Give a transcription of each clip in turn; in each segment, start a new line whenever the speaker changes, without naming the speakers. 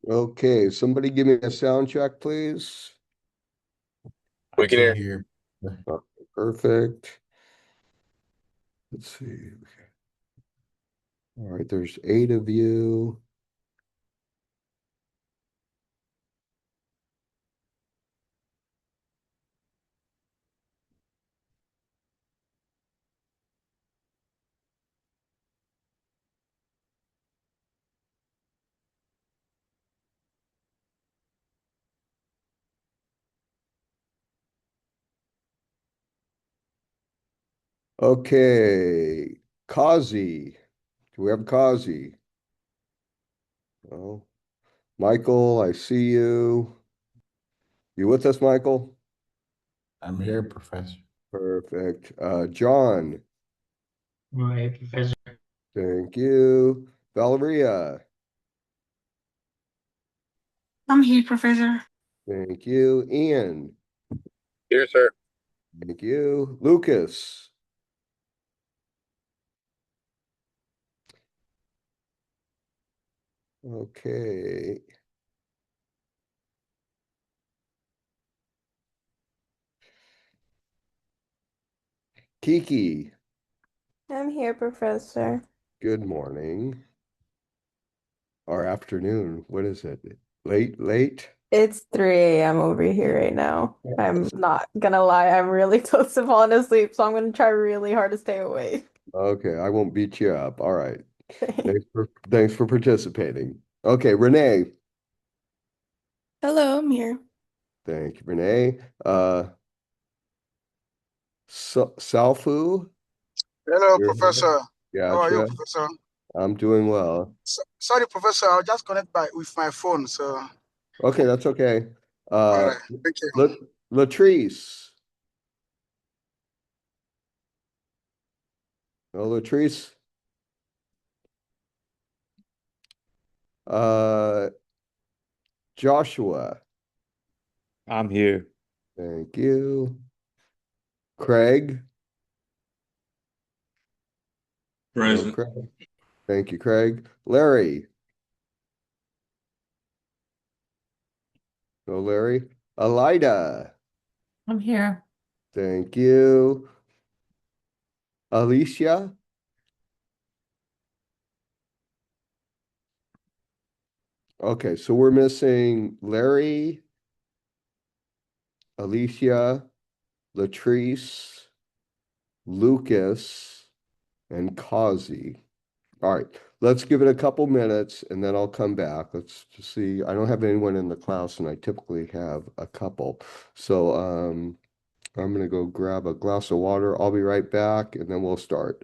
Okay, somebody give me a sound check, please.
We
I
can
can
hear.
hear.
Perfect. Let's see. All right, there's 8 of you. Okay, Kazi. Do we have Kazi? Oh, Michael, I see you. You with us, Michael?
I'm here, Professor.
Perfect. John,
Right, Professor.
thank you. Valeria,
I'm here, Professor.
thank you. Ian,
Here, sir.
thank you. Lucas, okay. Kiki,
I'm here, Professor.
good morning or afternoon. What is it? Late, late?
It's 3 a.m. over here right now. I'm not gonna lie, I'm really close to falling asleep, so I'm gonna try really hard to stay awake.
Okay, I won't beat you up. All right. Thanks for participating. Okay, Renee.
Hello, I'm here.
Thank you, Renee. Salfu,
Hello,
you're here.
Professor. How are you,
Gotcha.
Professor?
I'm doing well.
Sorry, Professor. I'll just connect by with my phone. So,
Okay, that's okay.
all
Uh,
right. Thank you.
La Latrice. No, Latrice. Uh, Joshua.
I'm here.
Thank you. Craig. No,
Present.
Craig. Thank you, Craig. Larry. No, Larry. Elida.
I'm here.
Thank you. Alicia. Okay, so we're missing Larry, Alicia, Latrice, Lucas, and Kazi. All right, let's give it a couple minutes and then I'll come back. Let's just see. I don't have anyone in the class and I typically have a couple. So I'm gonna go grab a glass of water. I'll be right back and then we'll start.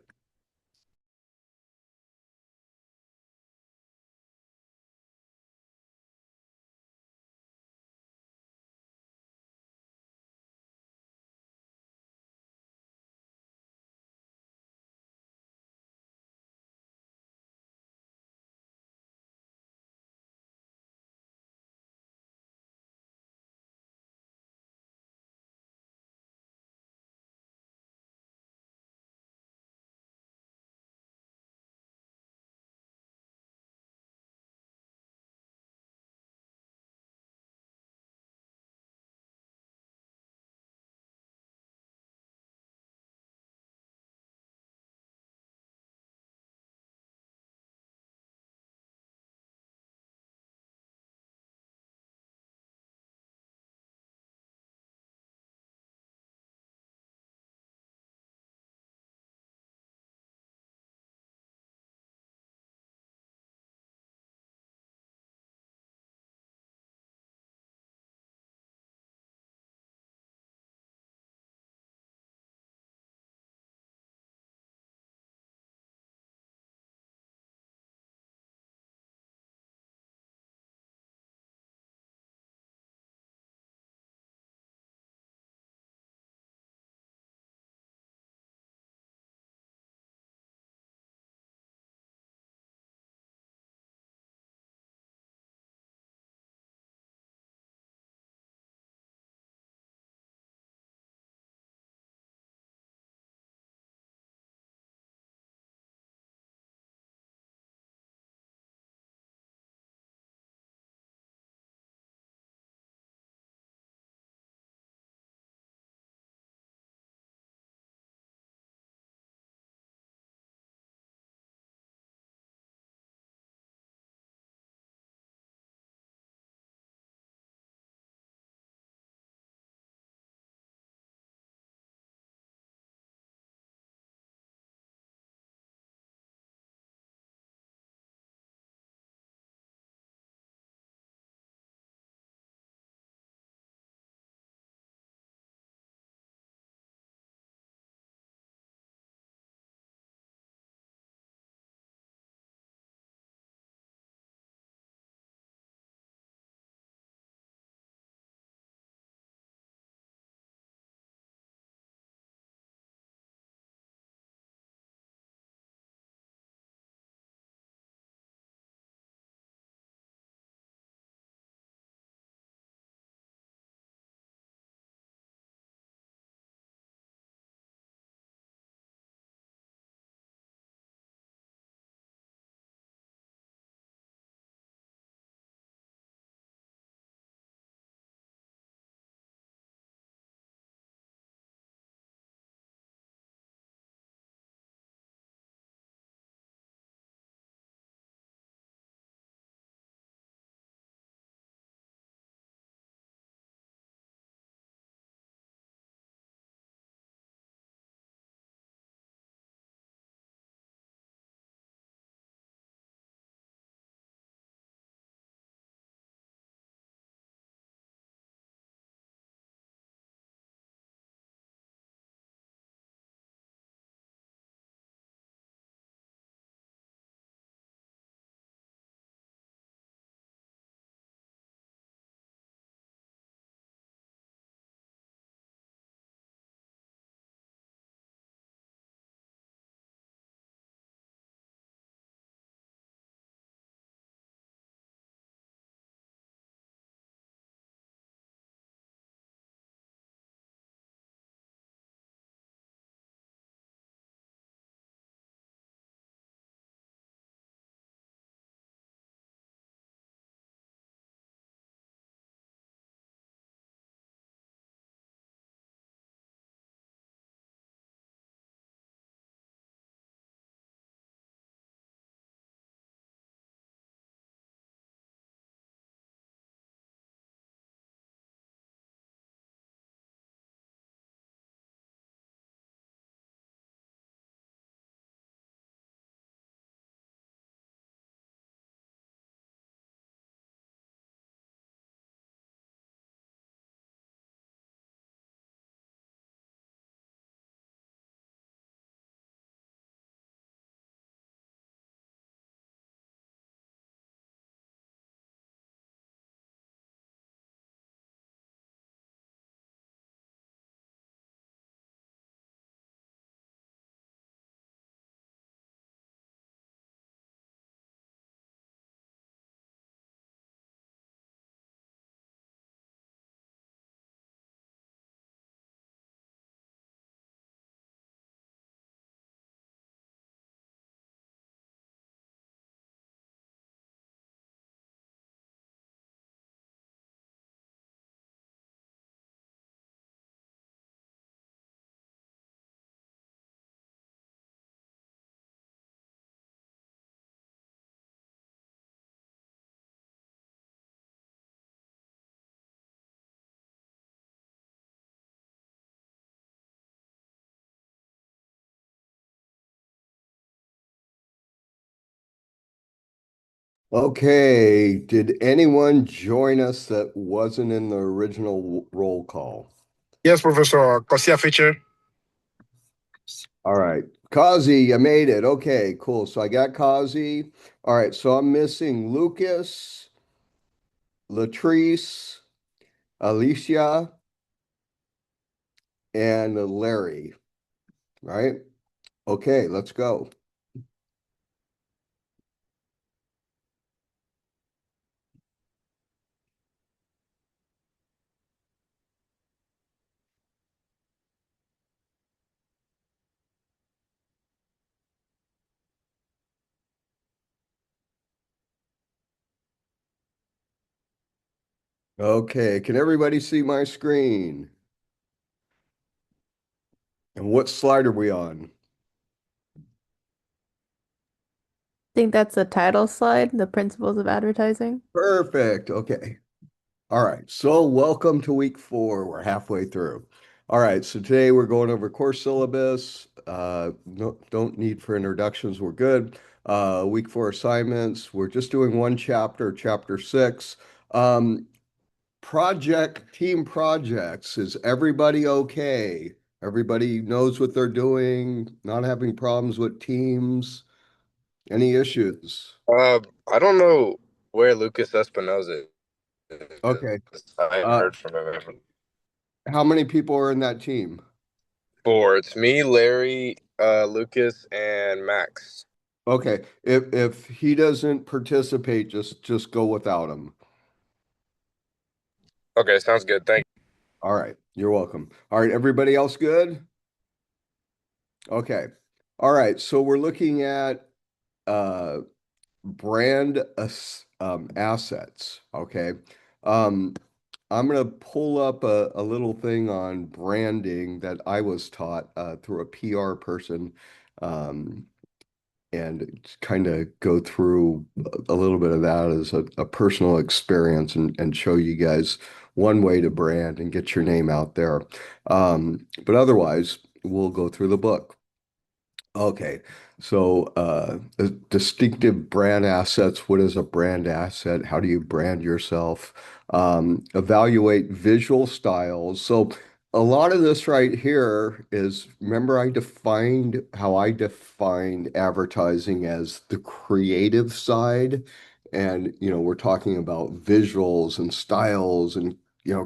Okay, did anyone join us that wasn't in the original roll call?
Yes, Professor. Kosia feature.
All right, Kazi, you made it. Okay, cool. So I got Kazi. All right, so I'm missing Lucas, Latrice, Alicia, and Larry, right? Okay, let's go. Okay, can everybody see my screen? And what slide are we on?
Think that's the title slide, the principles of advertising.
Perfect. Okay. All right. So welcome to week 4. We're halfway through. All right. So today we're going over course syllabus. No, don't need for introductions. We're good. Week 4 assignments. We're just doing one chapter, chapter 6. Team projects. Is everybody okay? Everybody knows what they're doing, not having problems with teams. Any issues?
I don't know where Lucas Espinoza
Okay.
is. I haven't
Uh,
heard from him ever.
how many people are in that team?
4. It's me, Larry, Lucas, and Max.
Okay. If he doesn't participate, just go without him.
Okay, sounds good. Thank
All right. You're welcome. All right. Everybody else good? Okay. All right. So we're looking at uh assets. Okay. Um, I'm going to pull up a little thing on branding that I was taught through a PR person, um, and kind of go through a little bit of that as a personal experience and show you guys one way to brand and get your name out there. But otherwise, we'll go through the book. Okay, so distinctive brand assets. What is a brand asset? How do you brand yourself? Evaluate visual styles. So a lot of this right here is, remember I defined how I defined advertising as the creative side. And, we're talking about visuals and styles and,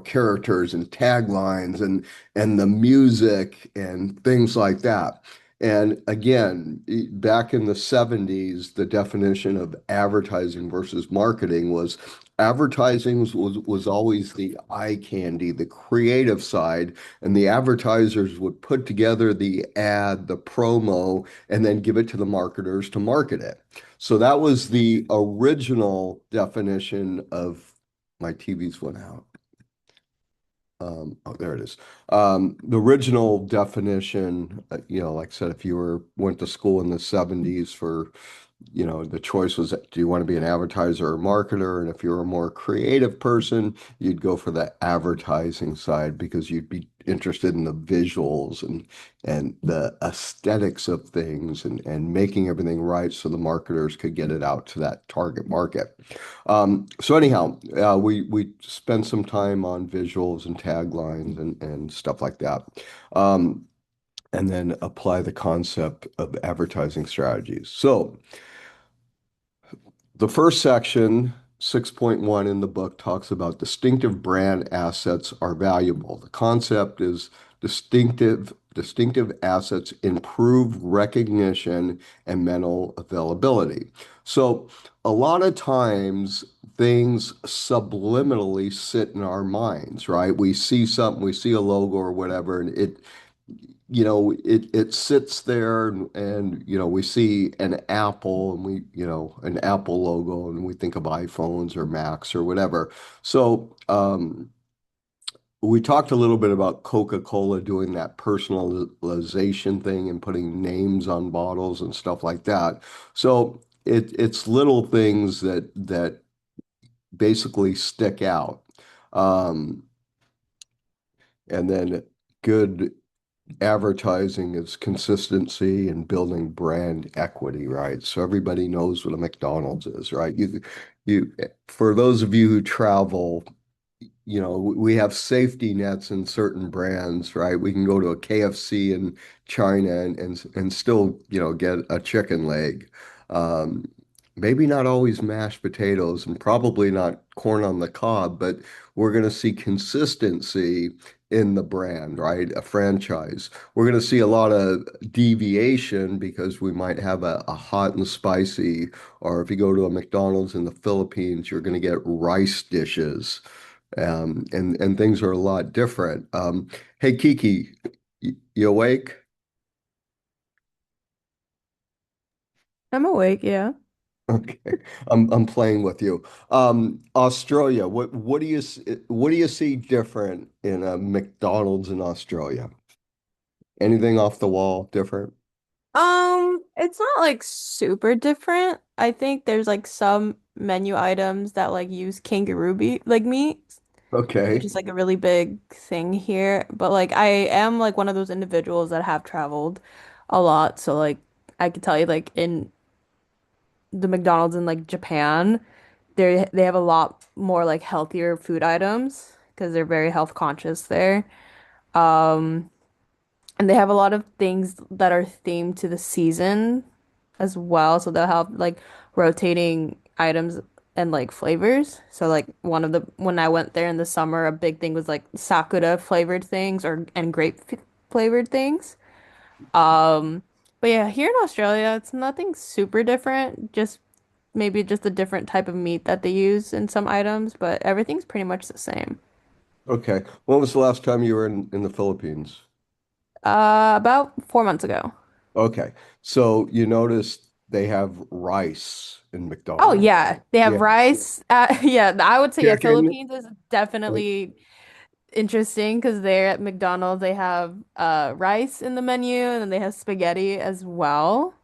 characters and taglines and the music and things like that. And again, back in the 70s, the definition of advertising versus marketing was advertising was always the eye candy, the creative side, and the advertisers would put together the ad, the promo, and then give it to the marketers to market it. So that was the original definition of my TVs went out. Oh, there it is. The original definition, like I said, if you went to school in the 70s for, the choice was, do you want to be an advertiser or marketer? And if you're a more creative person, you'd go for the advertising side because you'd be interested in the visuals and the aesthetics of things and making everything right so the marketers could get it out to that target market. So anyhow, we spend some time on visuals and taglines and stuff like that. Um, and then apply the concept of advertising strategies. So the first section, 6.1 in the book, talks about distinctive brand assets are valuable. The concept is distinctive assets improve recognition and mental availability. So a lot of times things subliminally sit in our minds, right? We see something, we see a logo or whatever, and it sits there and we see an Apple and an Apple logo and we think of iPhones or Macs or whatever. So we talked a little bit about Coca-Cola doing that personalization thing and putting names on bottles and stuff like that. So it's little things that basically stick out. Um, and then good advertising is consistency and building brand equity, right? So everybody knows what a McDonald's is, right? For those of you who travel, we have safety nets in certain brands, right? We can go to a KFC in China and still, get a chicken leg. Um, Maybe not always mashed potatoes and probably not corn on the cob, but we're going to see consistency in the brand, right? A franchise. We're going to see a lot of deviation because we might have a hot and spicy, or if you go to a McDonald's in the Philippines, you're going to get rice dishes, and things are a lot different. Hey Kiki, you awake?
I'm awake, yeah.
Okay, I'm playing with you. Australia, what do you see different in a McDonald's in Australia? Anything off the wall different?
It's not like super different. I think there's like some menu items that like use kangaroo beef like meat, which
Okay.
is like a really big thing here. But like I am like one of those individuals that have traveled a lot, so like I could tell you like in the McDonald's in like Japan, they have a lot more like healthier food items because they're very health conscious there. Um, and they have a lot of things that are themed to the season as well. So they'll have like rotating items and like flavors. So like one of the when I went there in the summer, a big thing was like sakura flavored things or and grape flavored things. Um, but yeah, here in Australia, it's nothing super different. Just maybe just a different type of meat that they use in some items, but everything's pretty much the same.
Okay. When was the last time you were in the Philippines?
About 4 months ago.
Okay. So you noticed they have rice in
Oh
McDonald's.
yeah, they have
Yeah.
rice. Yeah, I would say yeah,
Chicken.
Philippines is definitely interesting because they're at McDonald's. They have rice in the menu, and then they have spaghetti as well,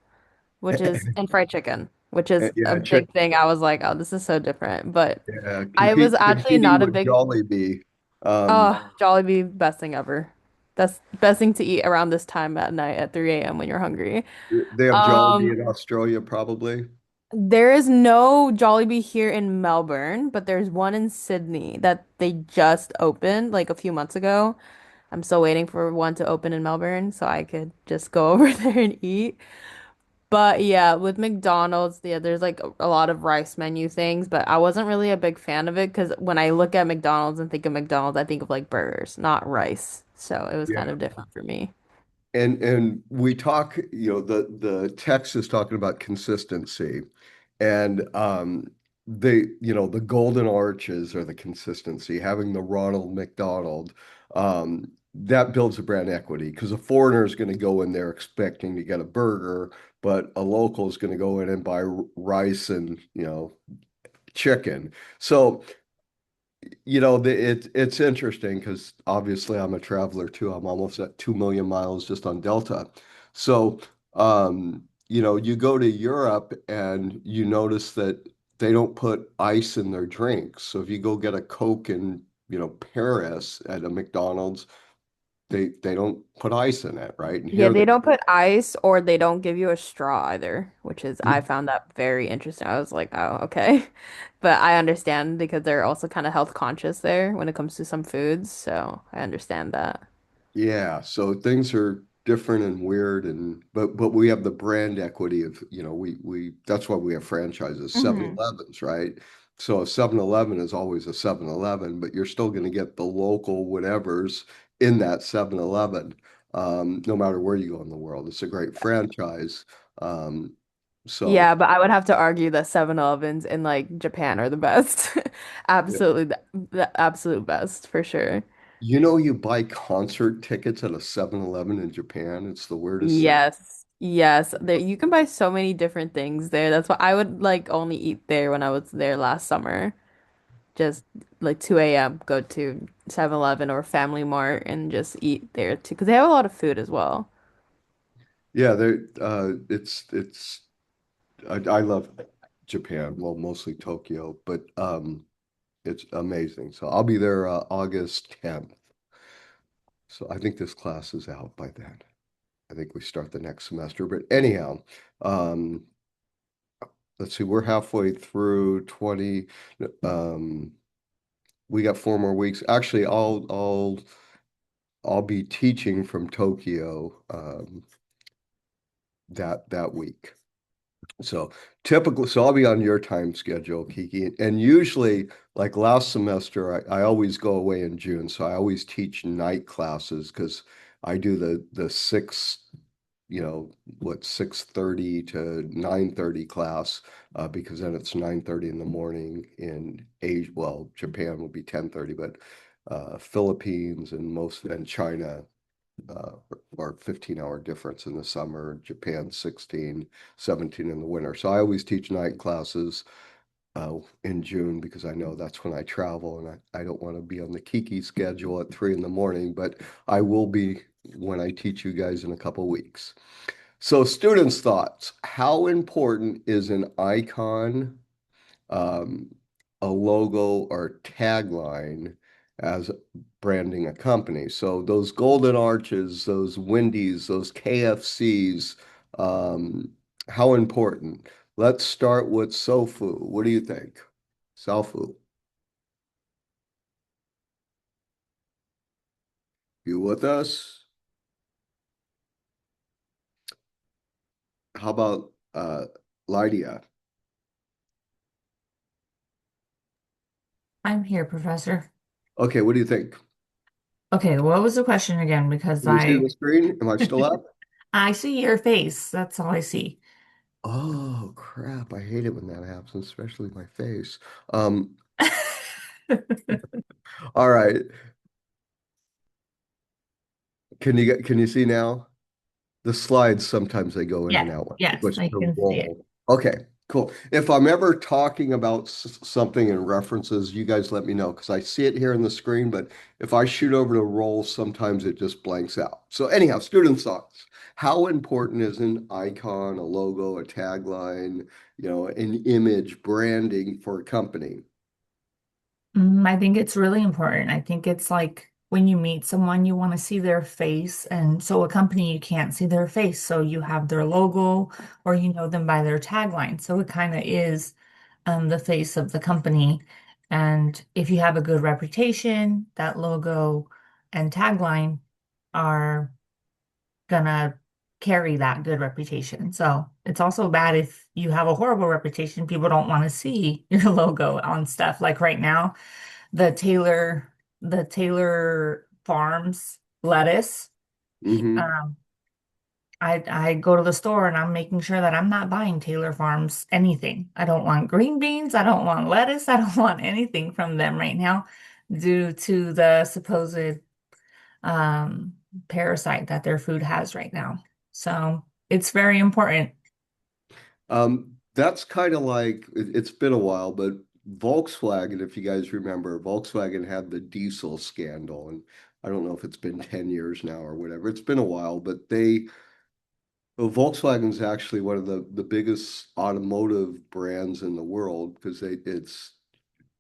which is and fried chicken, which is a
Yeah,
big thing. I was like, oh, this is so different. But
yeah,
I was actually
competing
not a
with
big
Jollibee. Um,
oh Jollibee best thing ever. That's best thing to eat around this time at night at 3 a.m. when you're hungry.
they have Jollibee
Um,
in Australia, probably.
There is no Jollibee here in Melbourne, but there's one in Sydney that they just opened like a few months ago. I'm still waiting for one to open in Melbourne so I could just go over there and eat. But yeah, with McDonald's, yeah, there's like a lot of rice menu things, but I wasn't really a big fan of it because when I look at McDonald's and think of McDonald's, I think of like burgers, not rice. So it was kind
Yeah.
of different for me.
And we talk, the text is talking about consistency. And the golden arches are the consistency, having the Ronald McDonald, that builds a brand equity because a foreigner is going to go in there expecting to get a burger, but a local is going to go in and buy rice and, chicken. So it's interesting because obviously I'm a traveler too. I'm almost at 2 million miles just on Delta. So, you go to Europe and you notice that they don't put ice in their drinks. So if you go get a Coke in, Paris at a McDonald's, they don't put ice in it, right? And
Yeah,
here
they
they
don't put ice or they don't give you a straw either, which is I found that very interesting. I was like, oh, okay. But I understand because they're also kind of health conscious there when it comes to some foods, so I understand that.
Yeah, so things are different and weird, but we have the brand equity of, we that's why we have franchises,
Hmm.
7-Elevens, right? So a 7-Eleven is always a 7-Eleven, but you're still going to get the local whatevers in that 7-Eleven, no matter where you go in the world. It's a great franchise. Um, so
Yeah, but I would have to argue that 7-Elevens in like Japan are the best.
yeah.
Absolutely the absolute best for sure.
You buy concert tickets at a 7-Eleven in Japan. It's the weirdest thing.
Yes. Yes. There you can buy so many different things there. That's why I would like only eat there when I was there last summer. Just like 2 a.m. go to 7-Eleven or Family Mart and just eat there too because they have a lot of food as well.
Yeah, it's I love Japan, well, mostly Tokyo, but it's amazing. So I'll be there August 10th. So I think this class is out by then. I think we start the next semester, but anyhow, um, let's see, we're halfway through 20, we got 4 more weeks. Actually, I'll be teaching from Tokyo, that week. So so I'll be on your time schedule, Kiki. And usually, like last semester, I always go away in June. So I always teach night classes because I do the six, what, 6:30 to 9:30 class, because then it's 9:30 in the morning in Asia. Well, Japan will be 10:30, but Philippines and China or 15-hour difference in the summer, Japan 16, 17 in the winter. So I always teach night classes in June because I know that's when I travel and I don't want to be on the Kiki schedule at 3 in the morning, but I will be when I teach you guys in a couple weeks. So students' thoughts, how important is an icon, um, a logo or tagline as branding a company? So those Golden Arches, those Wendy's, those KFCs, how important? Let's start with Sofu. What do you think? Sofu. You with us? How about Lydia?
I'm here, Professor.
Okay, what do you think?
Okay, what was the question again? Because
Can you see the screen? Am I still up?
I see your face. That's all I see.
Oh crap, I hate it when that happens, especially my face. Um, all right. Can you see now? The slides sometimes they go in and
Yes,
out when I
yes,
push
I
the
can see it.
roll. Okay, cool. If I'm ever talking about something in references, you guys let me know because I see it here in the screen, but if I shoot over to roll, sometimes it just blanks out. So anyhow, student thoughts. How important is an icon, a logo, a tagline, an image branding for a company?
I think it's really important. I think it's like when you meet someone, you want to see their face. And so a company, you can't see their face. So you have their logo or you know them by their tagline. So it kind of is the face of the company. And if you have a good reputation, that logo and tagline are gonna carry that good reputation. So it's also bad if you have a horrible reputation, people don't want to see your logo on stuff. Like right now, the Taylor, the Taylor Farms lettuce.
Mm-hmm.
Um, I go to the store and I'm making sure that I'm not buying Taylor Farms anything. I don't want green beans. I don't want lettuce. I don't want anything from them right now due to the supposed um, parasite that their food has right now. So it's very important.
That's kind of like it's been a while, but Volkswagen, if you guys remember, Volkswagen had the diesel scandal, and I don't know if it's been 10 years now or whatever. It's been a while, but well, Volkswagen's actually one of the biggest automotive brands in the world because it's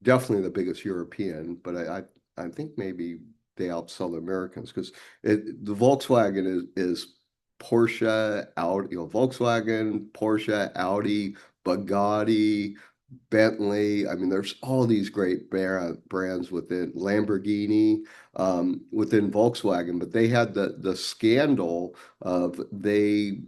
definitely the biggest European, but I think maybe they outsell the Americans because the Volkswagen is Porsche, Audi, Volkswagen, Porsche, Audi, Bugatti, Bentley. I mean, there's all these great brands within Lamborghini, within Volkswagen, but they had the scandal of they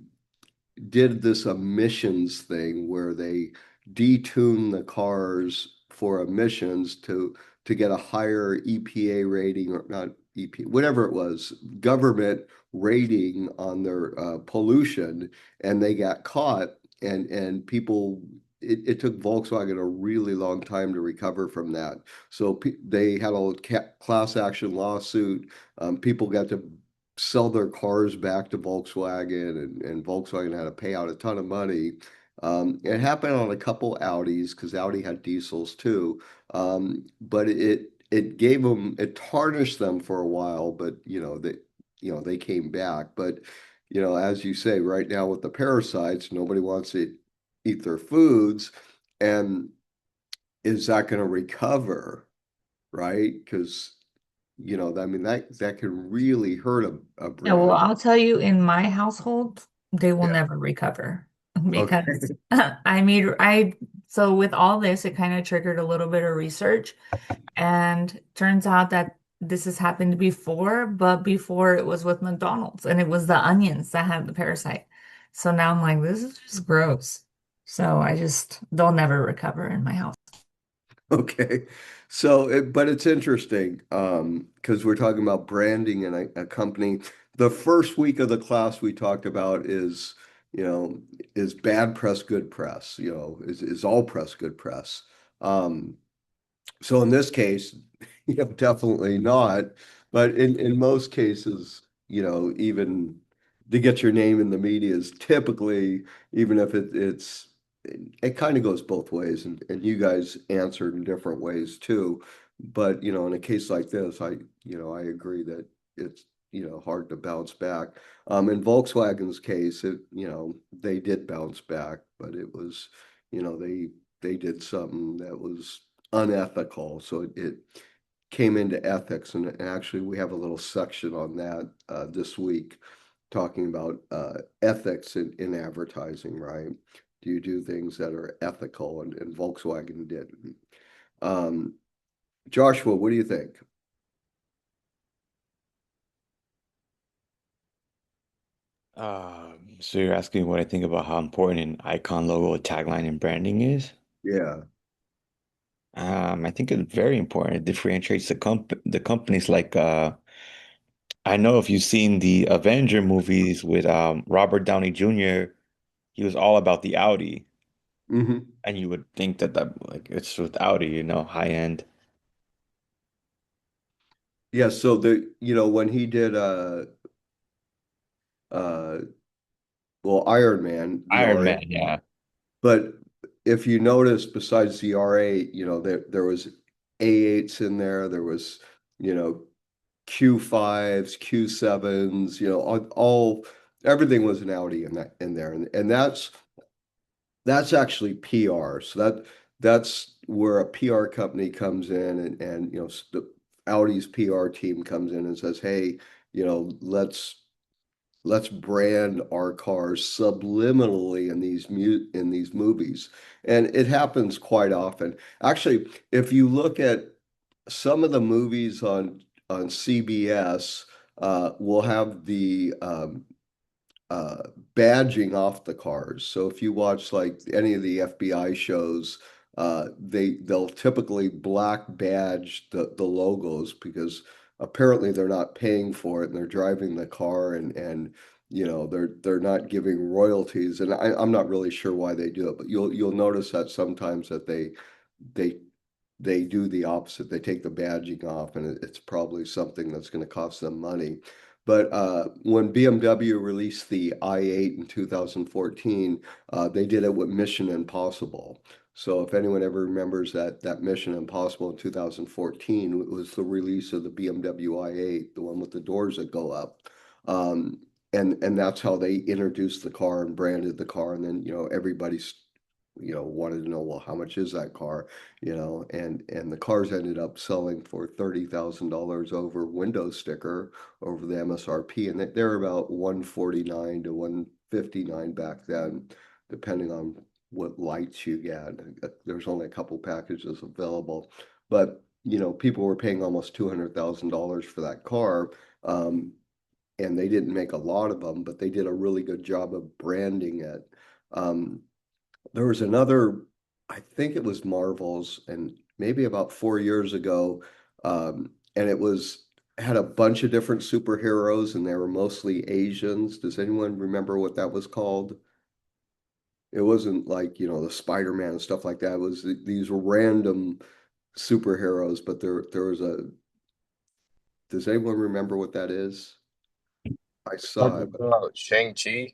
did this emissions thing where they detune the cars for emissions to get a higher EPA rating, or not EPA, whatever it was, government rating on their pollution, and they got caught, and people. It took Volkswagen a really long time to recover from that. So they had a class action lawsuit. People got to sell their cars back to Volkswagen, and Volkswagen had to pay out a ton of money. It happened on a couple Audis because Audi had diesels too. But it gave them, it tarnished them for a while, but they came back. But as you say, right now with the parasites, nobody wants to eat their foods. And is that going to recover? Right? Because you know, I mean, that can really hurt a
Yeah, well,
brand.
I'll tell you, in my household, they will
Yeah.
never recover
Okay.
because so with all this, it kind of triggered a little bit of research, and turns out that this has happened before, but before it was with McDonald's, and it was the onions that had the parasite. So now I'm like, this is just gross. So they'll never recover in my house.
Okay. So, but it's interesting, because we're talking about branding and a company. The first week of the class we talked about is, you know, is bad press good press, you know, is all press good press. Um, So in this case, you know, definitely not. But in most cases, you know, even to get your name in the media is typically, even if it kind of goes both ways, and you guys answered in different ways too. But you know, in a case like this, I agree that it's, you know, hard to bounce back. In Volkswagen's case, they did bounce back, but it was, you know, they did something that was unethical. So it came into ethics, and actually we have a little section on that this week, talking about ethics in advertising, right? Do you do things that are ethical? And Volkswagen did. Um, Joshua, what do you think?
So you're asking what I think about how important an icon, logo, tagline, and branding is?
Yeah.
I think it's very important. It differentiates the companies. Like I know if you've seen the Avenger movies with Robert Downey Jr., he was all about the Audi,
Hmm.
and you would think that like it's with Audi, you know, high end
Yeah, so when he did uh well, Iron Man, the
Iron
R8.
Man. Yeah,
But if you notice, besides the R8, there was A8s in there. There was, you know, Q5s, Q7s, everything was an Audi in there. And that's actually PR. So that's where a PR company comes in, and the Audi's PR team comes in and says, "Hey, let's brand our cars subliminally in these movies." And it happens quite often. Actually, if you look at some of the movies on CBS, will have the uh, badging off the cars. So if you watch like any of the FBI shows, they'll typically black badge the logos, because apparently they're not paying for it, and they're driving the car, and they're not giving royalties. And I'm not really sure why they do it, but you'll notice that sometimes that they they do the opposite. They take the badging off, and it's probably something that's going to cost them money. But when BMW released the i8 in 2014, they did it with Mission Impossible. So if anyone ever remembers that Mission Impossible in 2014, it was the release of the BMW i8, the one with the doors that go up. Um, and that's how they introduced the car and branded the car. And then, everybody's, wanted to know, well, how much is that car? And the cars ended up selling for $30,000 over window sticker, over the MSRP, and they're about 149 to 159 back then, depending on what lights you get. There's only a couple packages available, but people were paying almost $200,000 for that car. And they didn't make a lot of them, but they did a really good job of branding it. Um, there was another, I think it was Marvel's, and maybe about 4 years ago, and it had a bunch of different superheroes, and they were mostly Asians. Does anyone remember what that was called? It wasn't like, the Spider-Man and stuff like that. It was these were random superheroes, but there was does anyone remember what that is? I saw
Talking
it.
about Shang-Chi.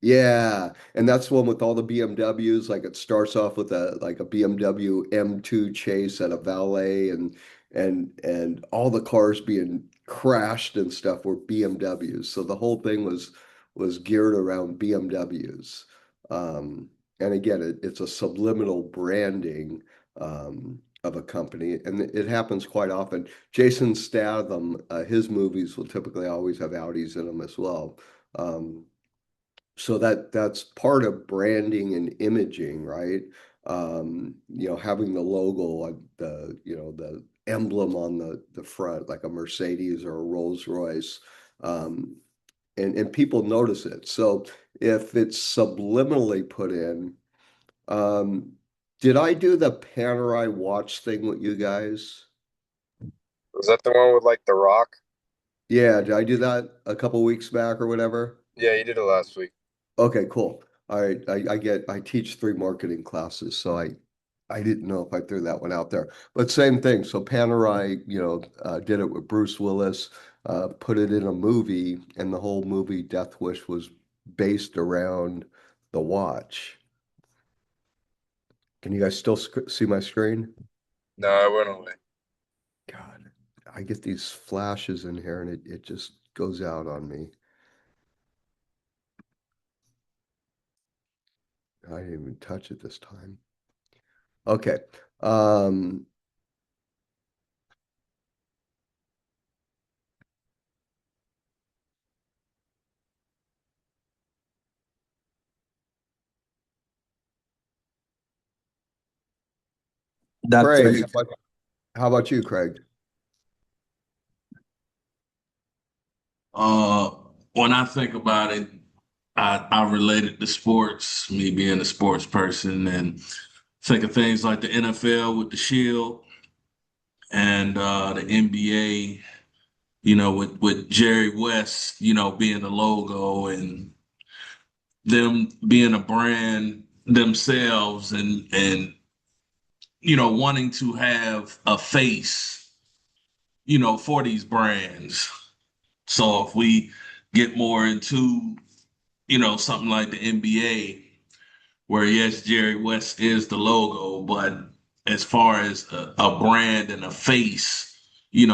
Yeah, and that's the one with all the BMWs. Like, it starts off with a BMW M2 chase at a valet, and all the cars being crashed and stuff were BMWs. So the whole thing was geared around BMWs. Um, and again, it's a subliminal branding. of a company, and it happens quite often. Jason Statham, his movies will typically always have Audis in them as well. Um, so that's part of branding and imaging, right? Having the logo, like the emblem on the front, like a Mercedes or a Rolls Royce. Um, and people notice it. So if it's subliminally put in, um, did I do the Panerai watch thing with you guys?
Was that the one with like The Rock?
Yeah, did I do that a couple weeks back or whatever?
Yeah, you did it last week.
Okay, cool. All right, I teach 3 marketing classes, so I didn't know if I threw that one out there. But same thing. So Panerai, did it with Bruce Willis, put it in a movie, and the whole movie Death Wish was based around the watch. Can you guys still see my screen?
No, I went away.
God, I get these flashes in here and it just goes out on me. I didn't even touch it this time. Okay. Um,
That's
Craig,
it.
how about you, Craig?
Uh, when I think about it, I relate it to sports, me being a sports person, and think of things like the NFL with the Shield and the NBA, with Jerry West, being the logo and them being a brand themselves and wanting to have a face, for these brands. So if we get more into something like the NBA, where yes, Jerry West is the logo, but as far as a brand and a face,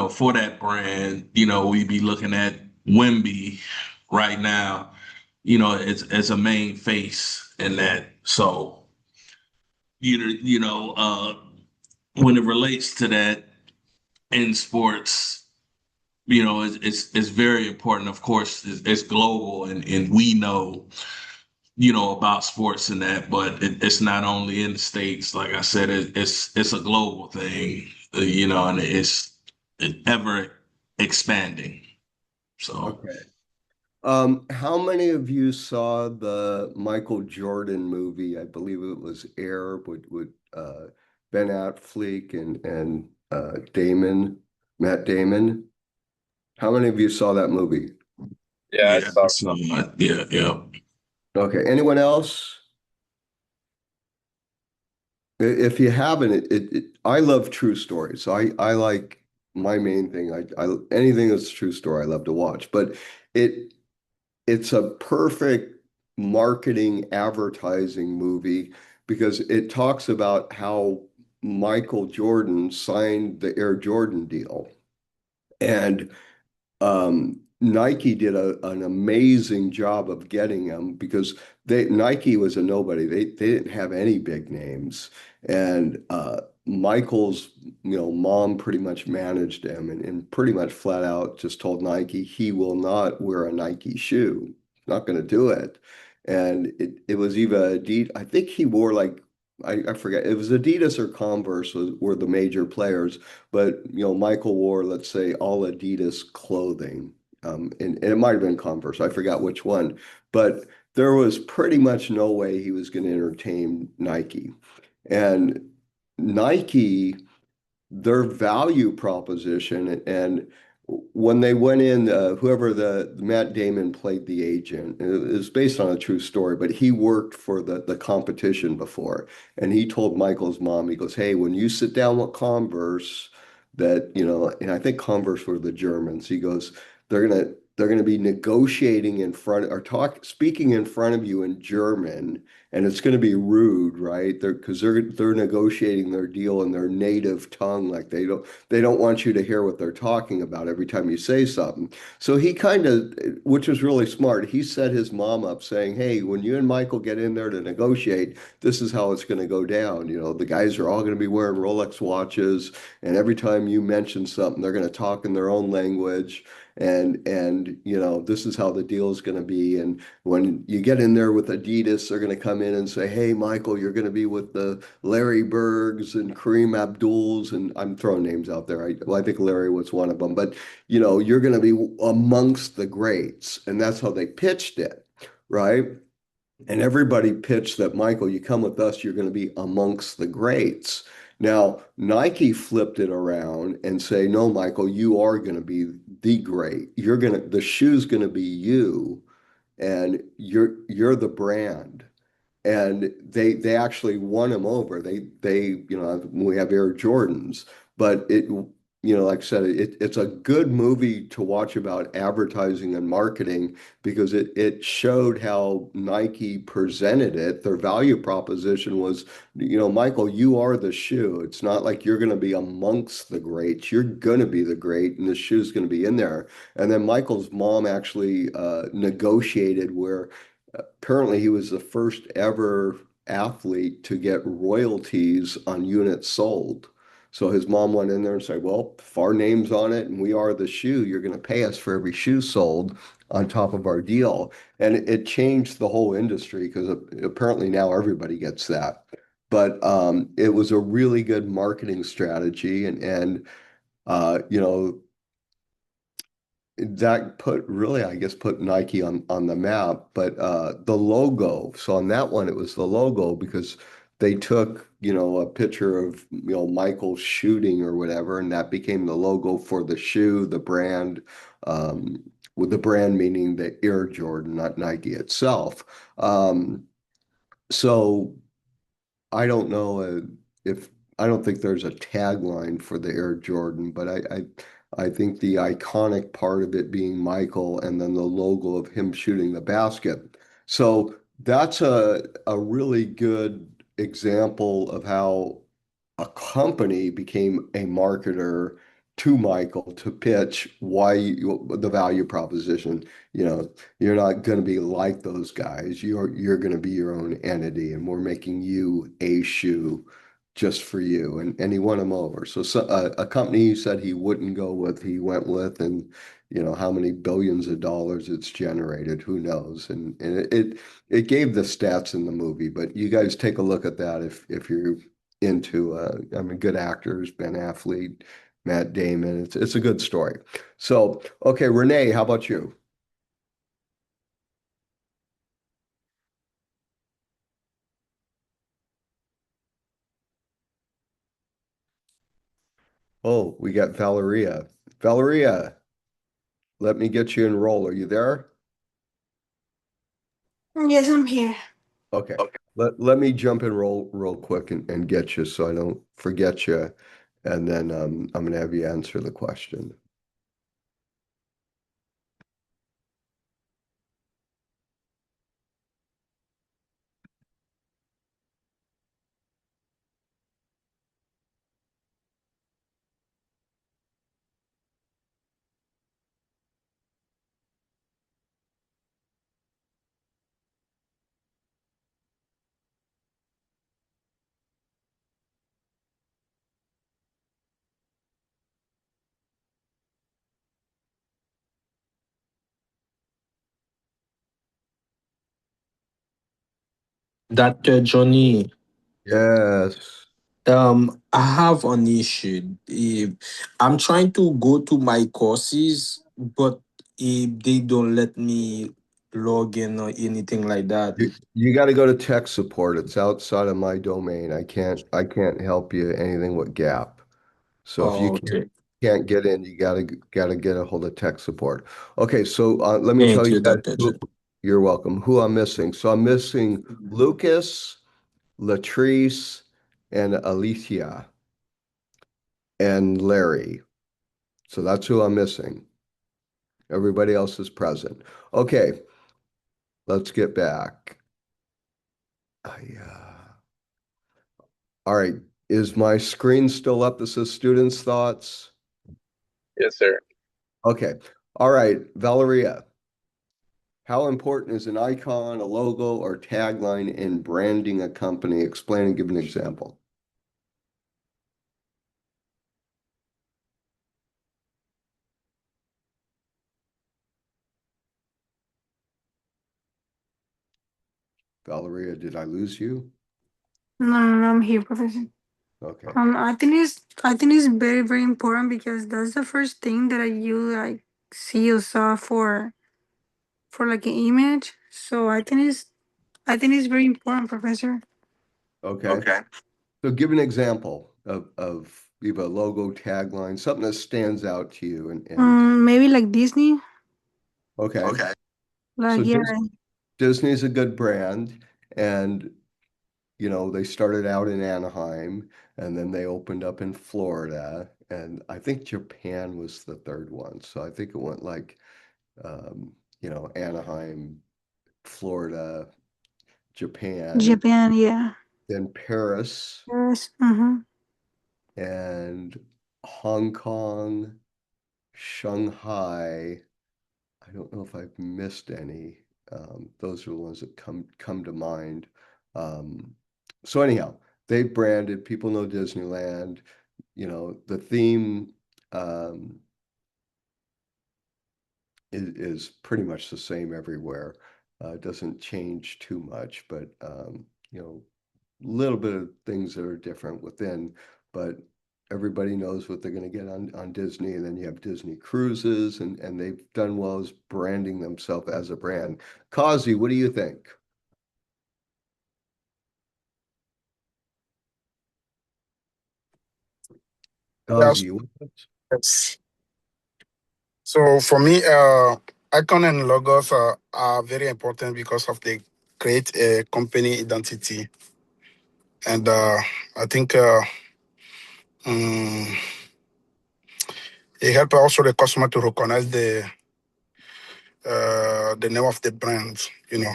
for that brand, we be looking at Wemby right now, as a main face in that. So, when it relates to that in sports, it's very important. Of course, it's global, and we know about sports and that, but it's not only in the States. Like I said, it's a global thing, and it's ever expanding. So
Okay. How many of you saw the Michael Jordan movie? I believe it was Air with Ben Affleck and Matt Damon. How many of you saw that movie?
Yeah, I
yeah,
saw.
so yeah, yeah.
Okay, anyone else? If you haven't, I love true stories. So I like my main thing. I anything that's a true story, I love to watch. But it it's a perfect marketing advertising movie because it talks about how Michael Jordan signed the Air Jordan deal. And Nike did an amazing job of getting him because Nike was a nobody. They didn't have any big names, and Michael's mom pretty much managed him and pretty much flat out just told Nike he will not wear a Nike shoe. Not going to do it. And it was either Adidas. I think he wore like I forget. It was Adidas or Converse were the major players, but Michael wore, let's say, all Adidas clothing, and it might have been Converse. I forgot which one, but there was pretty much no way he was going to entertain Nike, and Nike, their value proposition, and when they went in, whoever the Matt Damon played the agent, it was based on a true story, but he worked for the competition before, and he told Michael's mom, he goes, "Hey, when you sit down with Converse, that and I think Converse were the Germans." He goes, they're gonna be negotiating in front or speaking in front of you in German, and it's going to be rude, right? They're negotiating their deal in their native tongue, like they don't want you to hear what they're talking about every time you say something. So he kind of, which was really smart, he set his mom up saying, "Hey, when you and Michael get in there to negotiate, this is how it's going to go down. You know, the guys are all going to be wearing Rolex watches, and every time you mention something, they're going to talk in their own language." And you know, this is how the deal is going to be. And when you get in there with Adidas, they're going to come in and say, "Hey, Michael, you're going to be with the Larry Bergs and Kareem Abduls," and I'm throwing names out there. Well, I think Larry was one of them, but you know, you're going to be amongst the greats, and that's how they pitched it, right? And everybody pitched that, Michael, you come with us, you're going to be amongst the greats. Now, Nike flipped it around and say, "No, Michael, you are going to be the great. The shoe's going to be you, and you're the brand." And they actually won him over. They you know, we have Air Jordans, but it, you know, like I said, it's a good movie to watch about advertising and marketing because it showed how Nike presented it. Their value proposition was, you know, Michael, you are the shoe. It's not like you're going to be amongst the greats. You're going to be the great, and the shoe's going to be in there. And then Michael's mom actually negotiated where apparently he was the first ever athlete to get royalties on units sold. So his mom went in there and said, "Well, if our name's on it and we are the shoe, you're going to pay us for every shoe sold on top of our deal." And it changed the whole industry because apparently now everybody gets that. But it was a really good marketing strategy, and you know, that put really, I guess, put Nike on the map. But the logo, so on that one, it was the logo because they took, you know, a picture of, you know, Michael shooting or whatever, and that became the logo for the shoe, the brand, with the brand meaning the Air Jordan, not Nike itself. So I don't know if I don't think there's a tagline for the Air Jordan, but I think the iconic part of it being Michael and then the logo of him shooting the basket. So that's a really good example of how a company became a marketer to Michael to pitch the value proposition. You know, you're not going to be like those guys. You're going to be your own entity, and we're making you a shoe just for you. And he won him over. So a company he said he wouldn't go with, he went with, and you know how many billions of dollars it's generated, who knows? And it gave the stats in the movie, but you guys take a look at that if you're into I mean, good actors, Ben Affleck, Matt Damon. It's a good story. So, okay, Renee, how about you? Oh, we got Valeria. Valeria, let me get you enrolled. Are you there?
Yes, I'm here.
Okay. Let me jump in real quick and get you so I don't forget you. And then I'm gonna have you answer the question.
Dr. Johnny,
Yes.
I have an issue. If I'm trying to go to my courses, but if they don't let me log in or anything like that.
You got to go to tech support. It's outside of my domain. I can't help you anything with Gap. So if you
Oh,
can't
okay.
can't get in, you gotta get a hold of tech support. Okay, so let me tell
Thank
you
you,
guys
Dr.
who,
Johnny.
you're welcome. Who I'm missing. So I'm missing Lucas, Latrice, and Alicia and Larry. So that's who I'm missing. Everybody else is present. Okay, let's get back. All right. Is my screen still up that says students' thoughts?
Yes, sir.
Okay. All right, Valeria. How important is an icon, a logo, or tagline in branding a company? Explain and give an example. Valeria, did I lose you?
No, I'm here, Professor.
Okay.
I think it's very, very important because that's the first thing that you like see or saw for like an image. So I think it's very important, Professor.
Okay.
Okay.
So give an example of either a logo, tagline, something that stands out to you and
Maybe like Disney.
okay.
Okay.
So
Like yeah,
Disney's a good brand and they started out in Anaheim and then they opened up in Florida and I think Japan was the third one. So I think it went like Anaheim, Florida, Japan,
Japan. Yeah.
then Paris
Yes. Mm-hmm.
and Hong Kong, Shanghai. I don't know if I've missed any. Those are the ones that come to mind. Um, so anyhow, they branded, people know Disneyland, the theme is pretty much the same everywhere. It doesn't change too much, but little bit of things that are different within, but everybody knows what they're going to get on Disney. And then you have Disney Cruises, and they've done well as branding themselves as a brand. Kazi, what do you think?
Yes.
Kazi,
Yes. So for me, icon and logos are very important because of they create a company identity, and I think um, it help also the customer to recognize the name of the brand. You know,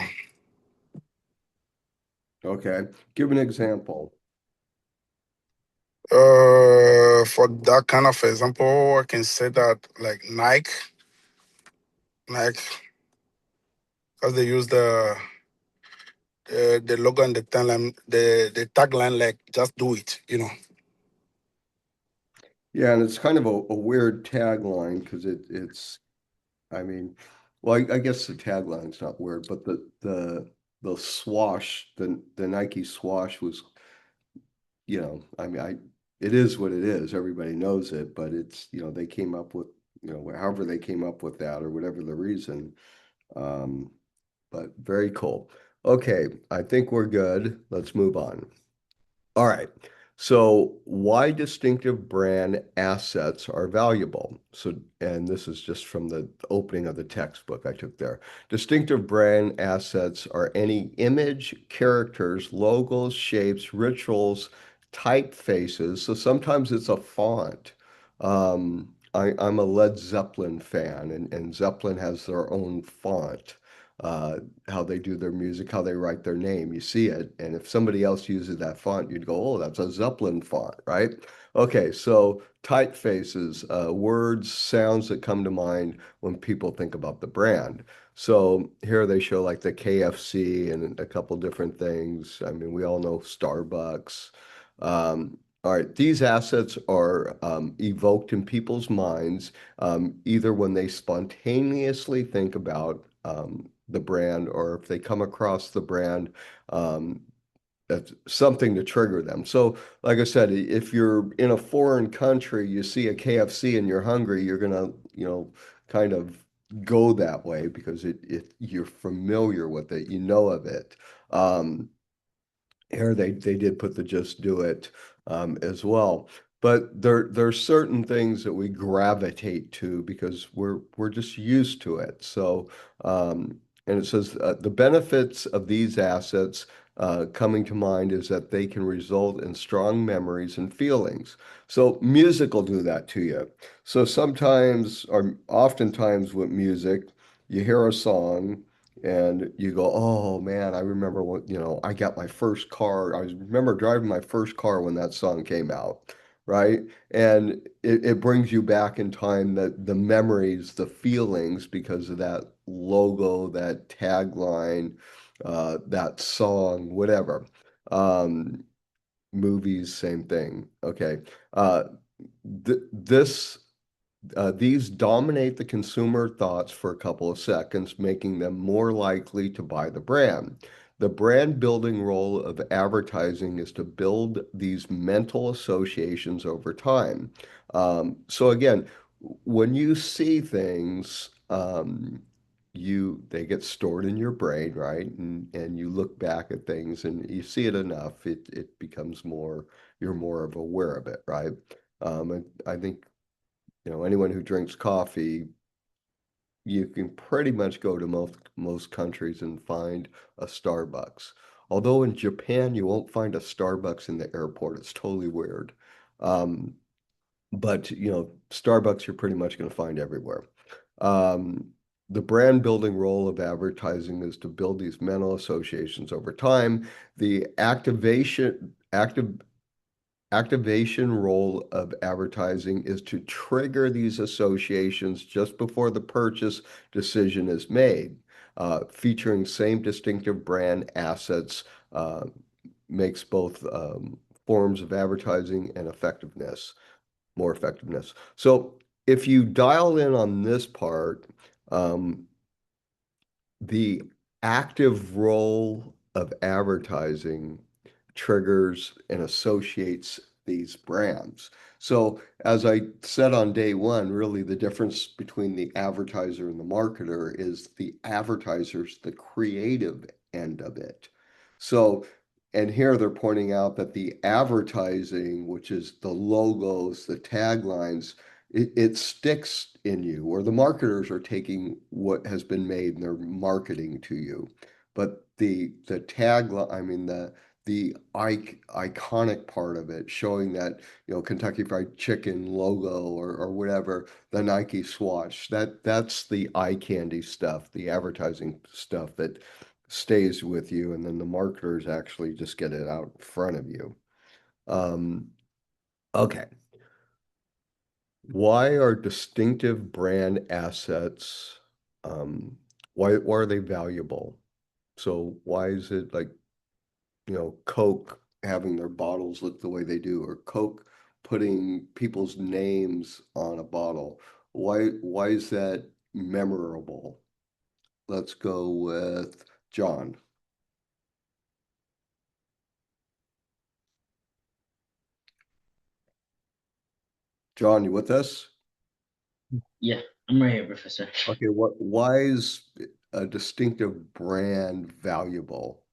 okay, give an example.
for that kind of example, I can say that like Nike, because they use the logo and the tagline like just do it. You know.
Yeah, and it's kind of a weird tagline because I mean, well, I guess the tagline's not weird, but the swash, the Nike swash was, I mean, it is what it is. Everybody knows it, but it's, they came up with, however they came up with that or whatever the reason. Um, but very cool. Okay, I think we're good. Let's move on. All right. So why distinctive brand assets are valuable? So, and this is just from the opening of the textbook I took there. Distinctive brand assets are any image, characters, logos, shapes, rituals, typefaces. So sometimes it's a font. I'm a Led Zeppelin fan, and Zeppelin has their own font. How they do their music, how they write their name. You see it. And if somebody else uses that font, you'd go, oh, that's a Zeppelin font, right? Okay, so typefaces, words, sounds that come to mind when people think about the brand. So here they show like the KFC and a couple different things. I mean, we all know Starbucks. All right, these assets are evoked in people's minds either when they spontaneously think about the brand or if they come across the brand, um, that's something to trigger them. So, like I said, if you're in a foreign country, you see a KFC and you're hungry, you're gonna, kind of go that way because you're familiar with it, you know of it. Um, Here they did put the just do it as well. But there's certain things that we gravitate to because we're just used to it. So and it says the benefits of these assets coming to mind is that they can result in strong memories and feelings. So music will do that to you. So sometimes or oftentimes with music, you hear a song and you go, oh man, I remember what, I got my first car. I remember driving my first car when that song came out, right? And it brings you back in time, that the memories, the feelings, because of that logo, that tagline, that song, whatever. Um, Movies, same thing. Okay. Uh, th this These dominate the consumer thoughts for a couple of seconds, making them more likely to buy the brand. The brand building role of advertising is to build these mental associations over time. So again, when you see things, they get stored in your brain, right? And you look back at things and you see it enough, it becomes more, you're more of aware of it, right? I think anyone who drinks coffee, you can pretty much go to most countries and find a Starbucks. Although in Japan, you won't find a Starbucks in the airport. It's totally weird. Um, but Starbucks you're pretty much going to find everywhere. Um, the brand building role of advertising is to build these mental associations over time. The activation role of advertising is to trigger these associations just before the purchase decision is made. Featuring same distinctive brand assets uh, makes both forms of advertising and more effectiveness. So if you dial in on this part, um, the active role of advertising triggers and associates these brands. So, as I said on day one, really the difference between the advertiser and the marketer is the advertiser's the creative end of it. So, and here they're pointing out that the advertising, which is the logos, the taglines, it sticks in you, or the marketers are taking what has been made and they're marketing to you. But the tagline, I mean the iconic part of it, showing that Kentucky Fried Chicken logo or whatever, the Nike swatch, that's the eye candy stuff, the advertising stuff that stays with you, and then the marketers actually just get it out in front of you. Um, okay. Why are distinctive brand assets, why are they valuable? So why is it like, Coke having their bottles look the way they do, or Coke putting people's names on a bottle? Why is that memorable? Let's go with John. John, you with us?
Yeah, I'm right here, Professor.
Okay, why is a distinctive brand valuable?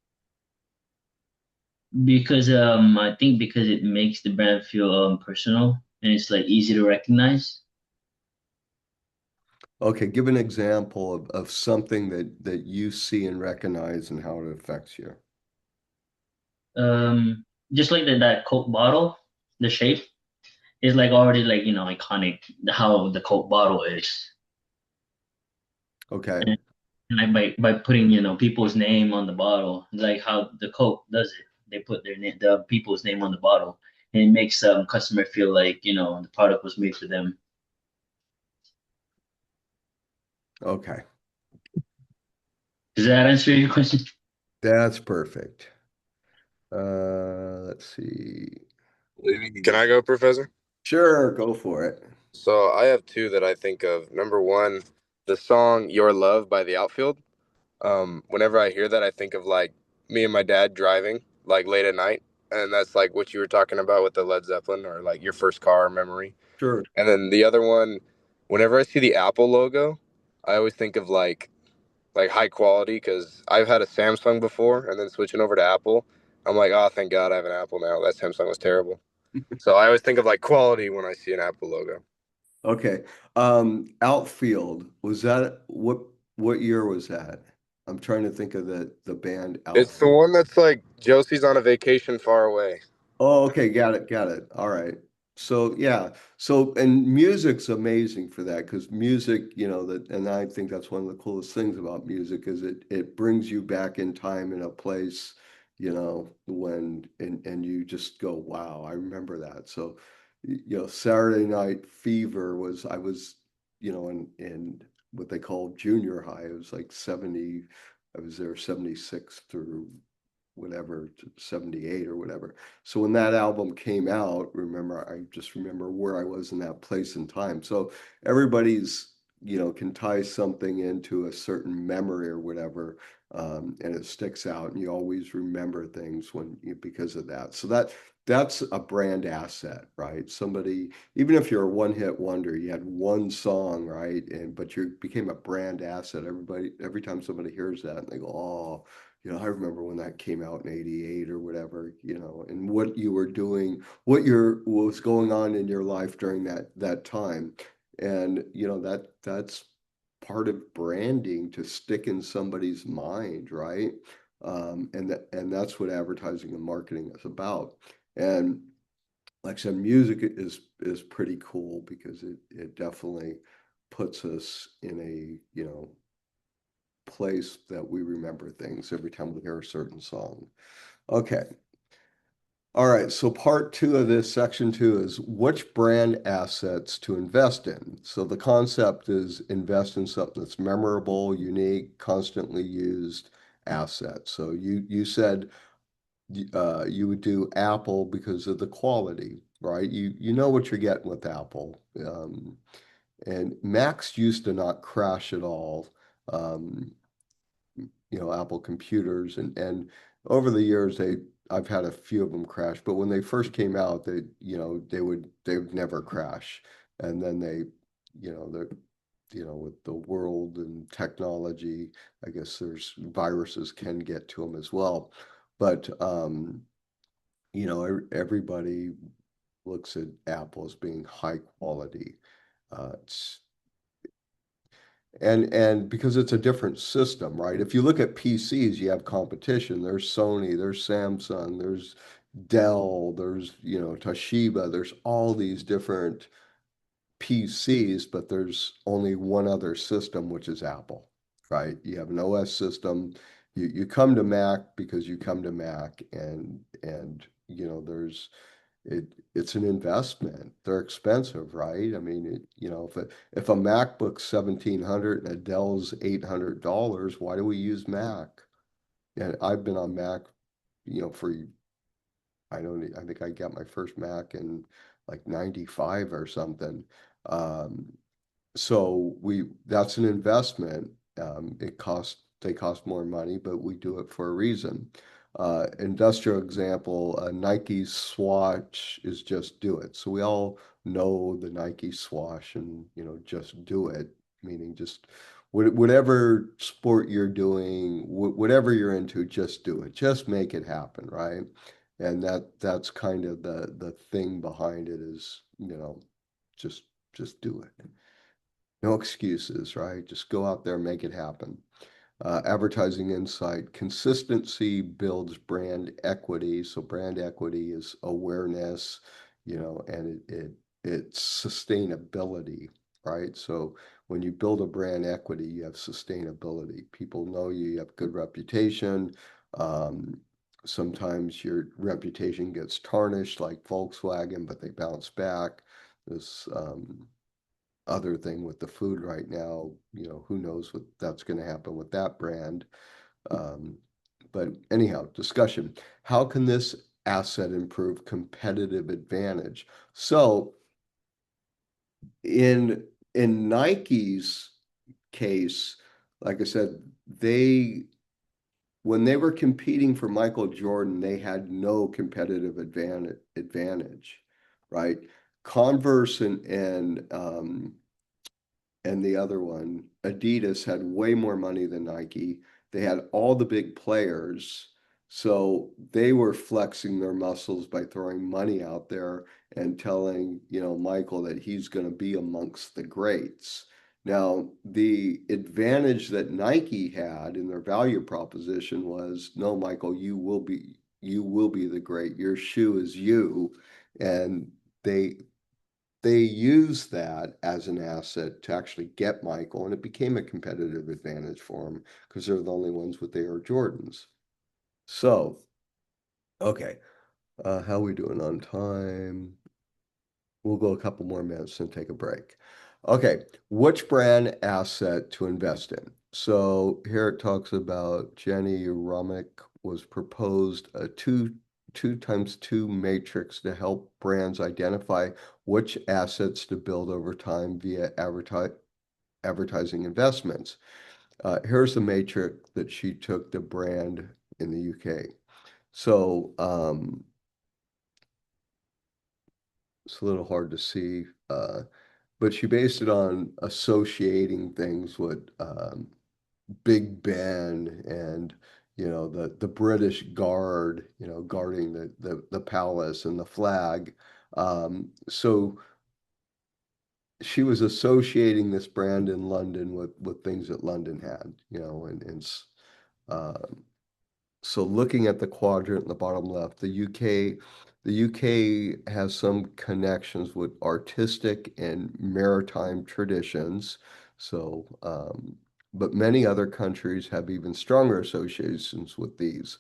Because I think because it makes the brand feel personal and it's like easy to recognize.
Okay, give an example of something that you see and recognize and how it affects you.
Just like that Coke bottle, the shape is like already like iconic how the Coke bottle is.
Okay,
And like by putting people's name on the bottle, like how the Coke does it, they put their name, the people's name on the bottle, and it makes customer feel like the product was made for them.
okay,
Does that answer your question?
that's perfect. Let's see.
Can I go, Professor?
Sure, go for it.
So I have two that I think of. Number one, the song "Your Love" by the Outfield. Whenever I hear that, I think of like me and my dad driving like late at night, and that's like what you were talking about with the Led Zeppelin or like your first car memory.
Sure.
And then the other one, whenever I see the Apple logo, I always think of like high quality because I've had a Samsung before, and then switching over to Apple, I'm like, oh, thank God I have an Apple now. That Samsung was terrible. So I always think of like quality when I see an Apple logo.
Okay. Outfield, was that what year was that? I'm trying to think of the band
It's the
Outfield.
one that's like Josie's on a vacation far away.
Oh, okay, got it, got it. All right. So yeah, so and music's amazing for that because music, that, and I think that's one of the coolest things about music is it brings you back in time in a place, when and you just go, wow, I remember that. So, Saturday Night Fever I was, in what they call junior high. It was like 70, I was there 76 through whatever, 78 or whatever. So when that album came out, I just remember where I was in that place and time. So everybody's, can tie something into a certain memory or whatever, and it sticks out, and you always remember things because of that. So that's a brand asset, right? Somebody, even if you're a one-hit wonder, you had one song, right? But you became a brand asset. Every time somebody hears that, and they go, oh, I remember when that came out in 88 or whatever, and what you were doing, what was going on in your life during that time. And that's part of branding to stick in somebody's mind, right? And that's what advertising and marketing is about. And like I said, music is pretty cool because it definitely puts us in a, place that we remember things every time we hear a certain song. Okay. All right. So part two of this, section two, is which brand assets to invest in. So the concept is invest in something that's memorable, unique, constantly used asset. So you said you would do Apple because of the quality, right? You know what you're getting with Apple. And Macs used to not crash at all. Um, Apple computers and over the years I've had a few of them crash, but when they first came out, they would never crash. And then with the world and technology, I guess there's viruses can get to them as well. But everybody looks at Apple as being high quality. It's and because it's a different system, right? If you look at PCs, you have competition. There's Sony, there's Samsung, there's Dell, there's, Toshiba, there's all these different PCs, but there's only one other system, which is Apple, right? You have an OS system. You come to Mac because you come to Mac and it's an investment. They're expensive, right? I mean, if a MacBook's 1,700 and a Dell's $800, why do we use Mac? And I've been on Mac, for I think I got my first Mac in like 95 or something. Um, so that's an investment. They cost more money, but we do it for a reason. Industrial example, Nike's Swatch is just do it. So we all know the Nike Swash and, just do it, meaning just whatever sport you're doing, whatever you're into, just do it. Just make it happen, right? And that's kind of the thing behind it is, just just do it. No excuses, right? Just go out there, make it happen. Advertising insight, consistency builds brand equity. So brand equity is awareness, and it's sustainability, right? So when you build a brand equity, you have sustainability. People know you have good reputation. Um, Sometimes your reputation gets tarnished, like Volkswagen, but they bounce back. This other thing with the food right now, who knows what that's going to happen with that brand. Um, but anyhow, discussion. How can this asset improve competitive advantage? So in Nike's case, like I said, when they were competing for Michael Jordan, they had no competitive advantage, right? Converse and the other one, Adidas, had way more money than Nike. They had all the big players. So they were flexing their muscles by throwing money out there and telling, Michael that he's going to be amongst the greats. Now, the advantage that Nike had in their value proposition was, no, Michael, you will be the great. Your shoe is you. And they used that as an asset to actually get Michael, and it became a competitive advantage for them because they're the only ones with the Air Jordans. So, okay, how are we doing on time? We'll go a couple more minutes and take a break. Okay, which brand asset to invest in? So here it talks about Jenny Rumick was proposed a two times two matrix to help brands identify which assets to build over time via advertising investments. Here's the matrix that she took the brand in the UK. So it's a little hard to see. But she based it on associating things with Big Ben and the British Guard, guarding the palace and the flag. So she was associating this brand in London with things that London had, and uh, so looking at the quadrant in the bottom left, the UK has some connections with artistic and maritime traditions. So, but many other countries have even stronger associations with these.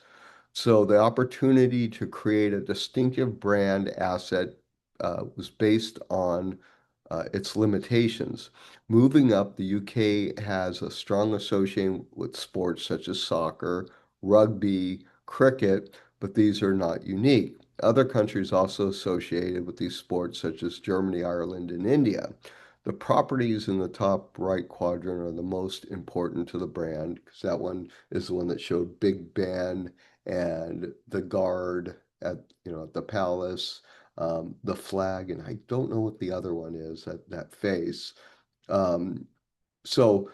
So the opportunity to create a distinctive brand asset was based on its limitations. Moving up, the UK has a strong association with sports such as soccer, rugby, cricket, but these are not unique. Other countries also associated with these sports, such as Germany, Ireland, and India. The properties in the top right quadrant are the most important to the brand because that one is the one that showed Big Ben and the guard at the palace, the flag, and I don't know what the other one is, that face. Um, so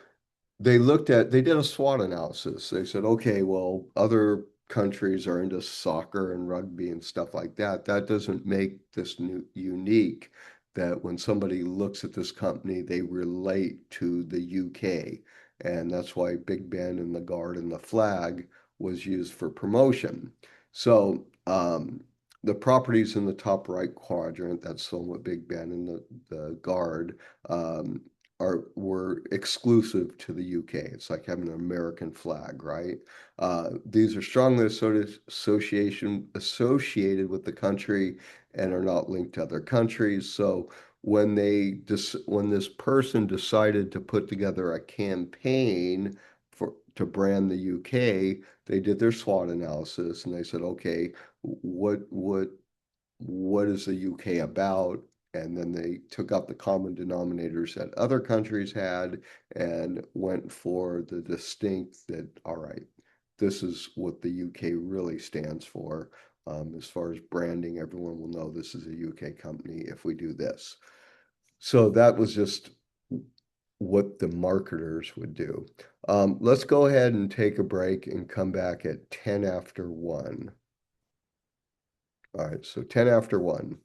they did a SWOT analysis. They said, okay, well, other countries are into soccer and rugby and stuff like that. That doesn't make this new unique that when somebody looks at this company, they relate to the UK. And that's why Big Ben and the Guard and the flag was used for promotion. So the properties in the top right quadrant, that's the one with Big Ben and the Guard, were exclusive to the UK. It's like having an American flag, right? These are strongly associated with the country and are not linked to other countries. So when when this person decided to put together a campaign to brand the UK, they did their SWOT analysis and they said, okay, what is the UK about? And then they took out the common denominators that other countries had and went for the distinct that, all right, this is what the UK really stands for. As far as branding, everyone will know this is a UK company if we do this. So that was just what the marketers would do. Let's go ahead and take a break and come back at 10 after 1. All right, so 10 after 1.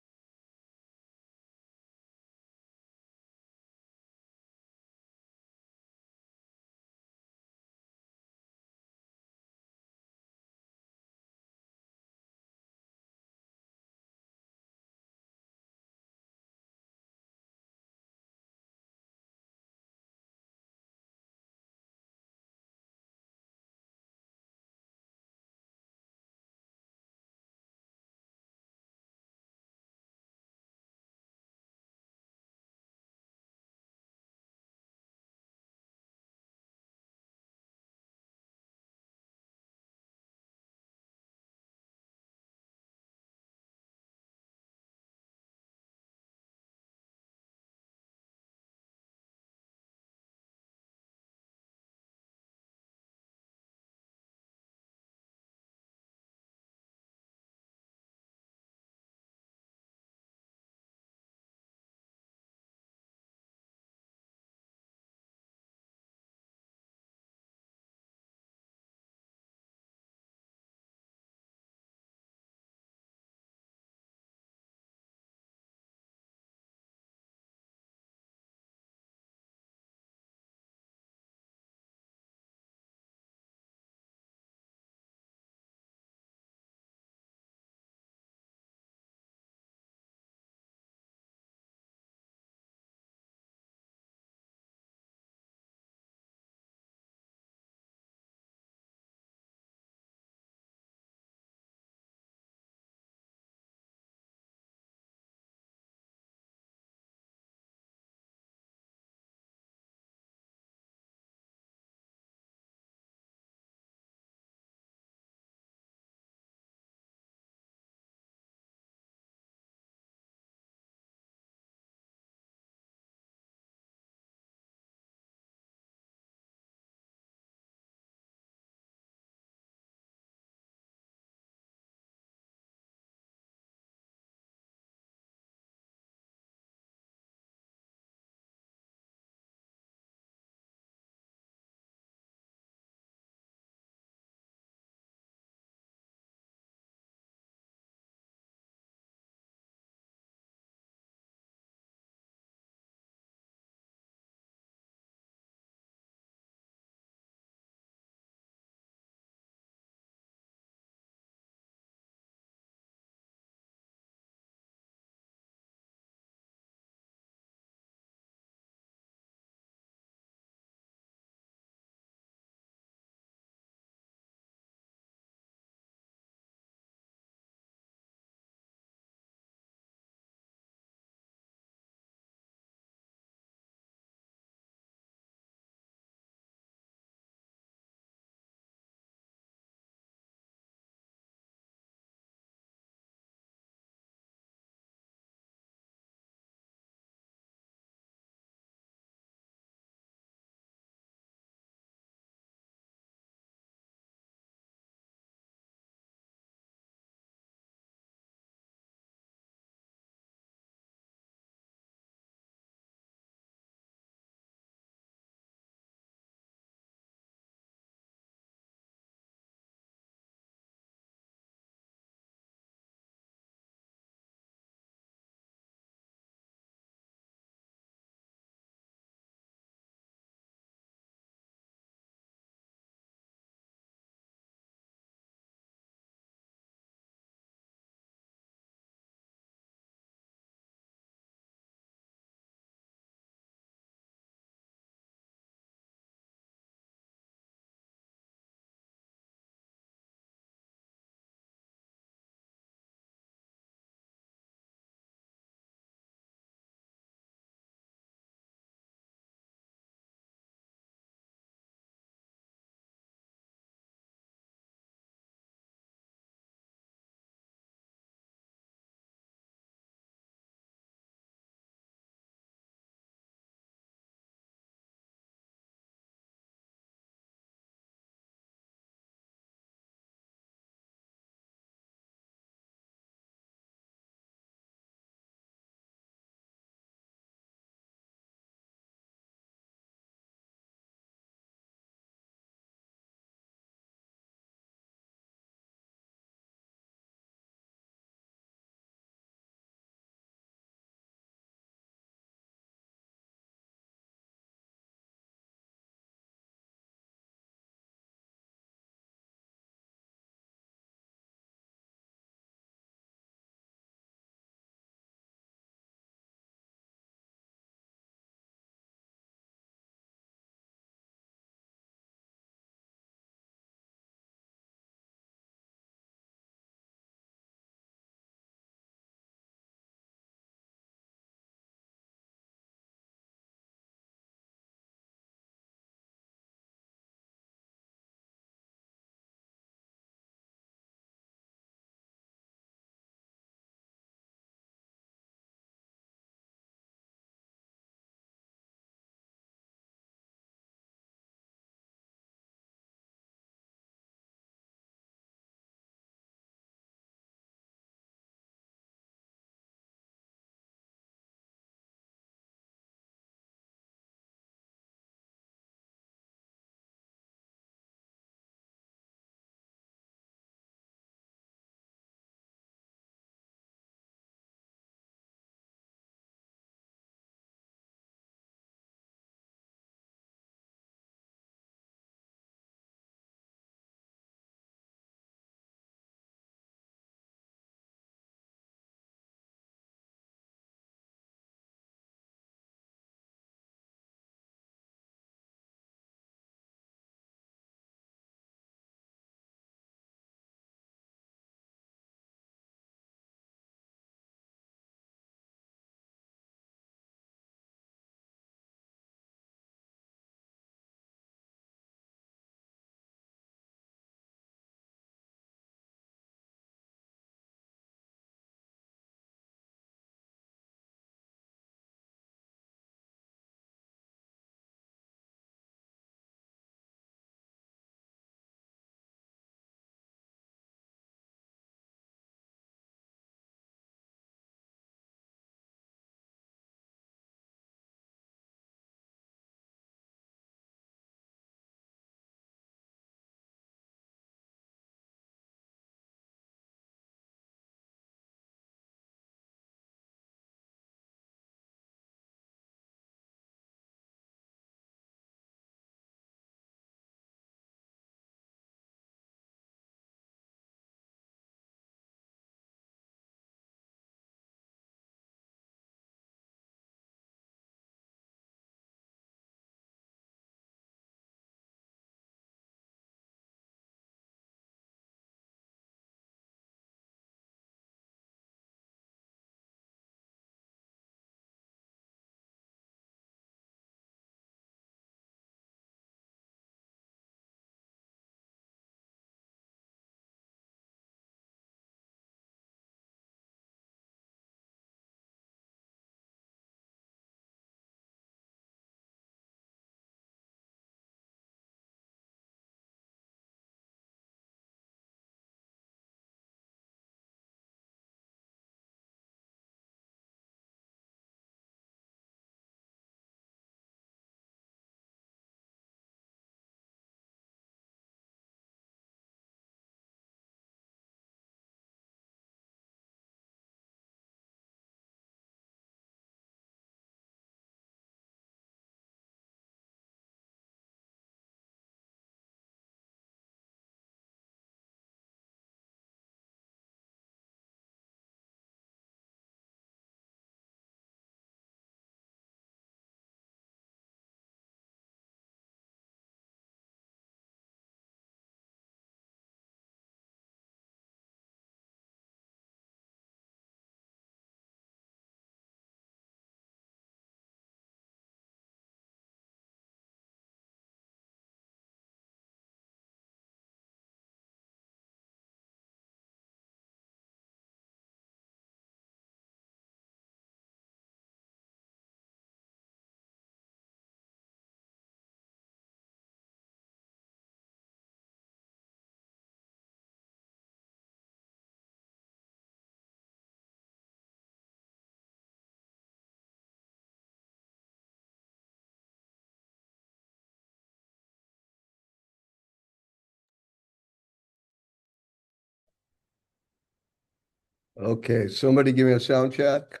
Okay, somebody give me a sound check.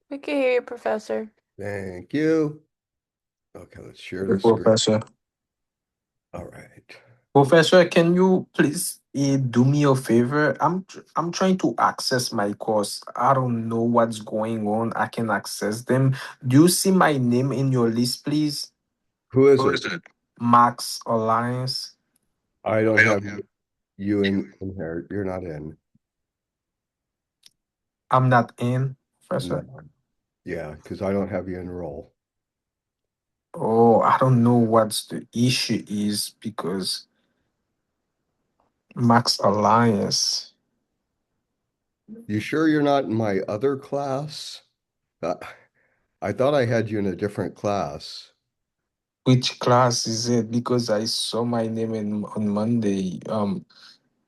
We can hear you, Professor.
Thank you. Okay, let's share
Hey,
the screen.
Professor.
All right.
Professor, can you please do me a favor? I'm trying to access my course. I don't know what's going on. I can access them. Do you see my name in your list, please?
Who is
Who
it?
is it? Max Alliance.
I don't
I don't
have
have.
you in here. You're not in.
I'm not in,
No.
Professor.
Yeah, because I don't have you enroll.
Oh, I don't know what the issue is because Max Alliance.
You sure you're not in my other class? Uh, I thought I had you in a different class.
Which class is it? Because I saw my name on Monday.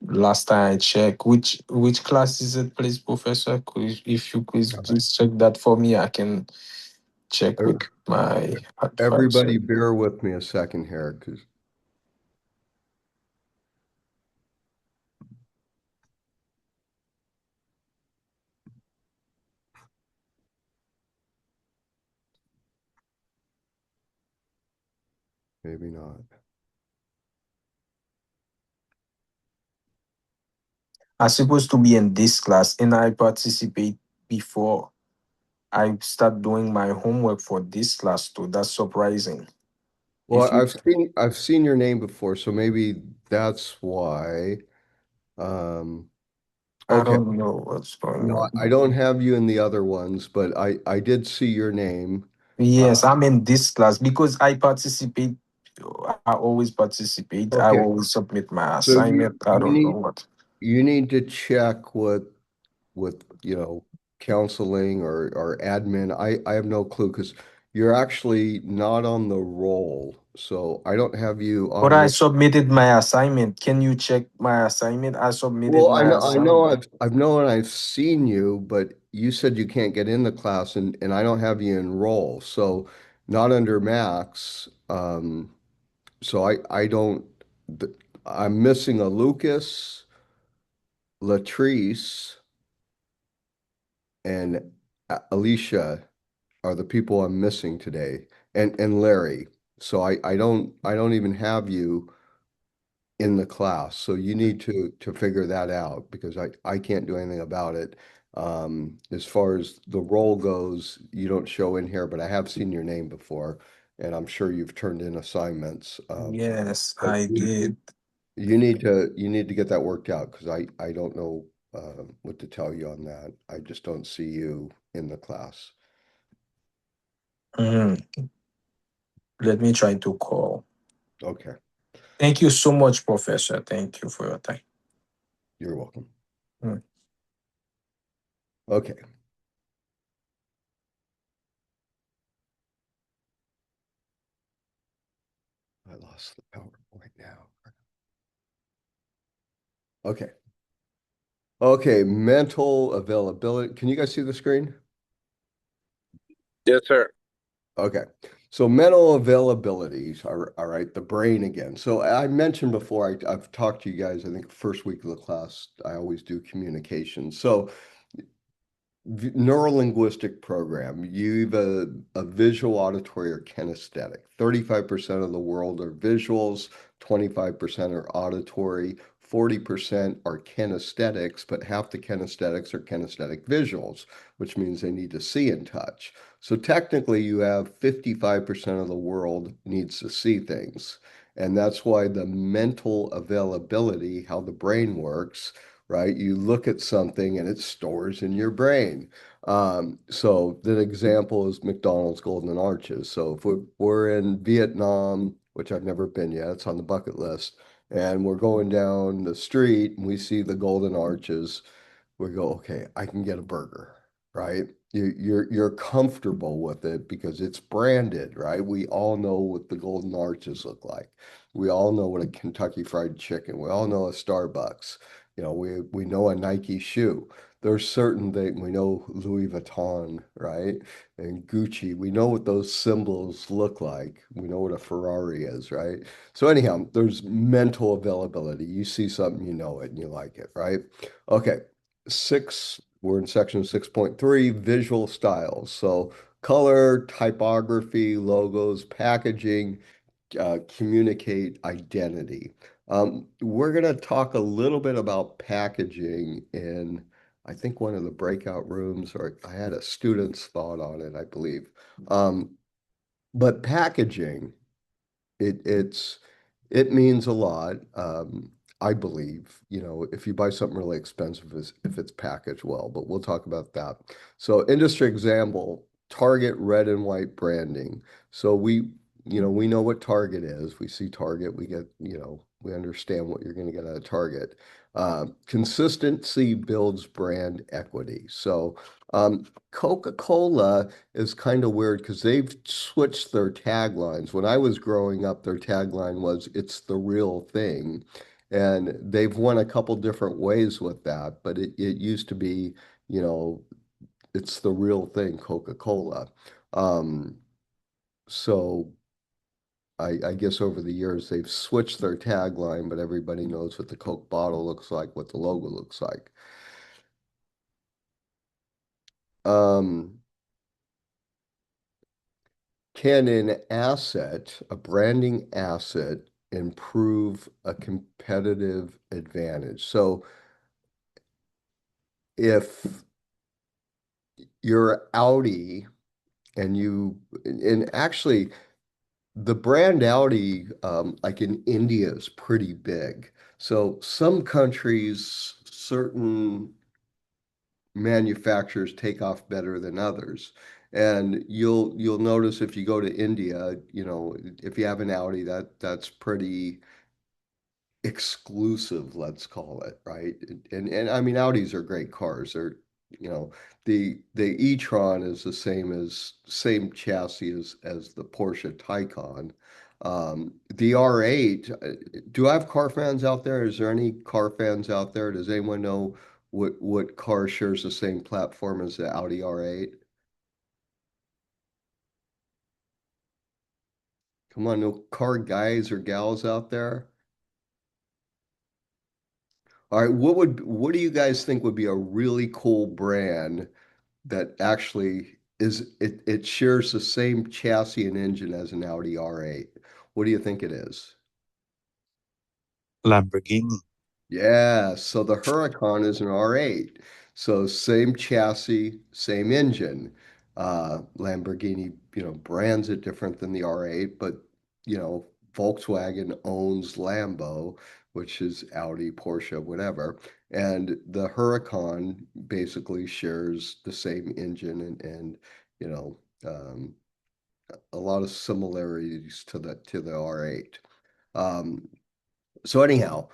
Last time I checked. Which class is it, please, Professor? If you please check that for me, I can check
Er,
with my
Everybody
advisor.
bear with me a second here, because maybe not.
I'm supposed to be in this class, and I participate before I start doing my homework for this class too. That's surprising.
Well,
If you,
I've seen your name before, so maybe that's why. Um,
I
okay.
don't know what's going
No,
on.
I don't have you in the other ones, but I did see your name.
Yes,
Uh,
I'm in this class because I participate. I always participate. I
okay.
always submit my
So
assignment. I
you
don't know
need
what.
you need to check with counseling or admin. I have no clue because you're actually not on the roll. So I don't have you
But
on
I
the
submitted my assignment. Can you check my assignment? I submitted
well,
my assignment.
I've known I've seen you, but you said you can't get in the class and I don't have you enroll. So not under Max. So I don't th- I'm missing a Lucas, Latrice, and Alicia are the people I'm missing today, and Larry. So I don't even have you in the class. So you need to figure that out because I can't do anything about it. As far as the role goes, you don't show in here, but I have seen your name before, and I'm sure you've turned in assignments.
Yes,
But
I did.
you need to get that worked out because I don't know what to tell you on that. I just don't see you in the class.
Mm, let me try to call.
Okay,
Thank you so much, Professor. Thank you for your time.
you're welcome.
Mm.
Okay, I lost the PowerPoint now. Okay. Okay, mental availability. Can you guys see the screen?
Yes, sir.
Okay. So mental availability, all right, the brain again. So I mentioned before, I've talked to you guys, I think first week of the class, I always do communication. So neurolinguistic program, you have a visual, auditory, or kinesthetic. 35% of the world are visuals, 25% are auditory, 40% are kinesthetics, but half the kinesthetics are kinesthetic visuals, which means they need to see and touch. So technically, you have 55% of the world needs to see things. And that's why the mental availability, how the brain works, right? You look at something and it stores in your brain. So the example is McDonald's Golden Arches. So if we're in Vietnam, which I've never been yet, it's on the bucket list, and we're going down the street and we see the Golden Arches, we go, okay, I can get a burger, right? You're comfortable with it because it's branded, right? We all know what the Golden Arches look like. We all know what a Kentucky Fried Chicken. We all know a Starbucks. We know a Nike shoe. there's certain things we know Louis Vuitton, right? And Gucci, we know what those symbols look like. We know what a Ferrari is, right? So anyhow, there's mental availability. You see something, you know it and you like it, right? Okay. We're in section 6.3, visual styles. So color, typography, logos, packaging, communicate identity. We're going to talk a little bit about packaging in, I think, one of the breakout rooms, or I had a student's thought on it, I believe. But packaging, it's it means a lot. I believe, if you buy something really expensive, if it's packaged well, but we'll talk about that. So industry example, Target red and white branding. So we know what Target is. We see Target, we get, we understand what you're going to get out of Target. Consistency builds brand equity. So Coca-Cola is kind of weird because they've switched their taglines. When I was growing up, their tagline was "It's the real thing," and they've won a couple different ways with that. But it used to be, you know, "It's the real thing," Coca-Cola. Um, so I guess over the years they've switched their tagline, but everybody knows what the Coke bottle looks like, what the logo looks like. Um, Can a branding asset, improve a competitive advantage? So if you're Audi and actually the brand Audi, like in India is pretty big. So some countries, certain manufacturers take off better than others. And you'll notice if you go to India, if you have an Audi, that's pretty exclusive, let's call it, right? And I mean Audis are great cars. They're, you know, the e-tron is the same chassis as the Porsche Taycan. The R8, do I have car fans out there? Is there any car fans out there? Does anyone know what car shares the same platform as the Audi R8? Come on, no car guys or gals out there? All right, what do you guys think would be a really cool brand that actually it shares the same chassis and engine as an Audi R8? What do you think it is?
Lamborghini.
Yeah, so the Huracan is an R8. So same chassis, same engine. Lamborghini, brands it different than the R8, but Volkswagen owns Lambo, which is Audi, Porsche, whatever. And the Huracan basically shares the same engine and you know, um, a lot of similarities to the R8. Um, so anyhow,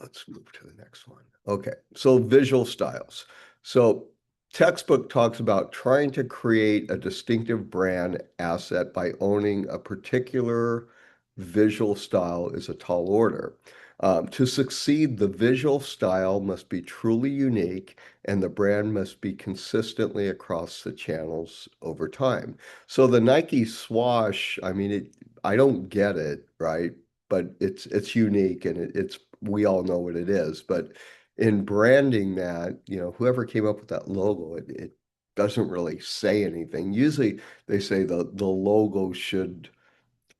let's move to the next one. Okay, so visual styles. So textbook talks about trying to create a distinctive brand asset by owning a particular visual style is a tall order. To succeed, the visual style must be truly unique and the brand must be consistently across the channels over time. So the Nike swoosh, I mean, I don't get it, right? But it's unique and it's we all know what it is. But in branding that, whoever came up with that logo, it doesn't really say anything. Usually they say the logo should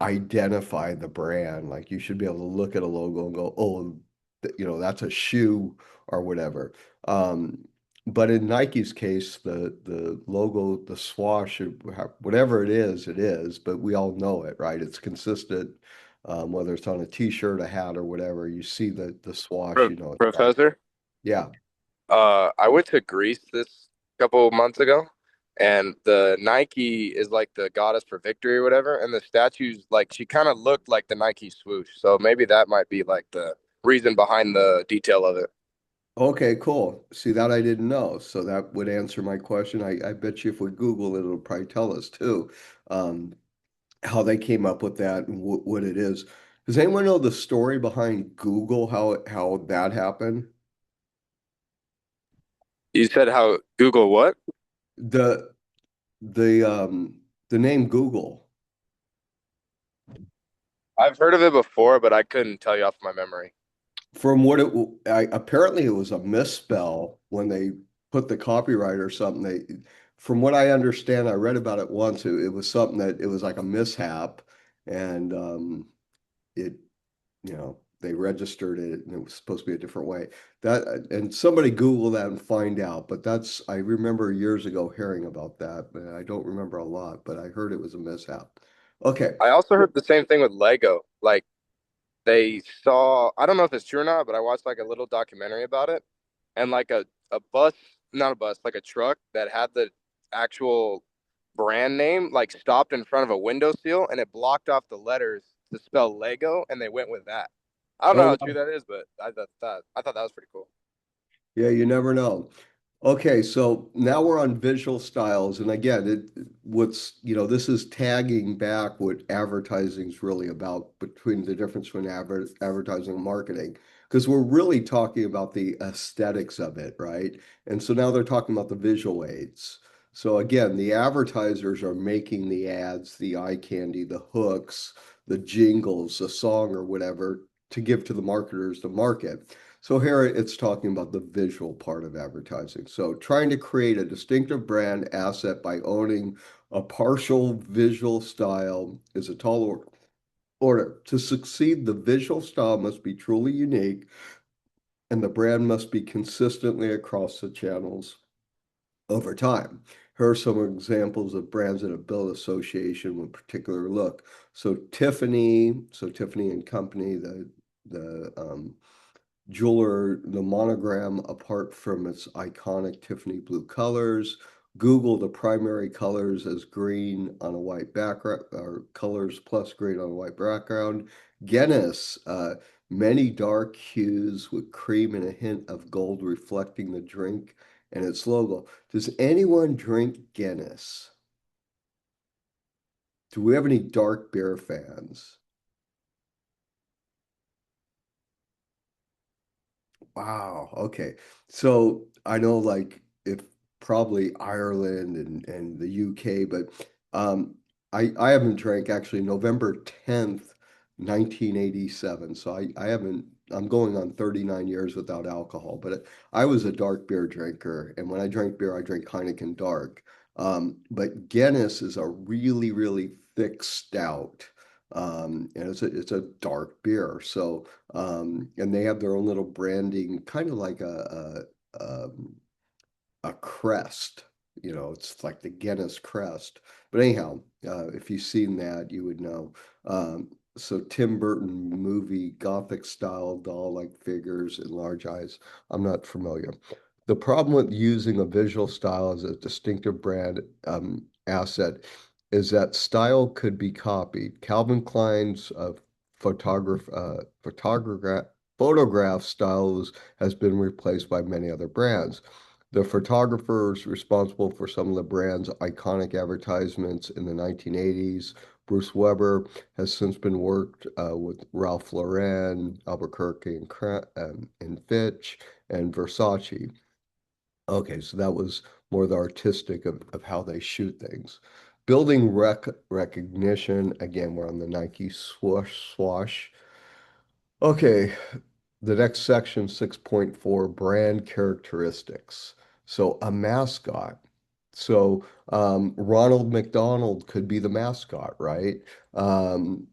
identify the brand. Like you should be able to look at a logo and go, oh, that's a shoe or whatever. But in Nike's case, the logo, the swoosh, whatever it is, but we all know it, right? It's consistent, whether it's on a t-shirt, a hat, or whatever. You see the swoosh, it's right.
Professor,
Yeah.
I went to Greece this couple months ago, and the Nike is like the goddess for victory or whatever, and the statue's like she kind of looked like the Nike swoosh, so maybe that might be like the reason behind the detail of it.
Okay, cool. See, that I didn't know. So that would answer my question. I bet you if we Google it, it'll probably tell us too, how they came up with that and what it is. Does anyone know the story behind Google, how that happened?
You said how Google what?
The the um the name Google.
I've heard of it before, but I couldn't tell you off my memory.
From what apparently it was a misspell when they put the copyright or something. From what I understand, I read about it once. It was something that it was like a mishap, and it they registered it, and it was supposed to be a different way. That and somebody Google that and find out. But I remember years ago hearing about that, but I don't remember a lot. But I heard it was a mishap. Okay.
I also heard the same thing with Lego. Like they saw, I don't know if it's true or not, but I watched like a little documentary about it, and like a bus, not a bus, like a truck that had the actual brand name like stopped in front of a window seal and it blocked off the letters to spell Lego, and they went with that. I don't know
Oh,
how true that is, but I thought that was pretty cool.
yeah, you never know. Okay, so now we're on visual styles, and again, this is tagging back what advertising is really about between the difference between advertising and marketing, because we're really talking about the aesthetics of it, right? And so now they're talking about the visual aids. So again, the advertisers are making the ads, the eye candy, the hooks, the jingles, the song or whatever to give to the marketers to market. So here it's talking about the visual part of advertising. So trying to create a distinctive brand asset by owning a partial visual style is a tall order. To succeed, the visual style must be truly unique and the brand must be consistently across the channels over time. Here are some examples of brands that have built association with particular look. Tiffany and Company, the jeweler, the monogram, apart from its iconic Tiffany blue colors. Google the primary colors as green on a white background, or colors plus green on a white background. Guinness, many dark hues with cream and a hint of gold reflecting the drink and its logo. Does anyone drink Guinness? Do we have any dark beer fans? Wow. Okay. So I know like if probably Ireland and the UK, but um I haven't drank actually November 10th, 1987. So I haven't I'm going on 39 years without alcohol, but I was a dark beer drinker, and when I drank beer, I drank Heineken dark. But Guinness is a really, really thick stout. And it's a dark beer. So and they have their own little branding, kind of like a crest. It's like the Guinness crest. But anyhow, if you've seen that, you would know. So Tim Burton movie, Gothic style doll-like figures and large eyes. I'm not familiar. The problem with using a visual style as a distinctive brand asset is that style could be copied. Calvin Klein's photograph styles has been replaced by many other brands. The photographers responsible for some of the brand's iconic advertisements in the 1980s, Bruce Weber, has since been worked with Ralph Lauren, Albuquerque and Fitch, and Versace. Okay, so that was more the artistic of how they shoot things. Building recognition, again, we're on the Nike swoosh. Okay, the next section, 6.4, brand characteristics. So a mascot. So Ronald McDonald could be the mascot, right? Um,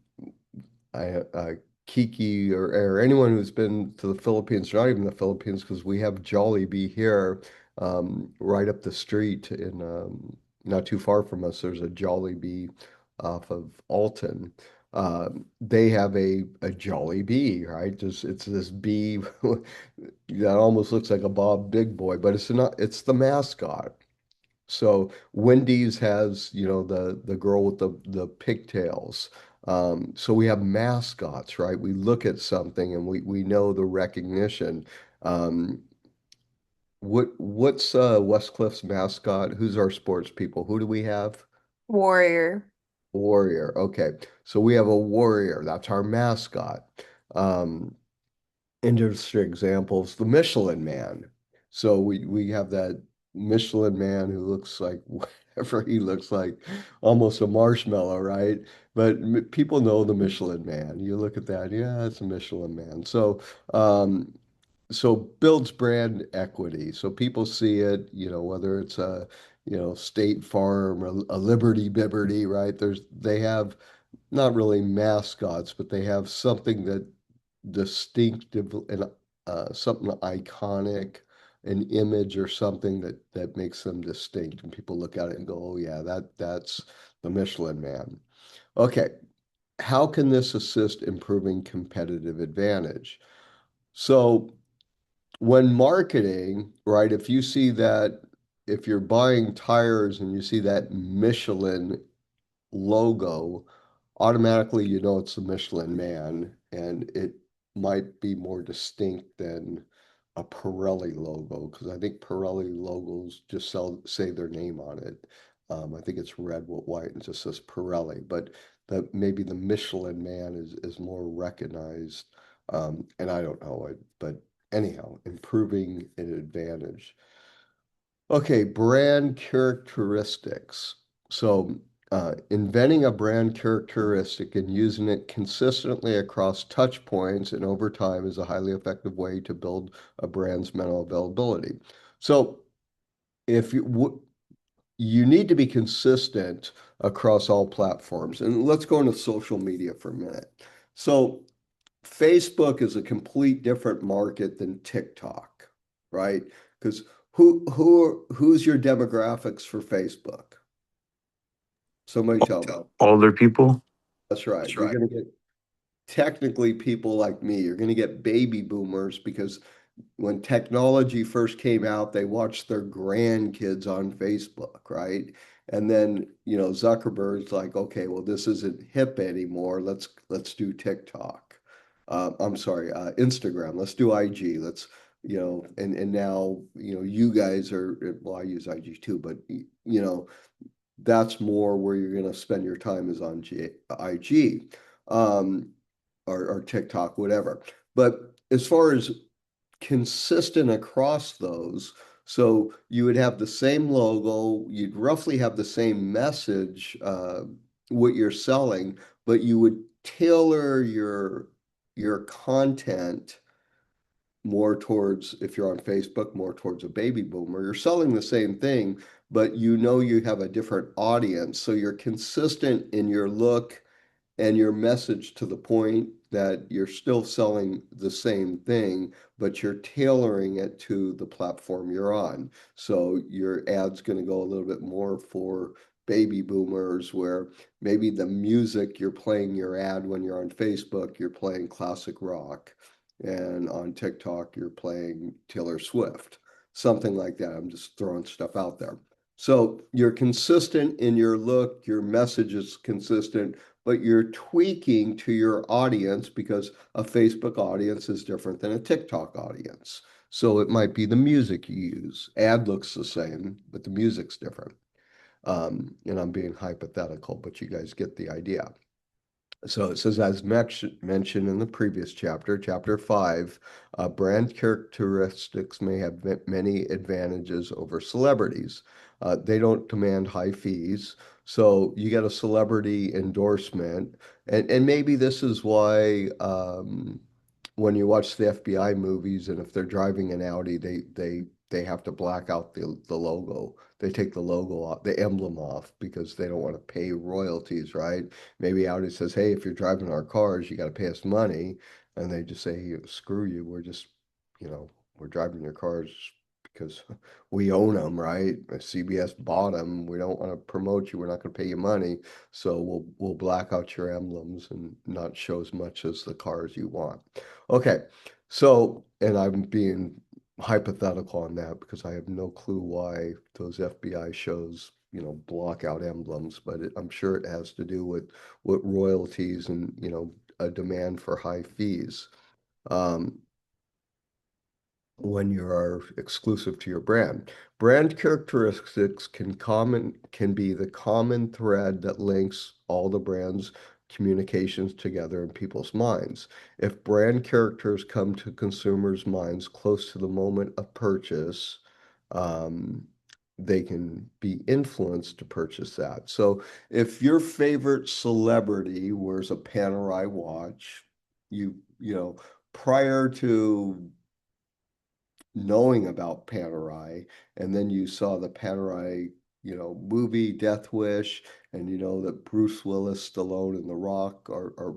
Kiki or anyone who's been to the Philippines, not even the Philippines, because we have Jollibee here, right up the street in not too far from us. There's a Jollibee off of Alton. They have a Jolly Bee, right? Just it's this bee that almost looks like a Bob Big Boy, but it's the mascot. So Wendy's has, the girl with the pigtails. So we have mascots, right? We look at something and we know the recognition. Um, what's Westcliff's mascot? Who's our sports people? Who do we have?
Warrior.
Warrior. Okay. So we have a warrior. That's our mascot. Um, Industry examples, the Michelin Man. So we have that Michelin Man who looks like whatever he looks like, almost a marshmallow, right? But people know the Michelin Man. You look at that, yeah, it's a Michelin Man. Um, so builds brand equity. So people see it, whether it's a, State Farm or a Liberty Bibberty, right? They have not really mascots, but they have something that distinctive and something iconic, an image or something that makes them distinct. And people look at it and go, "Oh yeah, that's the Michelin Man." Okay, how can this assist improving competitive advantage? So when marketing, right, if you see that if you're buying tires and you see that Michelin logo, automatically you know it's the Michelin Man, and it might be more distinct than a Pirelli logo because I think Pirelli logos just say their name on it. I think it's red with white and just says Pirelli, but maybe the Michelin Man is more recognized. And I don't know it, but anyhow, improving an advantage. Okay, brand characteristics. So, inventing a brand characteristic and using it consistently across touch points and over time is a highly effective way to build a brand's mental availability. So, if you need to be consistent across all platforms, and let's go into social media for a minute. So, Facebook is a complete different market than TikTok, right? Because who's your demographics for Facebook? Somebody tell me.
Older people.
That's right. You're going to get technically people like me. You're going to get baby boomers because when technology first came out, they watched their grandkids on Facebook, right? And then, Zuckerberg's like, okay, well, this isn't hip anymore. Let's do TikTok. I'm sorry, Instagram. Let's do IG. And now, you guys are, well, I use IG too, but that's more where you're going to spend your time is on IG, um, or TikTok, whatever. But as far as consistent across those. So you would have the same logo, you'd roughly have the same message, what you're selling, but you would tailor your content more towards, if you're on Facebook, more towards a baby boomer. You're selling the same thing, but you have a different audience. So you're consistent in your look and your message to the point that you're still selling the same thing, but you're tailoring it to the platform you're on. So your ad's going to go a little bit more for baby boomers, where maybe the music you're playing your ad when you're on Facebook, you're playing classic rock. And on TikTok, you're playing Taylor Swift, something like that. I'm just throwing stuff out there. So you're consistent in your look, your message is consistent, but you're tweaking to your audience because a Facebook audience is different than a TikTok audience. So it might be the music you use. Ad looks the same, but the music's different. And I'm being hypothetical, but you guys get the idea. So it says, as mentioned in the previous chapter, chapter 5, brand characteristics may have many advantages over celebrities. They don't demand high fees. So you get a celebrity endorsement. And maybe this is why when you watch the FBI movies and if they're driving an Audi, they have to black out the logo. They take the logo off, the emblem off because they don't want to pay royalties, right? Maybe Audi says, "Hey, if you're driving our cars, you got to pay us money," and they just say, "Hey, screw you. We're driving your cars because we own them, right? CBS bought them. We don't want to promote you. We're not going to pay you money, so we'll black out your emblems and not show as much as the cars you want." Okay, so and I'm being hypothetical on that because I have no clue why those FBI shows, block out emblems, but I'm sure it has to do with royalties and, a demand for high fees. Um, when you are exclusive to your brand. Brand characteristics can be the common thread that links all the brand's communications together in people's minds. If brand characters come to consumers' minds close to the moment of purchase, um, they can be influenced to purchase that. So if your favorite celebrity wears a Panerai watch, you know, prior to knowing about Panerai, and then you saw the Panerai, movie Death Wish, and you know that Bruce Willis, Stallone, and The Rock are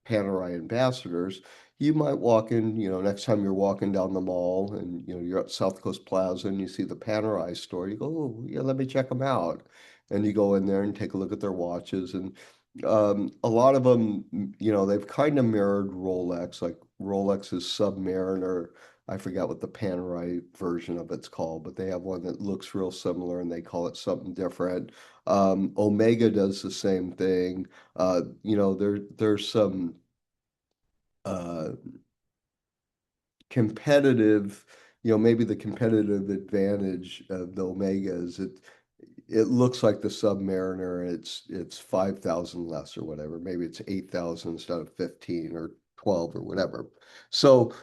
Panerai ambassadors. You might walk in, next time you're walking down the mall and you're at South Coast Plaza and you see the Panerai store, you go, oh, yeah, let me check them out. And you go in there and take a look at their watches. And a lot of them, they've kind of mirrored Rolex, like Rolex's Submariner. I forgot what the Panerai version of it's called, but they have one that looks real similar and they call it something different. Omega does the same thing. There's some uh, competitive, maybe the competitive advantage of the Omega is it looks like the Submariner. It's 5,000 less or whatever. Maybe it's 8,000 instead of 15 or 12 or whatever. So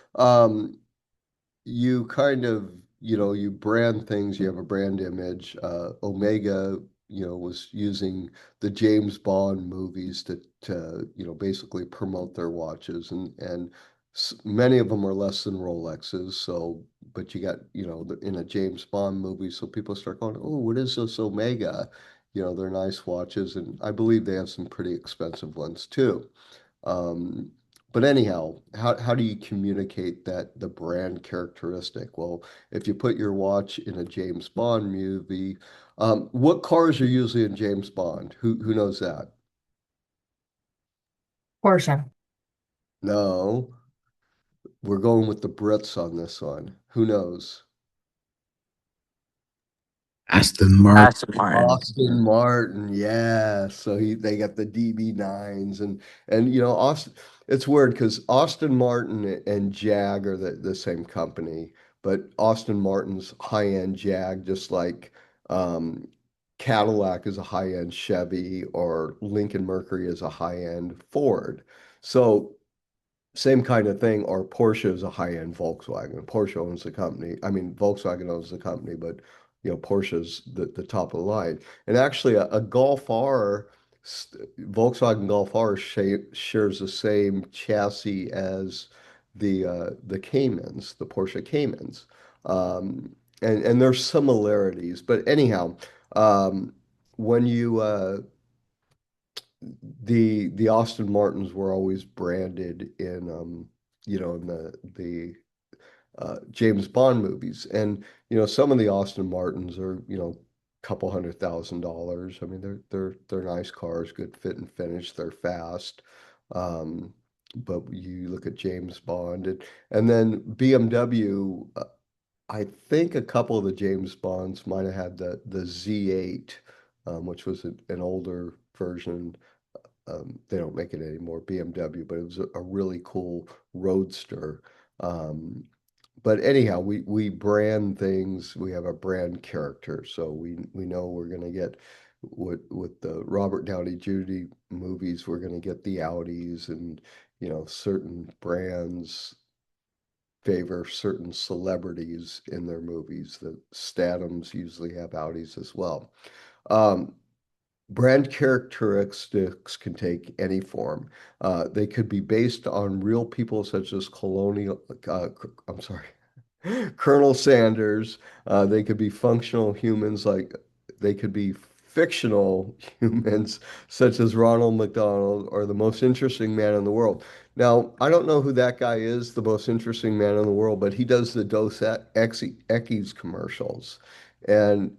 you kind of, you brand things, you have a brand image. Omega, was using the James Bond movies to, basically promote their watches and many of them are less than Rolexes. So, but you got, in a James Bond movie, so people start going, oh, what is this Omega? They're nice watches, and I believe they have some pretty expensive ones too. Um, but anyhow, how do you communicate that the brand characteristic? Well, if you put your watch in a James Bond movie, what cars are usually in James Bond? Who knows that?
Portia.
No, we're going with the Brits on this one. Who knows?
Aston Martin.
Aston Martin.
Austin Martin, yeah. So they got the DB9s and Austin. It's weird because Austin Martin and Jag are the same company, but Austin Martin's high-end Jag, just like um, Cadillac is a high-end Chevy or Lincoln Mercury is a high-end Ford. So same kind of thing, or Porsche is a high-end Volkswagen. Porsche owns the company. I mean, Volkswagen owns the company, but Porsche's the top of the line. And actually, a Golf R, Volkswagen Golf R shares the same chassis as the Caymans, the Porsche Caymans. And there's similarities, but anyhow, um, when you the Austin Martins were always branded in in the James Bond movies, and some of the Austin Martins are couple $100,000. I mean they're nice cars, good fit and finish, they're fast. Um, but you look at James Bond and then BMW. I think a couple of the James Bonds might have had the Z8, which was an older version. They don't make it anymore, BMW, but it was a really cool roadster. Um, but anyhow, we brand things. We have a brand character, so we know we're gonna get with the Robert Downey Jr. movies. We're gonna get the Audis, and certain brands favor certain celebrities in their movies. The Statums usually have Audis as well. Um, Brand characteristics can take any form. They could be based on real people such as I'm sorry, Colonel Sanders. They could be functional humans like they could be fictional humans such as Ronald McDonald or the most interesting man in the world. Now, I don't know who that guy is, the most interesting man in the world, but he does the Equis commercials. And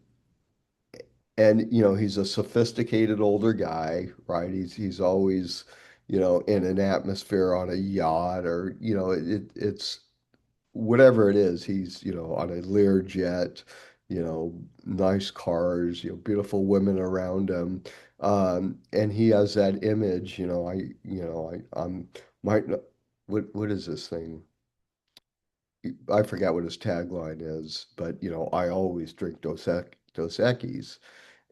he's a sophisticated older guy, right? He's always in an atmosphere on a yacht or it's whatever it is. He's on a Learjet, nice cars, beautiful women around him. And he has that image. I'm might not, what is this thing? I forget what his tagline is, but I always drink Dos Equis.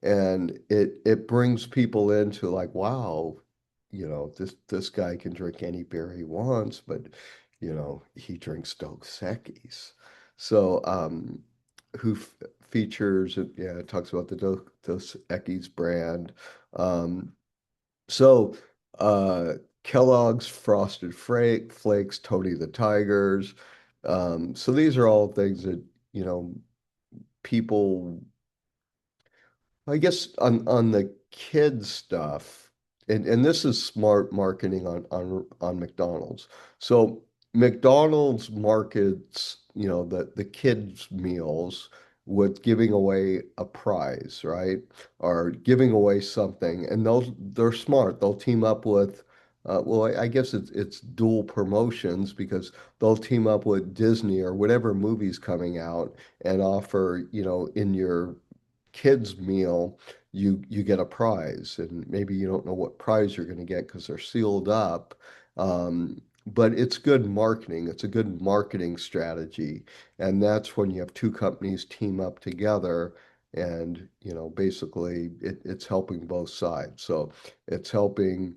And it brings people into like, wow, this guy can drink any beer he wants, but he drinks Dos Equis. So who features yeah, it talks about the Dos Equis brand. Um, so Kellogg's Frosted Flakes, Tony the Tigers. So these are all things that, people, I guess on the kids stuff, and this is smart marketing on McDonald's. So McDonald's markets, the kids meals with giving away a prize, right? Or giving away something, and they're smart. They'll team up with well, I guess it's dual promotions because they'll team up with Disney or whatever movie's coming out and offer, in your kids meal, you get a prize, and maybe you don't know what prize you're going to get because they're sealed up. But it's good marketing. It's a good marketing strategy, and that's when you have two companies team up together, and basically it's helping both sides. So it's helping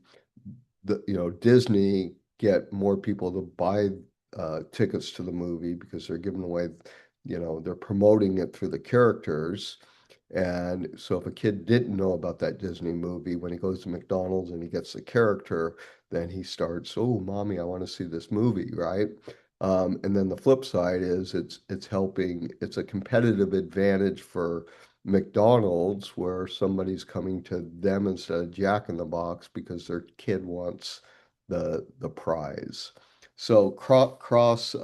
Disney get more people to buy tickets to the movie because they're giving away, they're promoting it through the characters. And so if a kid didn't know about that Disney movie, when he goes to McDonald's and he gets the character, then he starts, oh, mommy, I want to see this movie, right? And then the flip side is it's a competitive advantage for McDonald's where somebody's coming to them instead of Jack in the Box because their kid wants the prize. So cross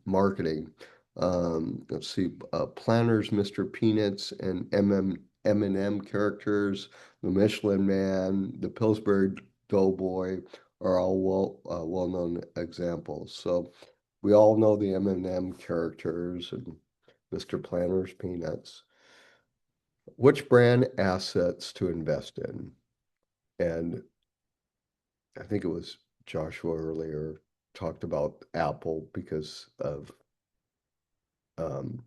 marketing. Let's see, Planners, Mr. Peanuts, and M&M characters, the Michelin Man, the Pillsbury Doughboy are all well-known examples. So we all know the M&M characters and Mr. Planners, Peanuts. Which brand assets to invest in? And I think it was Joshua earlier talked about Apple because of um,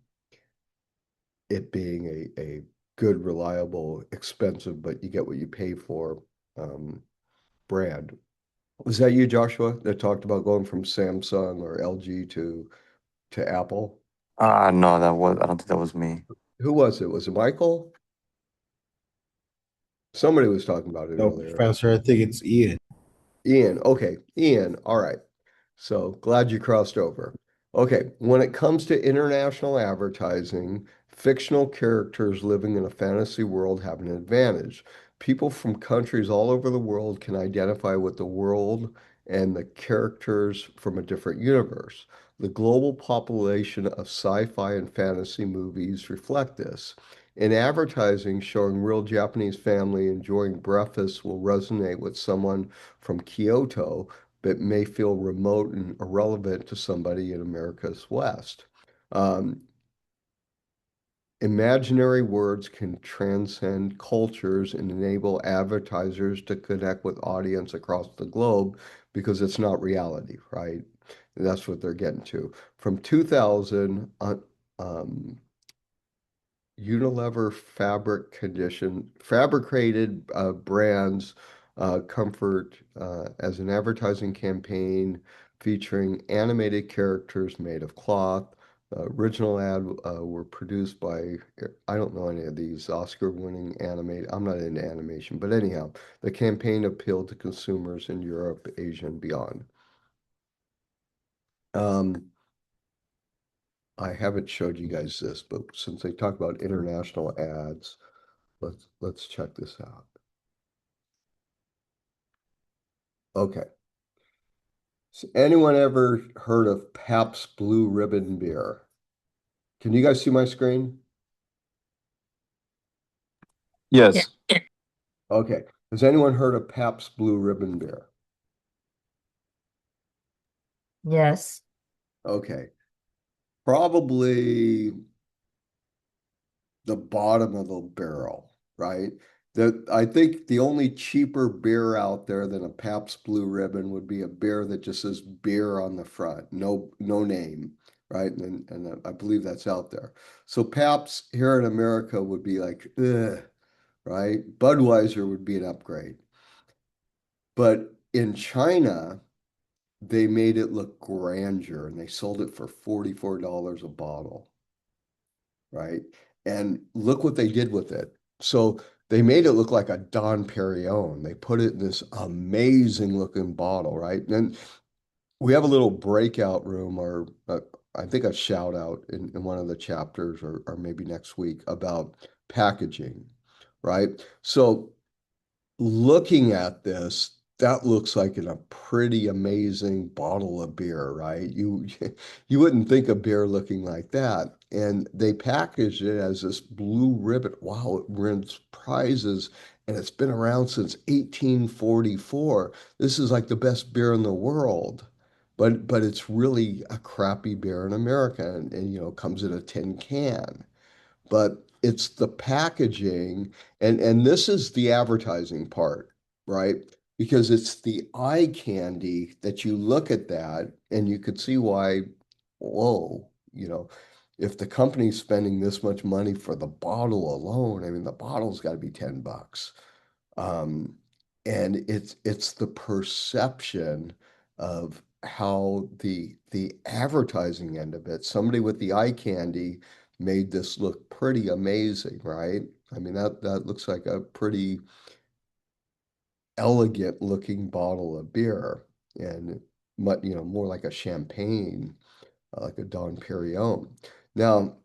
it being a good, reliable, expensive, but you get what you pay for brand. Was that you, Joshua, that talked about going from Samsung or LG to Apple?
No, I don't think that was me.
Who was it? Was it Michael? Somebody was talking about it
No,
earlier.
Professor, I think it's Ian.
Ian. Okay, Ian. All right. So glad you crossed over. Okay, when it comes to international advertising, fictional characters living in a fantasy world have an advantage. People from countries all over the world can identify with the world and the characters from a different universe. The global population of sci-fi and fantasy movies reflect this. In advertising, showing real Japanese family enjoying breakfast will resonate with someone from Kyoto but may feel remote and irrelevant to somebody in America's West. Um, Imaginary words can transcend cultures and enable advertisers to connect with audience across the globe because it's not reality, right? That's what they're getting to. From 2000, Unilever fabricated brands comfort as an advertising campaign featuring animated characters made of cloth. Original ad were produced by, I don't know any of these Oscar-winning animate. I'm not into animation, but anyhow, the campaign appealed to consumers in Europe, Asia, and beyond. Um, I haven't showed you guys this, but since they talk about international ads, let's check this out. Okay. So anyone ever heard of Pabst Blue Ribbon beer? Can you guys see my screen?
Yeah.
Yes.
Okay. Has anyone heard of Pabst Blue Ribbon beer?
Yes.
Okay. Probably the bottom of the barrel, right? I think the only cheaper beer out there than a Pabst Blue Ribbon would be a beer that just says beer on the front, no name, right? And I believe that's out there. So Pabst here in America would be like, ugh, right? Budweiser would be an upgrade. But in China, they made it look grandeur and they sold it for $44 a bottle, right? And look what they did with it. So they made it look like a Don Perignon. They put it in this amazing looking bottle, right? And we have a little breakout room, or I think a shout out in one of the chapters, or maybe next week, about packaging, right? So looking at this, that looks like a pretty amazing bottle of beer, right? You wouldn't think of beer looking like that. And they packaged it as this blue ribbon. Wow, it wins prizes and it's been around since 1844. This is like the best beer in the world. But it's really a crappy beer in America and comes in a tin can, but it's the packaging and this is the advertising part, right? Because it's the eye candy that you look at that and you could see why, whoa, if the company's spending this much money for the bottle alone, I mean, the bottle's got to be $10. Um, and it's the perception of how the advertising end of it, somebody with the eye candy made this look pretty amazing, right? I mean, that looks like a pretty elegant looking bottle of beer and more like a champagne, like a Dom Perignon. Now,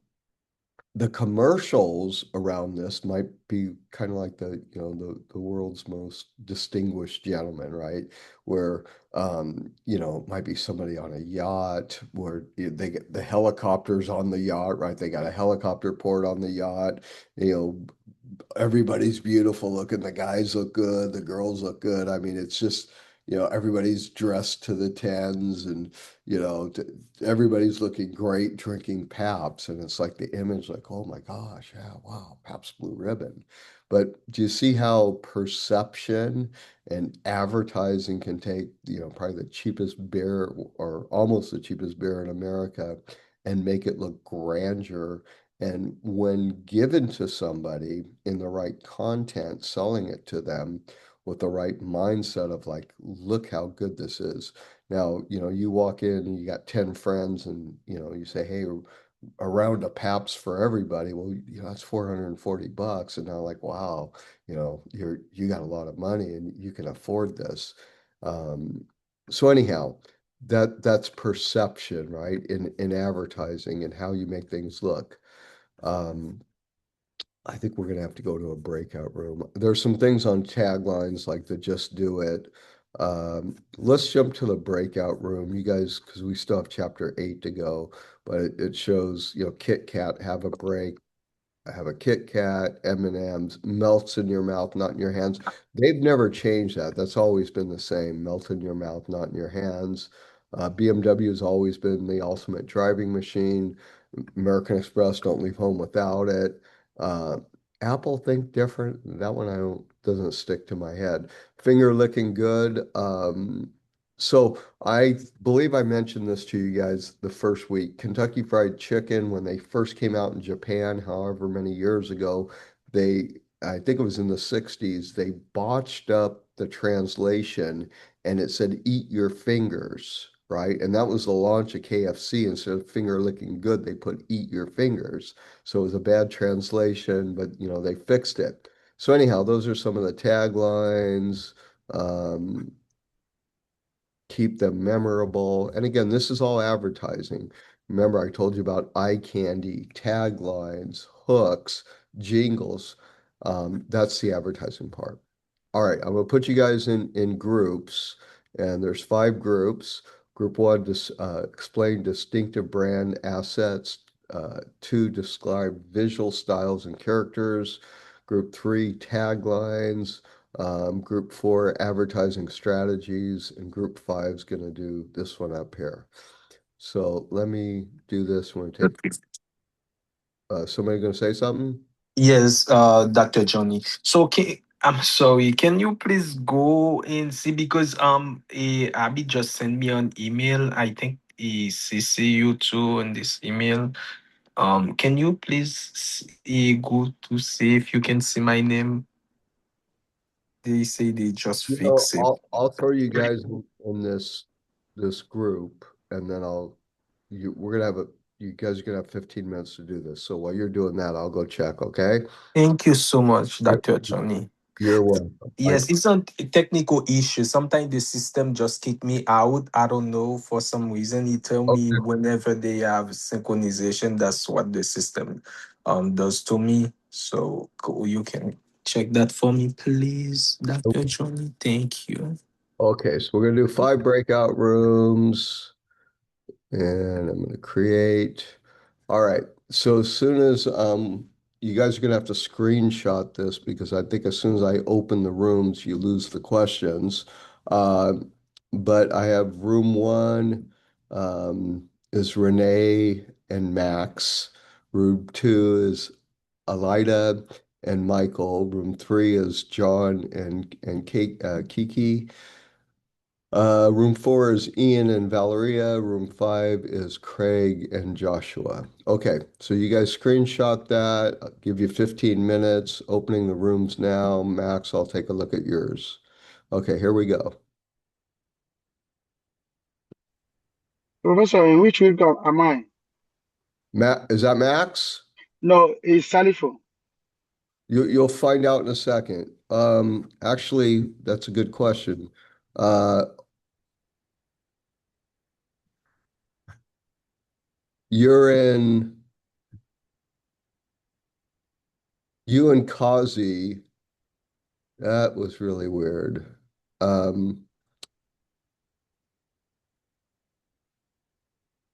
the commercials around this might be kind of like the world's most distinguished gentleman, right? Where might be somebody on a yacht where they get the helicopters on the yacht, right? They got a helicopter port on the yacht, you know, everybody's beautiful looking. The guys look good. The girls look good. I mean, it's just, everybody's dressed to the tens and, everybody's looking great drinking Paps. And it's like the image, like, oh my gosh, yeah, wow, Paps Blue Ribbon. But do you see how perception and advertising can take, probably the cheapest beer or almost the cheapest beer in America and make it look grandeur, and when given to somebody in the right content, selling it to them with the right mindset of like, look how good this is. Now, you walk in and you got 10 friends and, you say, hey, a round of Paps for everybody. Well, that's $440. And now like, wow, you got a lot of money and you can afford this. Um, so anyhow, that's perception, right? In advertising and how you make things look. Um, I think we're gonna have to go to a breakout room. There's some things on taglines like the just do it. Let's jump to the breakout room, you guys, because we still have chapter 8 to go, but it shows, Kit Kat have a break. I have a Kit Kat, M&M's, melts in your mouth, not in your hands. They've never changed that. That's always been the same. Melt in your mouth, not in your hands. BMW has always been the ultimate driving machine. American Express, don't leave home without it. Uh, Apple think different. That one I don't doesn't stick to my head. Finger licking good. So I believe I mentioned this to you guys the first week. Kentucky Fried Chicken, when they first came out in Japan, however many years ago, I think it was in the 60s, they botched up the translation and it said eat your fingers, right? And that was the launch of KFC. Instead of finger licking good, they put eat your fingers. So it was a bad translation, but they fixed it. So anyhow, those are some of the taglines. Um, Keep them memorable. And again, this is all advertising. Remember, I told you about eye candy, taglines, hooks, jingles. That's the advertising part. All right, I'm gonna put you guys in groups, and there's 5 groups. Group 1, explain distinctive brand assets. 2, describe visual styles and characters. Group 3, taglines. Group 4, advertising strategies, and group 5 is going to do this one up here. So let me do this. I'm going to take, somebody going to say something?
Yes, Dr. Johnny. So, I'm sorry, can you please go and see because Abby just sent me an email. I think CC you too in this email. Can you please go to see if you can see my name? They say they just
You know,
fix it.
I'll throw you guys in this group, and then we're gonna have you guys are gonna have 15 minutes to do this. So while you're doing that, I'll go check, okay?
Thank you so much,
You're,
Dr. Johnny.
you're welcome.
Yes, it's not a technical issue. Sometimes the system just kick me out. I don't know for some reason. It tell me
Okay.
whenever they have synchronization, that's what the system does to me. So you can check that for me, please, Dr. Johnny. Thank you.
Okay, so we're gonna do 5 breakout rooms. And I'm gonna create. All right. So as soon as you guys are gonna have to screenshot this because I think as soon as I open the rooms, you lose the questions. Uh, but I have room one is Renee and Max. Room two is Alida and Michael. Room three is John and Kiki. Room four is Ian and Valeria. Room five is Craig and Joshua. Okay, so you guys screenshot that. I'll give you 15 minutes. Opening the rooms now. Max, I'll take a look at yours. Okay, here we go.
Professor, in which week am I?
Matt, is that Max?
No, it's Salifo.
You'll find out in a second. Actually, that's a good question. Uh, you're in you and Kazi. That was really weird. Um,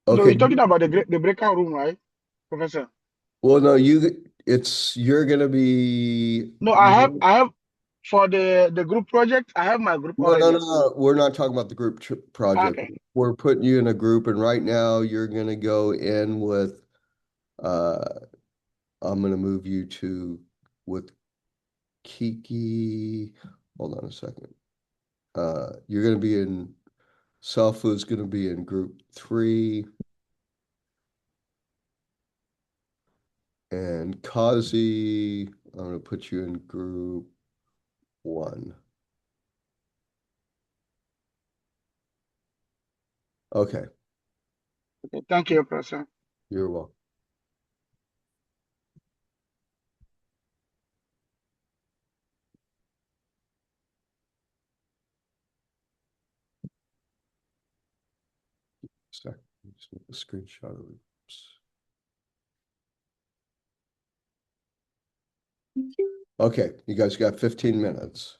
No,
okay.
you're talking about the breakout room, right, Professor?
Well, no, you're gonna be
No, I have for the group project. I have my group
no,
already.
no. We're not talking about the group project.
Okay.
We're putting you in a group, and right now you're gonna go in with uh I'm gonna move you to with Kiki. Hold on a second. You're gonna be in Selfu's gonna be in group three, and Kazi, I'm gonna put you in group one. Okay,
Okay. Thank you, Professor.
you're welcome. Second, just make a screenshot of it. Okay, you guys got 15 minutes.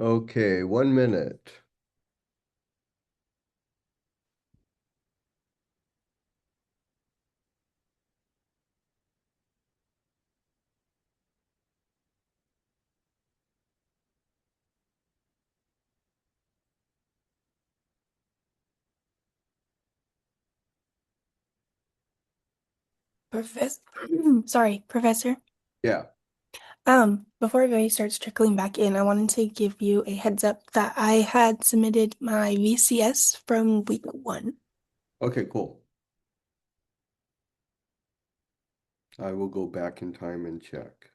Okay, 1 minute.
Professor, sorry, Professor.
Yeah.
Before everybody starts trickling back in, I wanted to give you a heads up that I had submitted my VCS from week 1.
Okay, cool. I will go back in time and check.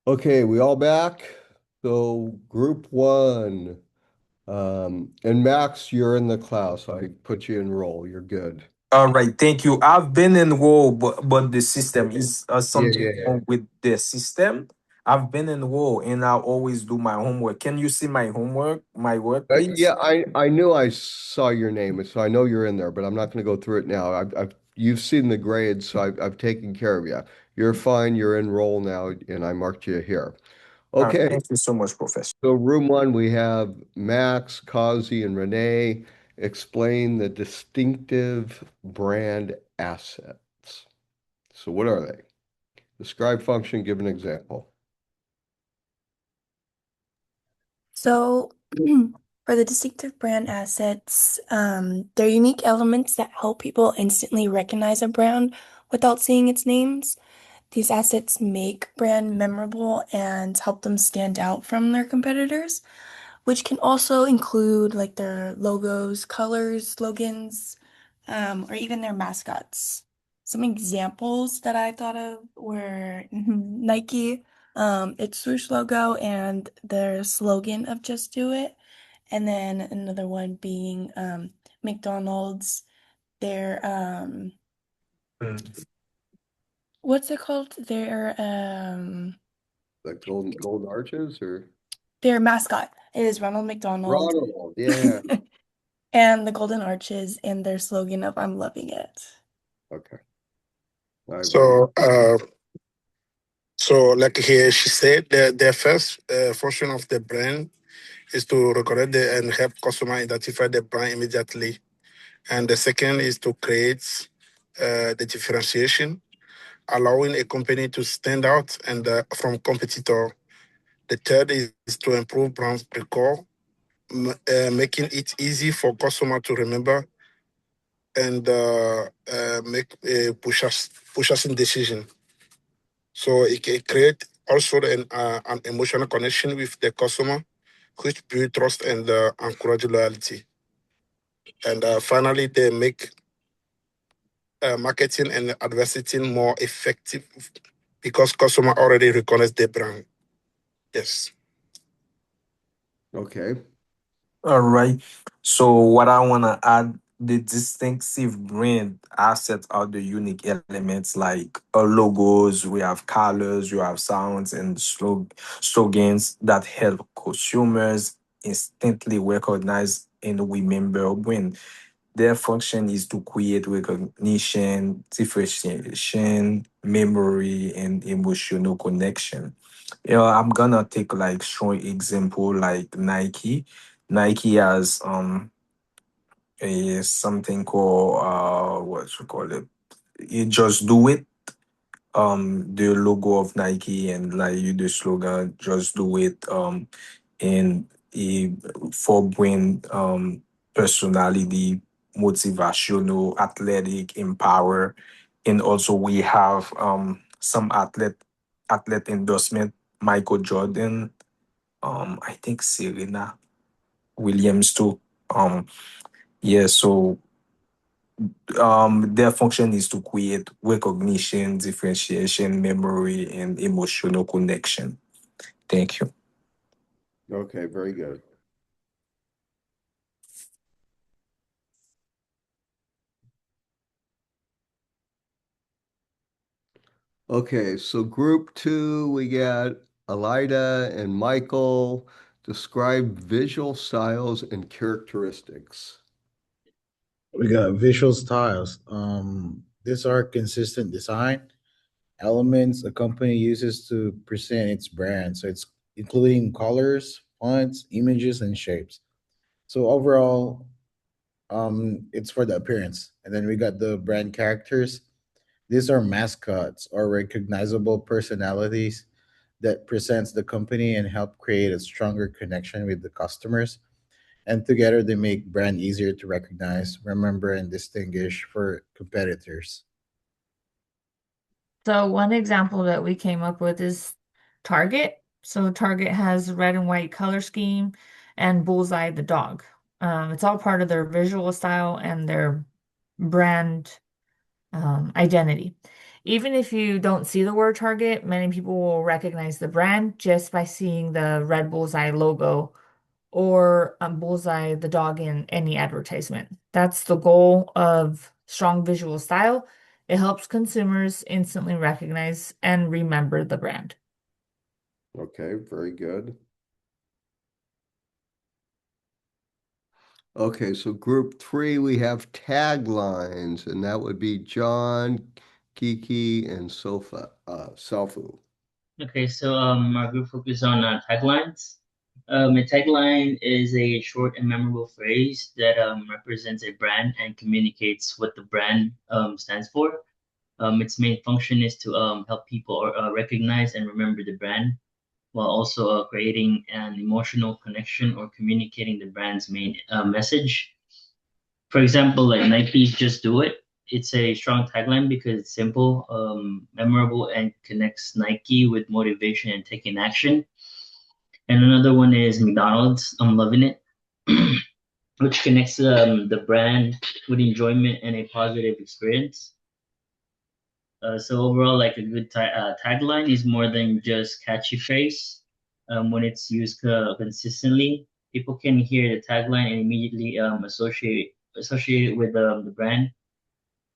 Okay, we all back? So group 1. And Max, you're in the class. I put you in roll. You're good.
All right, thank you. I've been enrolled, but the system
Okay.
is
Yeah,
something
yeah, yeah.
wrong with the system. I've been enrolled and I always do my homework. Can you see my homework, my work, please?
Yeah, I knew I saw your name, so I know you're in there, but I'm not going to go through it now. I've you've seen the grades, so I've taken care of you. You're fine. You're in roll now, and I marked you here. Okay,
Thank you so much, Professor.
so room 1, we have Max, Kazi, and Renee. Explain the distinctive brand assets. So what are they? Describe function, give an example.
So, for the distinctive brand assets, they're unique elements that help people instantly recognize a brand without seeing its names. These assets make brand memorable and help them stand out from their competitors, which can also include like their logos, colors, slogans, or even their mascots. Some examples that I thought of were Nike, its swoosh logo and their slogan of Just Do It. And then another one being McDonald's, their
Mm.
what's it called?
Like golden arches or
Their mascot is Ronald McDonald.
Ronald? Yeah.
And the Golden Arches and their slogan of I'm loving it.
Okay. I've
So like here she said, the first function of the brand is to recognize and help customer identify the brand immediately. And the second is to create the differentiation, allowing a company to stand out and from competitor. The third is to improve brand recall, making it easy for customer to remember and make push us in decision. So it create also an emotional connection with the customer, which build trust and encourage loyalty. And finally, they make marketing and advertising more effective because customer already recognize the brand. Yes.
okay.
All right. So what I want to add, the distinctive brand assets are the unique elements like logos, we have colors, you have sounds and slogans that help consumers instantly recognize and remember a brand. Their function is to create recognition, differentiation, memory, and emotional connection. I'm gonna take like strong example like Nike. Nike has a something called what you call it? You just do it. The logo of Nike and like the slogan, just do it. And a for brand personality, motivational, athletic, empower, and also we have some athlete endorsement, Michael Jordan, I think Serena Williams too. Um, yeah, so their function is to create recognition, differentiation, memory, and emotional connection. Thank you.
Okay, very good. Okay, so group two, we got Alida and Michael. Describe visual styles and characteristics.
We got visual styles. These are consistent design elements a company uses to present its brand. So it's including colors, fonts, images, and shapes. So overall, it's for the appearance. And then we got the brand characters. These are mascots or recognizable personalities that presents the company and help create a stronger connection with the customers. And together they make brand easier to recognize, remember, and distinguish for competitors.
So one example that we came up with is Target. So Target has red and white color scheme and Bullseye the dog. It's all part of their visual style and their brand identity. Even if you don't see the word Target, many people will recognize the brand just by seeing the red bullseye logo or Bullseye the dog in any advertisement. That's the goal of strong visual style. It helps consumers instantly recognize and remember the brand.
Okay, very good. Okay, so group three, we have taglines, and that would be John, Kiki, and Selfu.
Okay, so our group focus on taglines. A tagline is a short and memorable phrase that represents a brand and communicates what the brand stands for. Its main function is to help people recognize and remember the brand while also creating an emotional connection or communicating the brand's main message. For example, like Nike's "Just Do It." It's a strong tagline because it's simple, memorable, and connects Nike with motivation and taking action. And another one is McDonald's, "I'm loving it," which connects the brand with enjoyment and a positive experience. So overall, like a good tagline is more than just catchy phrase. When it's used consistently, people can hear the tagline and immediately associate it with the brand,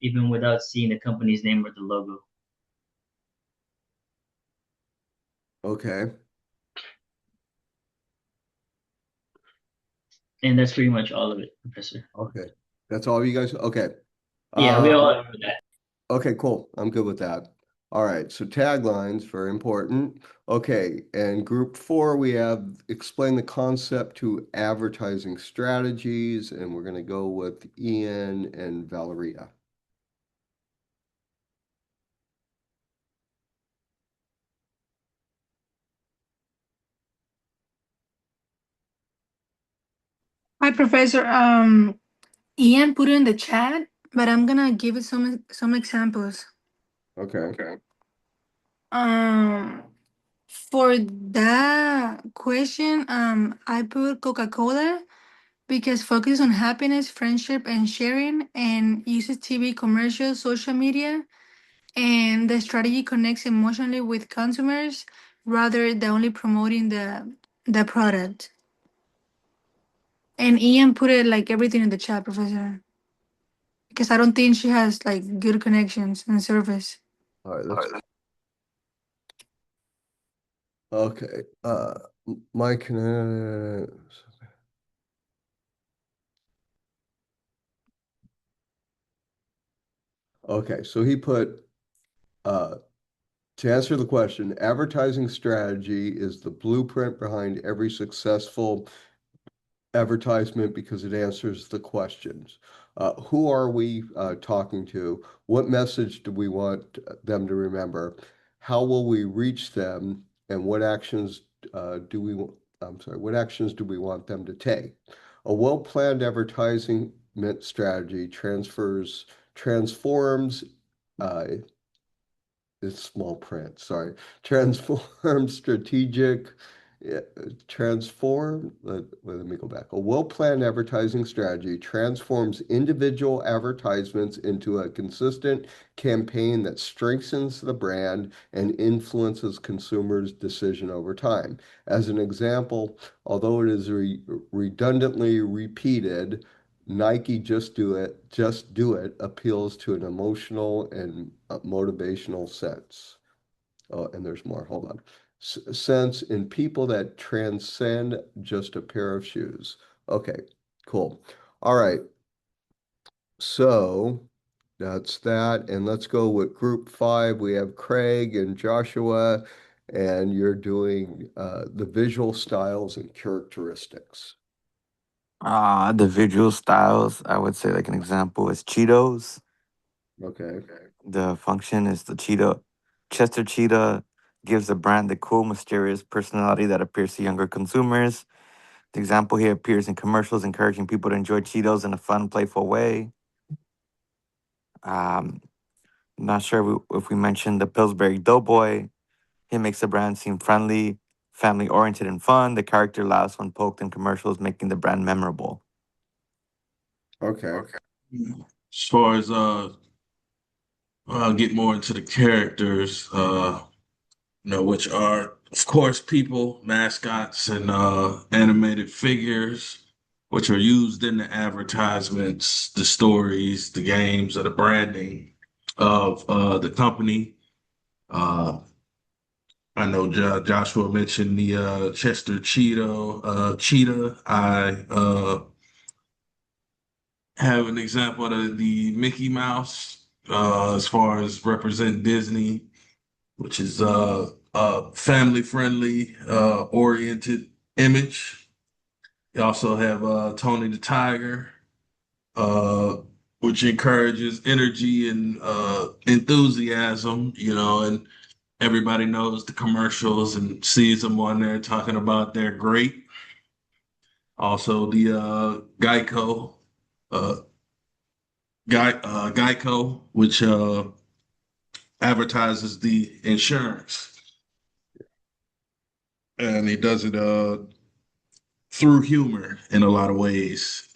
even without seeing the company's name or the logo.
Okay,
And that's pretty much all of it, Professor.
okay. That's all you guys, okay.
Yeah, we all
Um,
remember that.
okay, cool. I'm good with that. All right, so taglines, very important. Okay, and group four, we have explain the concept to advertising strategies, and we're gonna go with Ian and Valeria.
Hi, Professor. Ian put it in the chat, but I'm gonna give it some examples.
Okay,
Um, for that question, I put Coca-Cola because focus on happiness, friendship, and sharing, and uses TV commercials, social media, and the strategy connects emotionally with consumers rather than only promoting the product. And Ian put it like everything in the chat, Professor, because I don't think she has like good connections and service.
all right, okay, Mike, Okay, so he put to answer the question, advertising strategy is the blueprint behind every successful advertisement because it answers the questions. Who are we talking to? What message do we want them to remember? How will we reach them? And what actions what actions do we want them to take? A well-planned advertising strategy transforms uh, it's small print, sorry. Transform strategic, yeah, let me go back. A well-planned advertising strategy transforms individual advertisements into a consistent campaign that strengthens the brand and influences consumers' decision over time. As an example, although it is redundantly repeated, Nike just do it appeals to an emotional and motivational sense. Oh, and there's more. Hold on. Sense in people that transcend just a pair of shoes. Okay, cool. All right. So that's that. And let's go with group 5. We have Craig and Joshua, and you're doing the visual styles and characteristics.
The visual styles, I would say like an example is Cheetos.
Okay.
The function is the Cheetah. Chester Cheetah gives the brand the cool, mysterious personality that appeals to younger consumers. The example here appears in commercials, encouraging people to enjoy Cheetos in a fun, playful way. I'm not sure if we mentioned the Pillsbury Doughboy. He makes the brand seem friendly, family oriented, and fun. The character laughs when poked in commercials, making the brand memorable.
Okay.
As far as I'll get more into the characters, which are, of course, people, mascots, and animated figures, which are used in the advertisements, the stories, the games, or the branding of the company. Uh, I know Joshua mentioned the Chester Cheetah. I have an example of the Mickey Mouse as far as represent Disney, which is a family friendly oriented image. You also have Tony the Tiger, uh, which encourages energy and enthusiasm, and everybody knows the commercials and sees them on there talking about they're great. Also, the uh, Geico, which advertises the insurance, and he does it through humor in a lot of ways,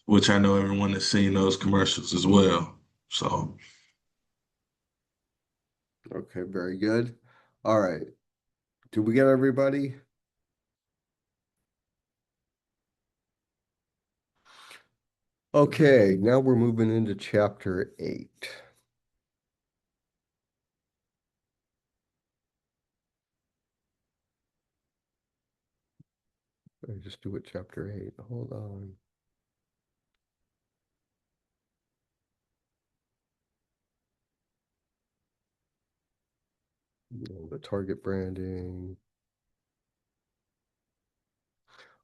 which I know everyone has seen those commercials as well. So,
Okay, very good. All right. Did we get everybody? Okay, now we're moving into chapter 8. I just do it chapter 8. Hold on. The target branding.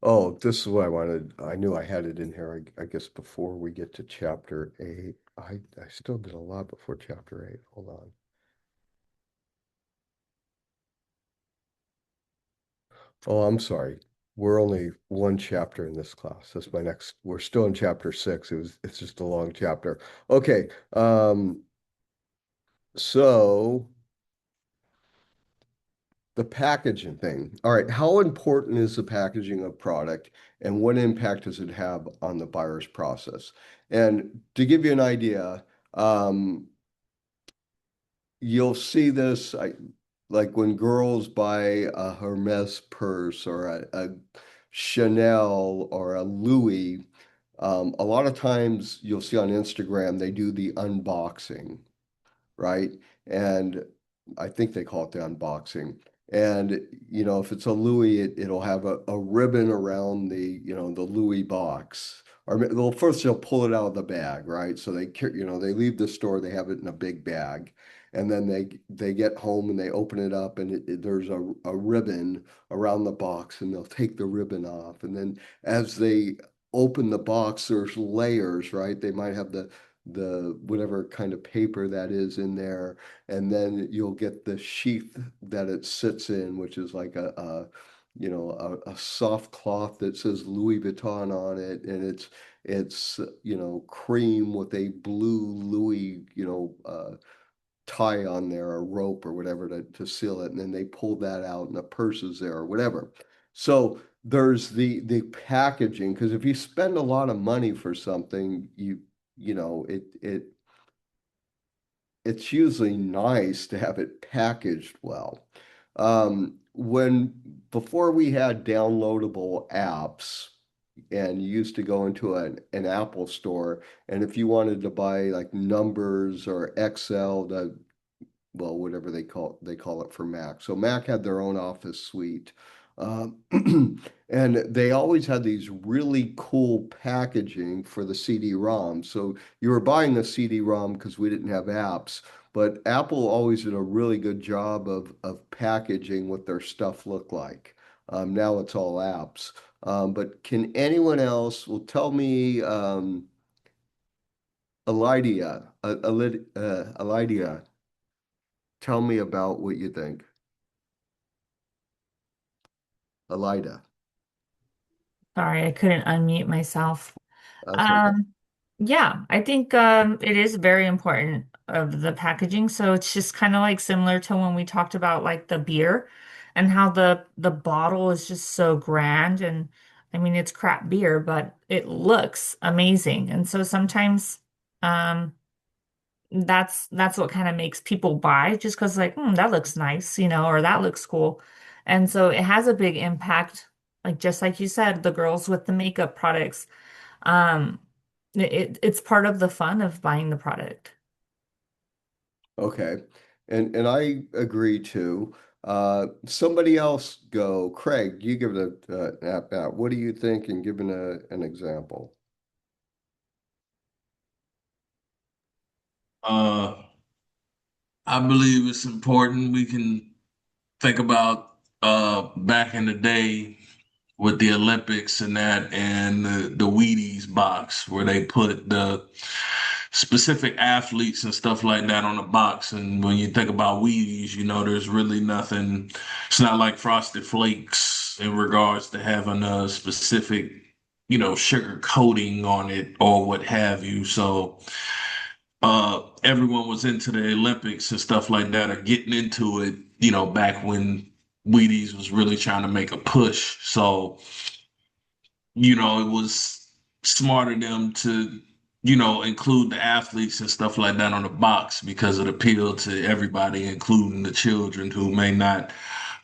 Oh, this is what I wanted. I knew I had it in here, I guess, before we get to chapter 8. I still did a lot before chapter 8. Hold on. Oh, I'm sorry. We're only one chapter in this class. That's my next. We're still in chapter 6. It's just a long chapter. Okay. So the packaging thing. All right. How important is the packaging of product and what impact does it have on the buyer's process? And to give you an idea, you'll see this like when girls buy a Hermes purse or a Chanel or a Louis. A lot of times you'll see on Instagram they do the unboxing, right? And I think they call it the unboxing. And if it's a Louis, it'll have a ribbon around the Louis box. or well, first they'll pull it out of the bag, right? So they leave the store, they have it in a big bag, and then they get home and they open it up, and there's a ribbon around the box, and they'll take the ribbon off, and then as they open the box, there's layers, right? They might have the whatever kind of paper that is in there, and then you'll get the sheath that it sits in, which is like a soft cloth that says Louis Vuitton on it, and it's cream with a blue Louis tie on there, or rope or whatever to seal it, and then they pull that out and the purse is there or whatever. So there's the packaging, because if you spend a lot of money for something, you know it's usually nice to have it packaged well. When before we had downloadable apps, and you used to go into an Apple store, and if you wanted to buy like Numbers or Excel, well, whatever they call it for Mac. So Mac had their own Office suite. Um, and they always had these really cool packaging for the CD-ROM. So you were buying the CD-ROM because we didn't have apps, but Apple always did a really good job of packaging what their stuff looked like. Now it's all apps. But can anyone else, well, tell me, Elidia, tell me about what you think. Elida,
Sorry, I couldn't unmute myself.
that's okay.
Um, yeah, I think it is very important of the packaging. So it's just kind of like similar to when we talked about like the beer and how the bottle is just so grand, and I mean it's crap beer, but it looks amazing. And so sometimes um that's what kind of makes people buy, just because like, that looks nice, or that looks cool. And so it has a big impact, like just like you said, the girls with the makeup products. Um, it's part of the fun of buying the product.
Okay. And I agree too. Somebody else go. Craig, you give it an at bat. What do you think, and give an example?
Uh, I believe it's important. We can think about back in the day with the Olympics and that, and the Wheaties box where they put the specific athletes and stuff like that on the box. And when you think about Wheaties, there's really nothing. It's not like Frosted Flakes in regards to having a specific, sugar coating on it or what have you. So everyone was into the Olympics and stuff like that, or getting into it, back when Wheaties was really trying to make a push. So, it was smart of them to, include the athletes and stuff like that on the box because it appealed to everybody, including the children who may not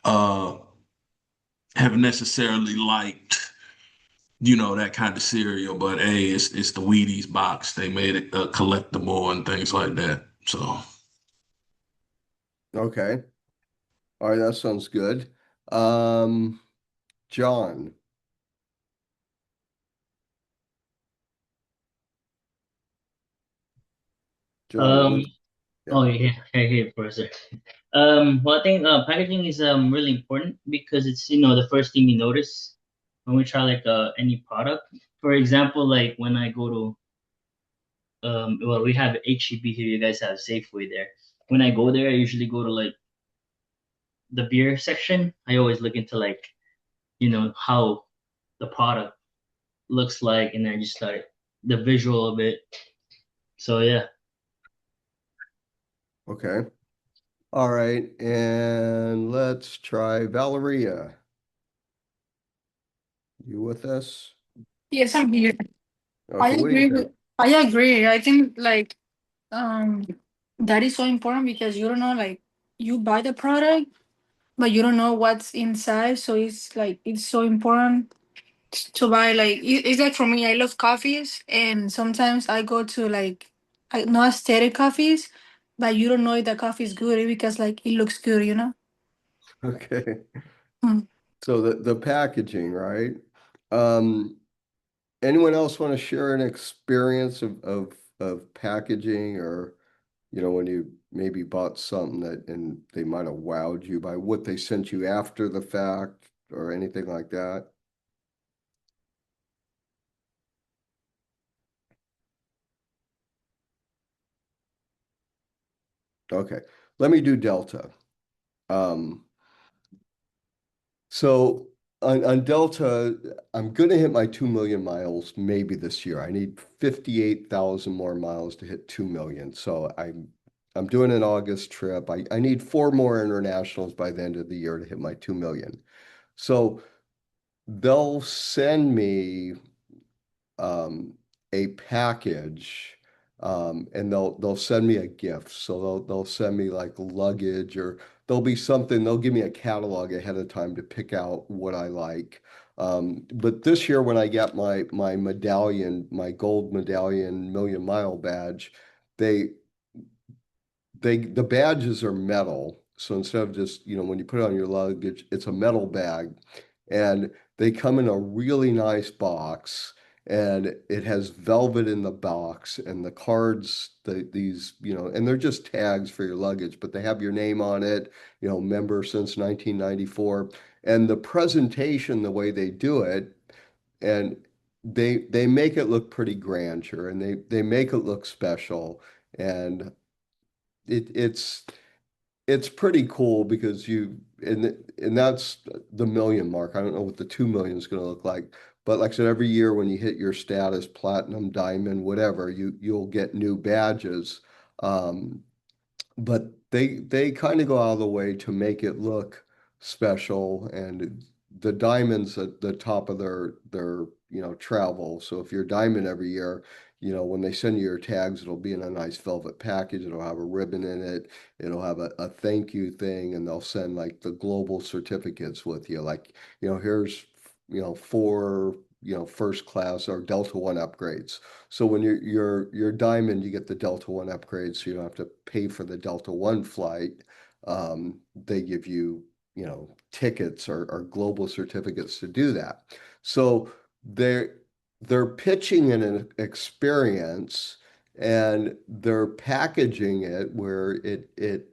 uh, have necessarily liked, that kind of cereal. But hey, it's the Wheaties box. They made it collectible and things like that. So.
Okay. All right, that sounds good. Um, John. John,
Um,
what? Yeah.
oh yeah, hey, Professor. Well, I think packaging is really important because it's the first thing you notice when we try like any product. For example, like when I go to well, we have HEB here. You guys have Safeway there. When I go there, I usually go to like the beer section. I always look into like how the product looks like, and I just like the visual of it. So yeah.
Okay. All right, and let's try Valeria. You with us?
Yes, I'm here. I
Okay, what do you
agree
think?
with I agree. I think like um that is so important because you don't know, like, you buy the product but you don't know what's inside, so it's so important to buy, like, it's like for me, I love coffees, and sometimes I go to like not aesthetic coffees, but you don't know if the coffee is good because like it looks good.
Okay.
Mm.
So the packaging, right? Um, Anyone else want to share an experience of packaging, or when you maybe bought something that and they might have wowed you by what they sent you after the fact or anything like that? Okay, let me do Delta. Um, so on Delta, I'm gonna hit my 2 million miles maybe this year. I need 58,000 more miles to hit 2 million. So I'm doing an August trip. I need 4 more internationals by the end of the year to hit my 2 million. So they'll send me um, a package, and they'll send me a gift. So they'll send me like luggage, or there'll be something. They'll give me a catalog ahead of time to pick out what I like. But this year, when I got my medallion, my gold medallion 1 million mile badge, they the badges are metal. So instead of just, when you put it on your luggage, it's a metal bag. And they come in a really nice box, and it has velvet in the box, and the cards, these, and they're just tags for your luggage, but they have your name on it, member since 1994. And the presentation, the way they do it, and they make it look pretty grandeur, and they make it look special. And it's pretty cool because and that's the million mark. I don't know what the 2 million is going to look like, but like I said, every year when you hit your status, platinum, diamond, whatever, you'll get new badges. Um, but they kind of go out of the way to make it look special, and the diamonds at the top of their travel. So if you're a diamond every year, when they send you your tags, it'll be in a nice velvet package. It'll have a ribbon in it. It'll have a thank you thing, and they'll send like the global certificates with you. Like, here's 4 first class or Delta One upgrades. So when you're diamond, you get the Delta One upgrade, so you don't have to pay for the Delta One flight. They give you, tickets or global certificates to do that. So they're pitching an experience, and they're packaging it where it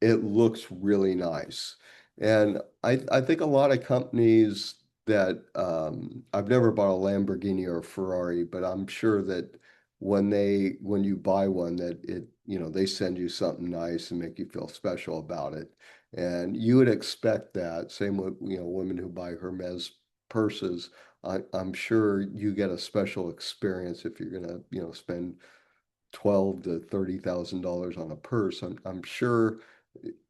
looks really nice. And I think a lot of companies that I've never bought a Lamborghini or a Ferrari, but I'm sure that when you buy one, that they send you something nice and make you feel special about it. And you would expect that. Same with women who buy Hermes purses. I'm sure you get a special experience if you're gonna spend 12 to $30,000 on a purse. I'm sure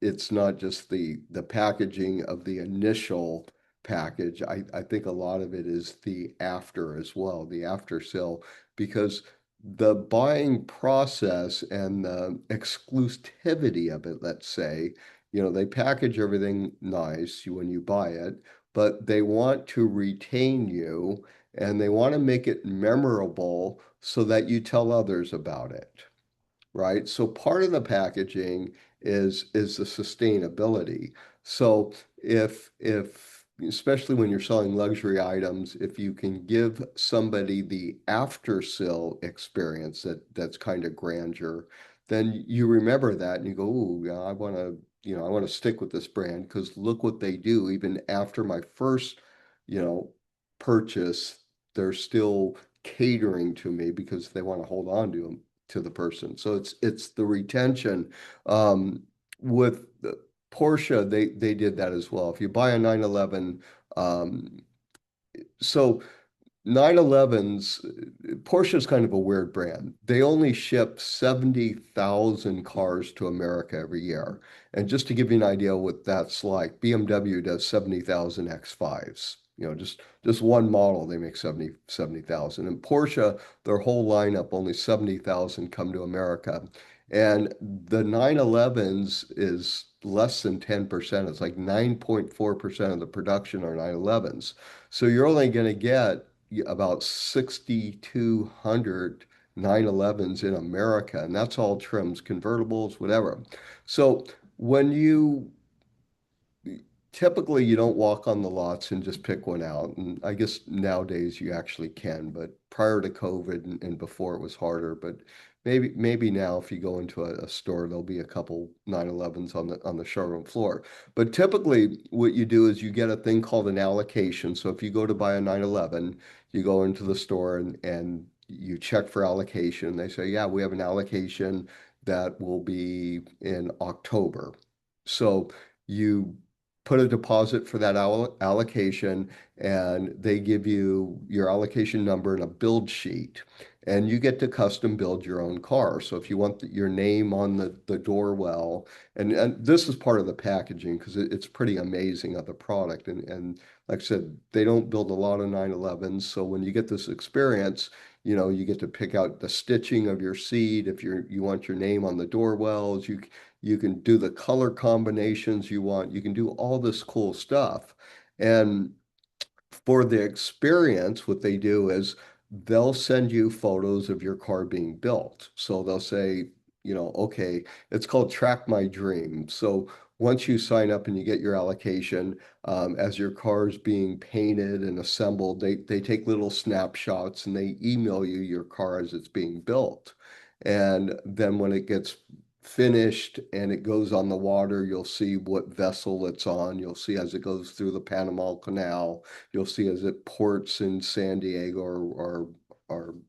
it's not just the packaging of the initial package. I think a lot of it is the after as well, the after sale, because the buying process and the exclusivity of it, let's say, they package everything nice when you buy it, but they want to retain you, and they want to make it memorable so that you tell others about it, right? So part of the packaging is the sustainability. So if especially when you're selling luxury items, if you can give somebody the after sale experience that's kind of grandeur, then you remember that and you go, oh, yeah, I want to stick with this brand because look what they do. Even after my first, you know, purchase, they're still catering to me because they want to hold on to the person. So it's the retention. With Porsche, they did that as well. If you buy a 911, um, so 911s, Porsche is kind of a weird brand. They only ship 70,000 cars to America every year. And just to give you an idea what that's like, BMW does 70,000 X5s. Just one model, they make 70,000. And Porsche, their whole lineup, only 70,000 come to America. And the 911s is less than 10%. It's like 9.4% of the production are 911s. So you're only going to get about 6,200 911s in America, and that's all trims, convertibles, whatever. So when you typically you don't walk on the lots and just pick one out. And I guess nowadays you actually can, but prior to COVID and before it was harder. But maybe now if you go into a store, there'll be a couple 911s on the showroom floor. But typically what you do is you get a thing called an allocation. So if you go to buy a 911, you go into the store and you check for allocation. They say, yeah, we have an allocation that will be in October. So you put a deposit for that allocation, and they give you your allocation number and a build sheet. And you get to custom build your own car. So if you want your name on the door well, and this is part of the packaging because it's pretty amazing of the product. And like I said, they don't build a lot of 911s. So when you get this experience, you get to pick out the stitching of your seat. If you want your name on the door wells, you can do the color combinations you want. You can do all this cool stuff. And for the experience, what they do is they'll send you photos of your car being built. So they'll say, okay, it's called Track My Dream. So once you sign up and you get your allocation, as your car is being painted and assembled, they take little snapshots and they email you your car as it's being built. And then when it gets finished and it goes on the water, you'll see what vessel it's on. You'll see as it goes through the Panama Canal. You'll see as it ports in San Diego or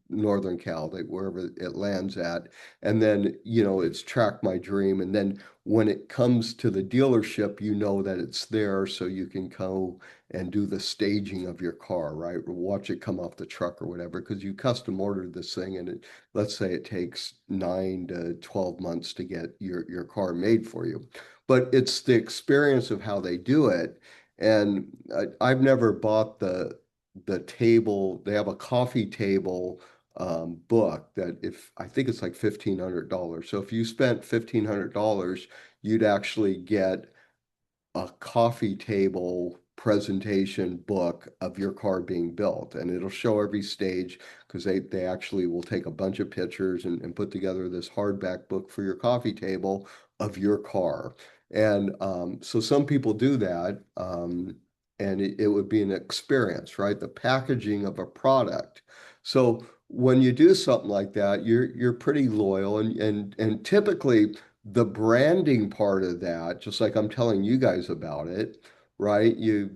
Northern Cal, wherever it lands at. And then, it's Track My Dream. And then when it comes to the dealership, you know that it's there so you can go and do the staging of your car, right? Or watch it come off the truck or whatever, because you custom ordered this thing and let's say it takes 9 to 12 months to get your car made for you. But it's the experience of how they do it. And I've never bought the table. They have a coffee table book that if I think it's like $1,500. So if you spent $1,500, you'd actually get a coffee table presentation book of your car being built, and it'll show every stage because they actually will take a bunch of pictures and put together this hardback book for your coffee table of your car. And so some people do that, and it would be an experience, right? The packaging of a product. So when you do something like that, you're pretty loyal, and typically the branding part of that, just like I'm telling you guys about it, right? You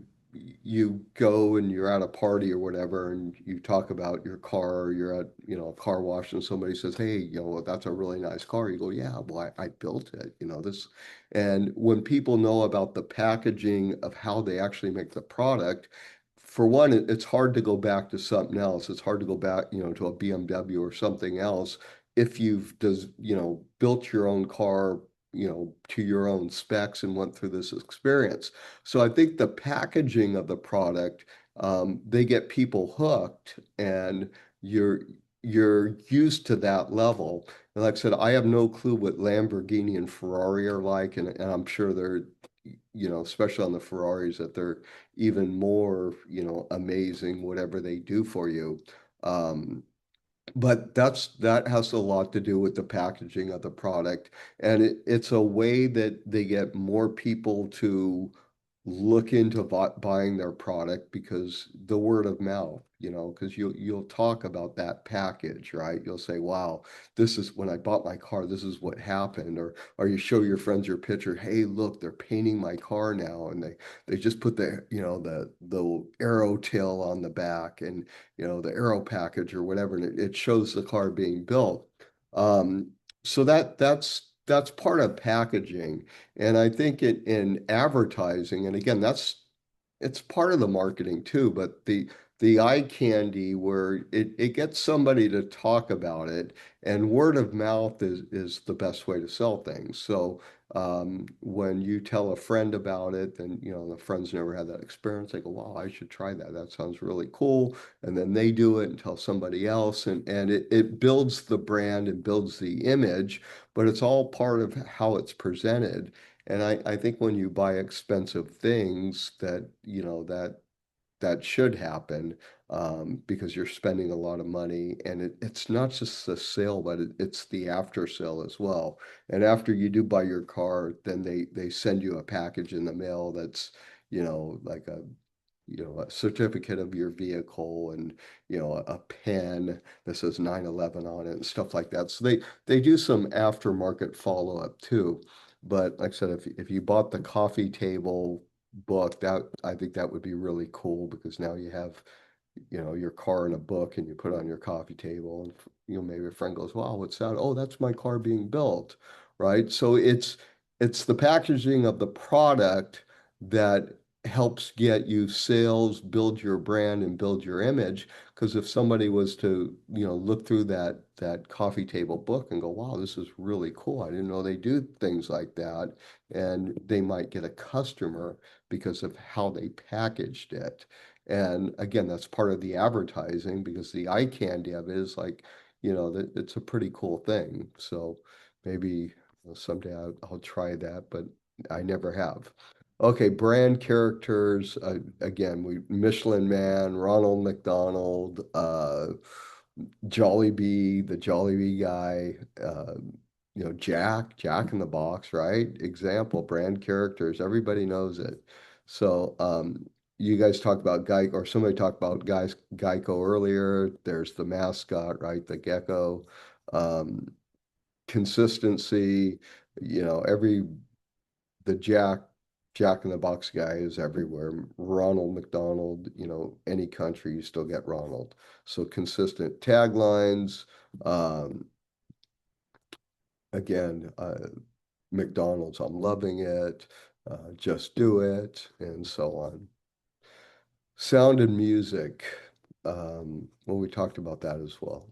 go and you're at a party or whatever, and you talk about your car, or you're at, a car wash, and somebody says, "Hey, that's a really nice car." You go, "Yeah, well, I built it, this." And when people know about the packaging of how they actually make the product, for one, it's hard to go back to something else. It's hard to go back, to a BMW or something else if you've built your own car, to your own specs and went through this experience. So I think the packaging of the product, they get people hooked, and you're you're used to that level. And like I said, I have no clue what Lamborghini and Ferrari are like, and I'm sure they're, especially on the Ferraris, that they're even more, amazing, whatever they do for you. Um, but that has a lot to do with the packaging of the product, and it's a way that they get more people to look into buying their product because the word of mouth, because you'll talk about that package, right? You'll say, "Wow, this is when I bought my car. This is what happened," or you show your friends your picture. "Hey, look, they're painting my car now, and they just put the arrow tail on the back, and the aero package or whatever, and it shows the car being built." Um, so that's part of packaging. And I think in advertising, and again, it's part of the marketing too, but the eye candy where it gets somebody to talk about it, and word of mouth is the best way to sell things. So when you tell a friend about it, then the friends never had that experience. They go, "Wow, I should try that. That sounds really cool." And then they do it and tell somebody else, and it builds the brand and builds the image, but it's all part of how it's presented. And I think when you buy expensive things that, that should happen, because you're spending a lot of money, and it's not just the sale, but it's the after sale as well. And after you do buy your car, then they send you a package in the mail that's, like a certificate of your vehicle and, a pen that says 9/11 on it and stuff like that. So they do some aftermarket follow-up too. But like I said, if you bought the coffee table book, that I think that would be really cool because now you have, your car in a book and you put it on your coffee table and, maybe a friend goes, wow, what's that? Oh, that's my car being built, right? So it's the packaging of the product that helps get you sales, build your brand and build your image. Because if somebody was to, look through that coffee table book and go, wow, this is really cool. I didn't know they do things like that. And they might get a customer because of how they packaged it. And again, that's part of the advertising because the eye candy of it is like, that it's a pretty cool thing. So maybe someday I'll try that, but I never have. Okay, brand characters. Again, we Michelin Man, Ronald McDonald, Jollibee, the Jollibee guy, Jack in the Box, right? Example, brand characters. Everybody knows it. So, you guys talked about Geico, or somebody talked about Geico earlier. There's the mascot, right? The gecko. Um, Consistency, every the Jack in the Box guy is everywhere. Ronald McDonald, any country you still get Ronald. So consistent taglines. Um, again, McDonald's, I'm loving it. Just do it, and so on. Sound and music. Well, we talked about that as well.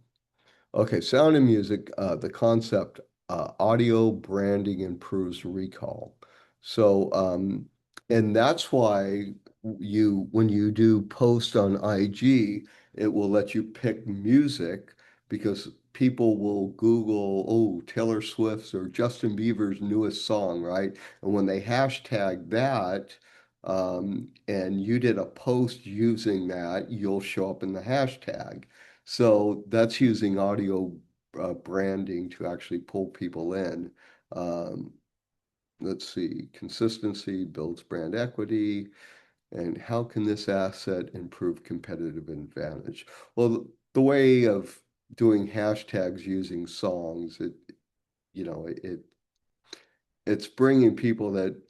Okay, sound and music, the concept, audio branding improves recall. So, and that's why when you do post on IG, it will let you pick music because people will Google, oh, Taylor Swift's or Justin Bieber's newest song, right? And when they hashtag that, and you did a post using that, you'll show up in the hashtag. So that's using audio branding to actually pull people in. Um, let's see, consistency builds brand equity, and how can this asset improve competitive advantage? Well, the way of doing hashtags using songs, it's bringing people that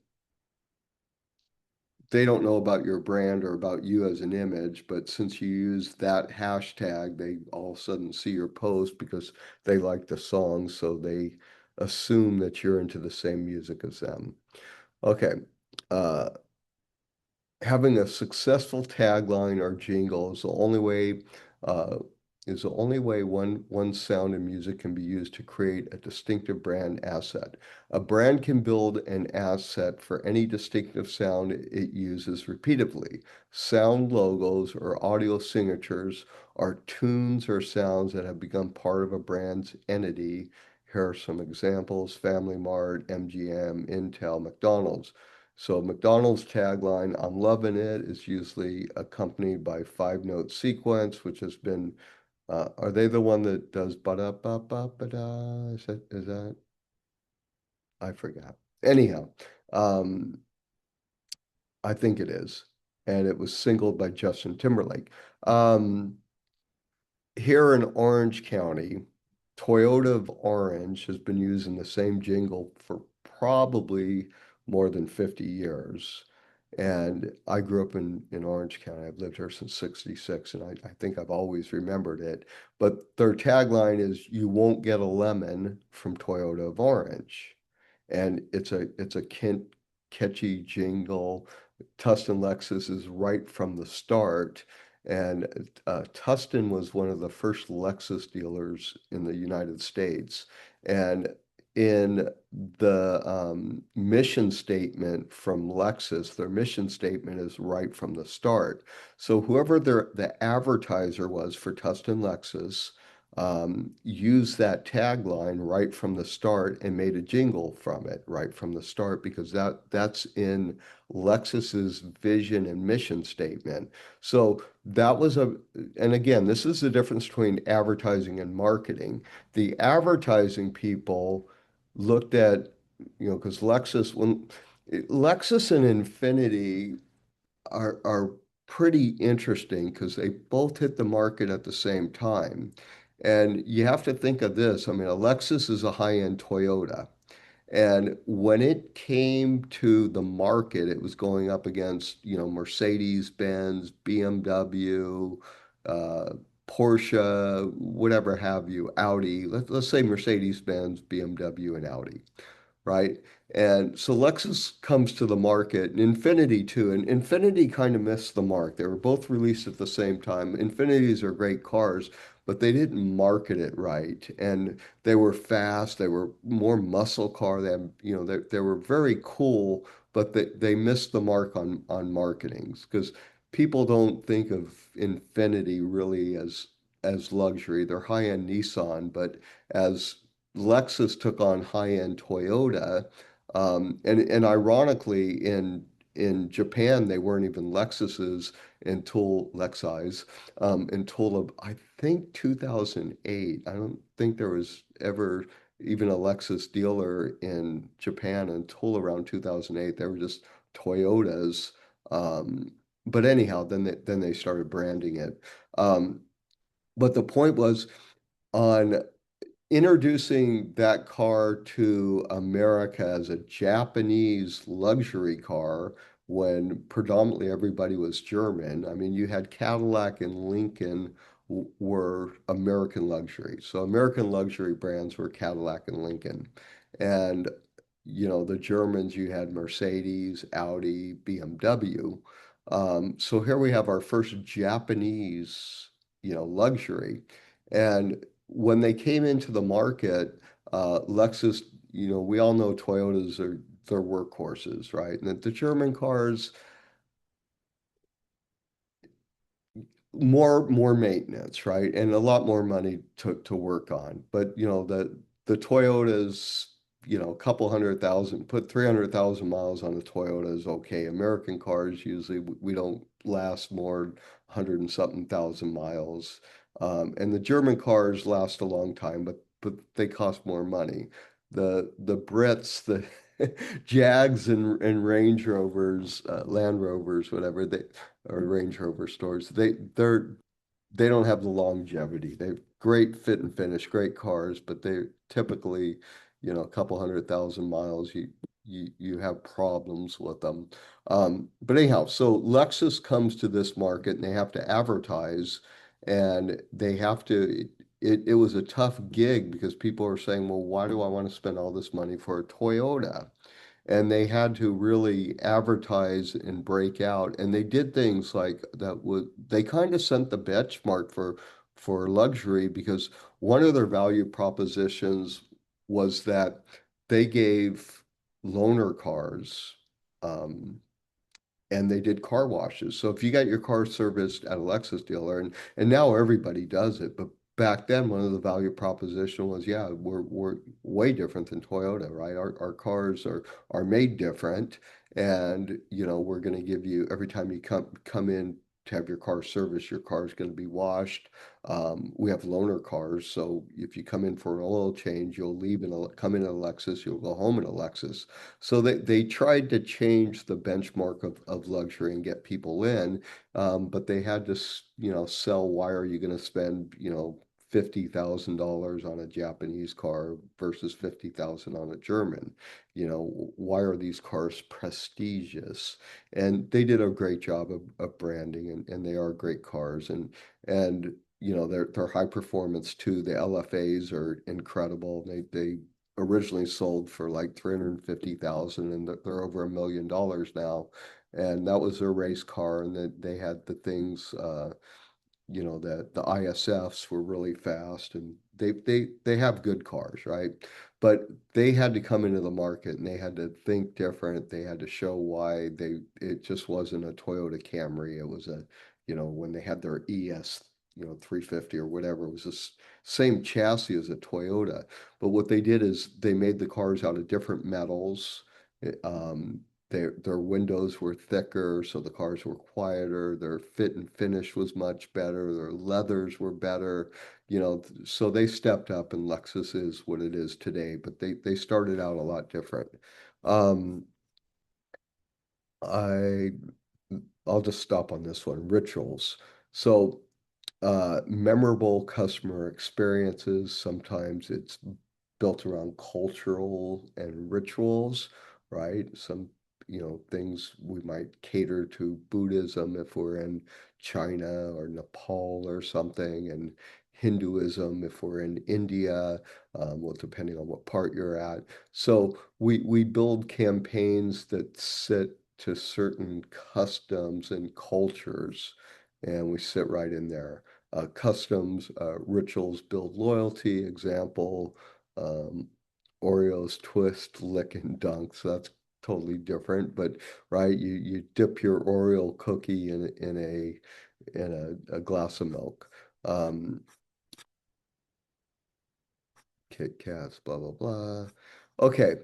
they don't know about your brand or about you as an image, but since you use that hashtag, they all of a sudden see your post because they like the song, so they assume that you're into the same music as them. Okay. Uh, Having a successful tagline or jingle uh, is the only way one sound and music can be used to create a distinctive brand asset. A brand can build an asset for any distinctive sound it uses repeatedly. Sound logos or audio signatures are tunes or sounds that have become part of a brand's entity. Here are some examples: Family Mart, MGM, Intel, McDonald's. So McDonald's tagline, I'm loving it, is usually accompanied by five-note sequence, which has been, are they the one that does ba-da-ba-ba-ba-da? Is that, I forgot. Anyhow, um, I think it is. And it was singled by Justin Timberlake. Um, Here in Orange County, Toyota of Orange has been using the same jingle for probably more than 50 years. And I grew up in Orange County. I've lived here since 66, and I think I've always remembered it. But their tagline is, you won't get a lemon from Toyota of Orange. And it's a catchy jingle. Tustin Lexus is right from the start. And Tustin was one of the first Lexus dealers in the United States. And in the mission statement from Lexus, their mission statement is right from the start. So whoever the advertiser was for Tustin Lexus used that tagline right from the start and made a jingle from it right from the start because that's in Lexus's vision and mission statement. So that was and again, this is the difference between advertising and marketing. The advertising people looked at, because Lexus and Infinity are pretty interesting because they both hit the market at the same time. And you have to think of this. I mean, a Lexus is a high-end Toyota. And when it came to the market, it was going up against, Mercedes-Benz, BMW, uh, Porsche, whatever have you, Audi. Let's say Mercedes-Benz, BMW, and Audi, right? And so Lexus comes to the market, and Infiniti too. And Infiniti kind of missed the mark. They were both released at the same time. Infinitis are great cars, but they didn't market it right. And they were fast. They were more muscle car. They were very cool, but they missed the mark on marketings because people don't think of Infiniti really as luxury. They're high-end Nissan, but as Lexus took on high-end Toyota, and ironically, in Japan, they weren't even Lexuses until I think 2008. I don't think there was ever even a Lexus dealer in Japan until around 2008. They were just Toyotas. But anyhow, then they started branding it. Um, but the point was on introducing that car to America as a Japanese luxury car when predominantly everybody was German. I mean, you had Cadillac and Lincoln were American luxury. So American luxury brands were Cadillac and Lincoln. And, the Germans, you had Mercedes, Audi, BMW. So here we have our first Japanese, luxury. And when they came into the market, Lexus, we all know Toyotas are their workhorses, right? And the German cars, more maintenance, right? And a lot more money to work on. But the Toyotas, a couple 100,000, put 300,000 miles on a Toyota is okay. American cars usually we don't last more 100 and something thousand miles. And the German cars last a long time, but they cost more money. The Brits, the Jags and Range Rovers, Land Rovers, whatever or Range Rover stores, they don't have the longevity. They've great fit and finish, great cars, but they typically, a couple 100,000 miles, you have problems with them. But anyhow, so Lexus comes to this market and they have to advertise and they have to. It was a tough gig because people are saying, well, why do I want to spend all this money for a Toyota? And they had to really advertise and break out. And they did things like that would they kind of sent the benchmark for luxury because one of their value propositions was that they gave loaner cars and they did car washes. So if you got your car serviced at a Lexus dealer, and now everybody does it, but back then one of the value proposition was, yeah, we're way different than Toyota, right? Our cars are made different, and we're going to give you every time you come in to have your car serviced, your car is going to be washed. We have loaner cars, so if you come in for an oil change, you'll come in a Lexus, you'll go home in a Lexus. So they tried to change the benchmark of luxury and get people in, but they had to, sell why are you going to spend, $50,000 on a Japanese car versus 50,000 on a German. Why are these cars prestigious? And they did a great job of branding and they are great cars and they're high performance too. The LFAs are incredible. They originally sold for like 350,000 and they're over $1 million now. And that was their race car and they had the things that the ISFs were really fast and they have good cars, right? But they had to come into the market and they had to think different. They had to show why it just wasn't a Toyota Camry. It was when they had their ES, 350 or whatever, it was the same chassis as a Toyota. But what they did is they made the cars out of different metals. It, their windows were thicker, so the cars were quieter. Their fit and finish was much better. Their leathers were better, so they stepped up, and Lexus is what it is today. But they started out a lot different. Um, I I'll just stop on this one. Rituals. So memorable customer experiences. Sometimes it's built around cultural and rituals, right? Some, things we might cater to Buddhism if we're in China or Nepal or something, and Hinduism if we're in India, well, depending on what part you're at. So we build campaigns that sit to certain customs and cultures, and we sit right in there. Customs, rituals build loyalty. Example, um, Oreos twist, lick and dunk. So that's totally different. But right, you dip your Oreo cookie in a glass of milk. Kit Kats, blah blah blah. Okay,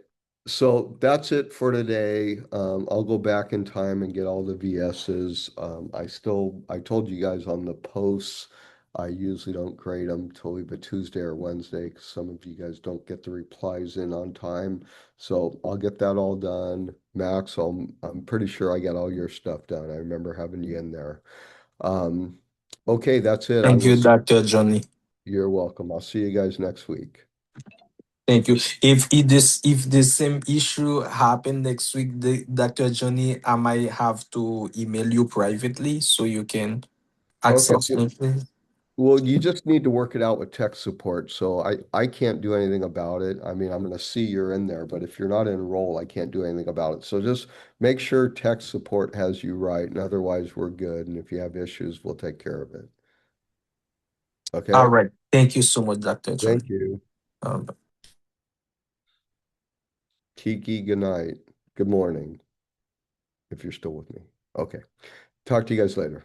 so that's it for today. I'll go back in time and get all the VSs. I told you guys on the posts, I usually don't grade them till either Tuesday or Wednesday because some of you guys don't get the replies in on time. So I'll get that all done. Max, I'm pretty sure I got all your stuff done. I remember having you in there. Um, okay, that's it.
Thank you, Dr. Johnny.
You're welcome. I'll see you guys next week.
Thank you. If the same issue happen next week, Dr. Johnny, I might have to email you privately so you can
Okay.
access me, please.
Well, you just need to work it out with tech support. So I can't do anything about it. I mean, I'm going to see you're in there, but if you're not enrolled, I can't do anything about it. So just make sure tech support has you right, and otherwise we're good. And if you have issues, we'll take care of it. Okay?
All right. Thank you so much, Dr. Johnny.
Thank you.
Um,
Kiki, good night. Good morning, if you're still with me. Okay. Talk to you guys later.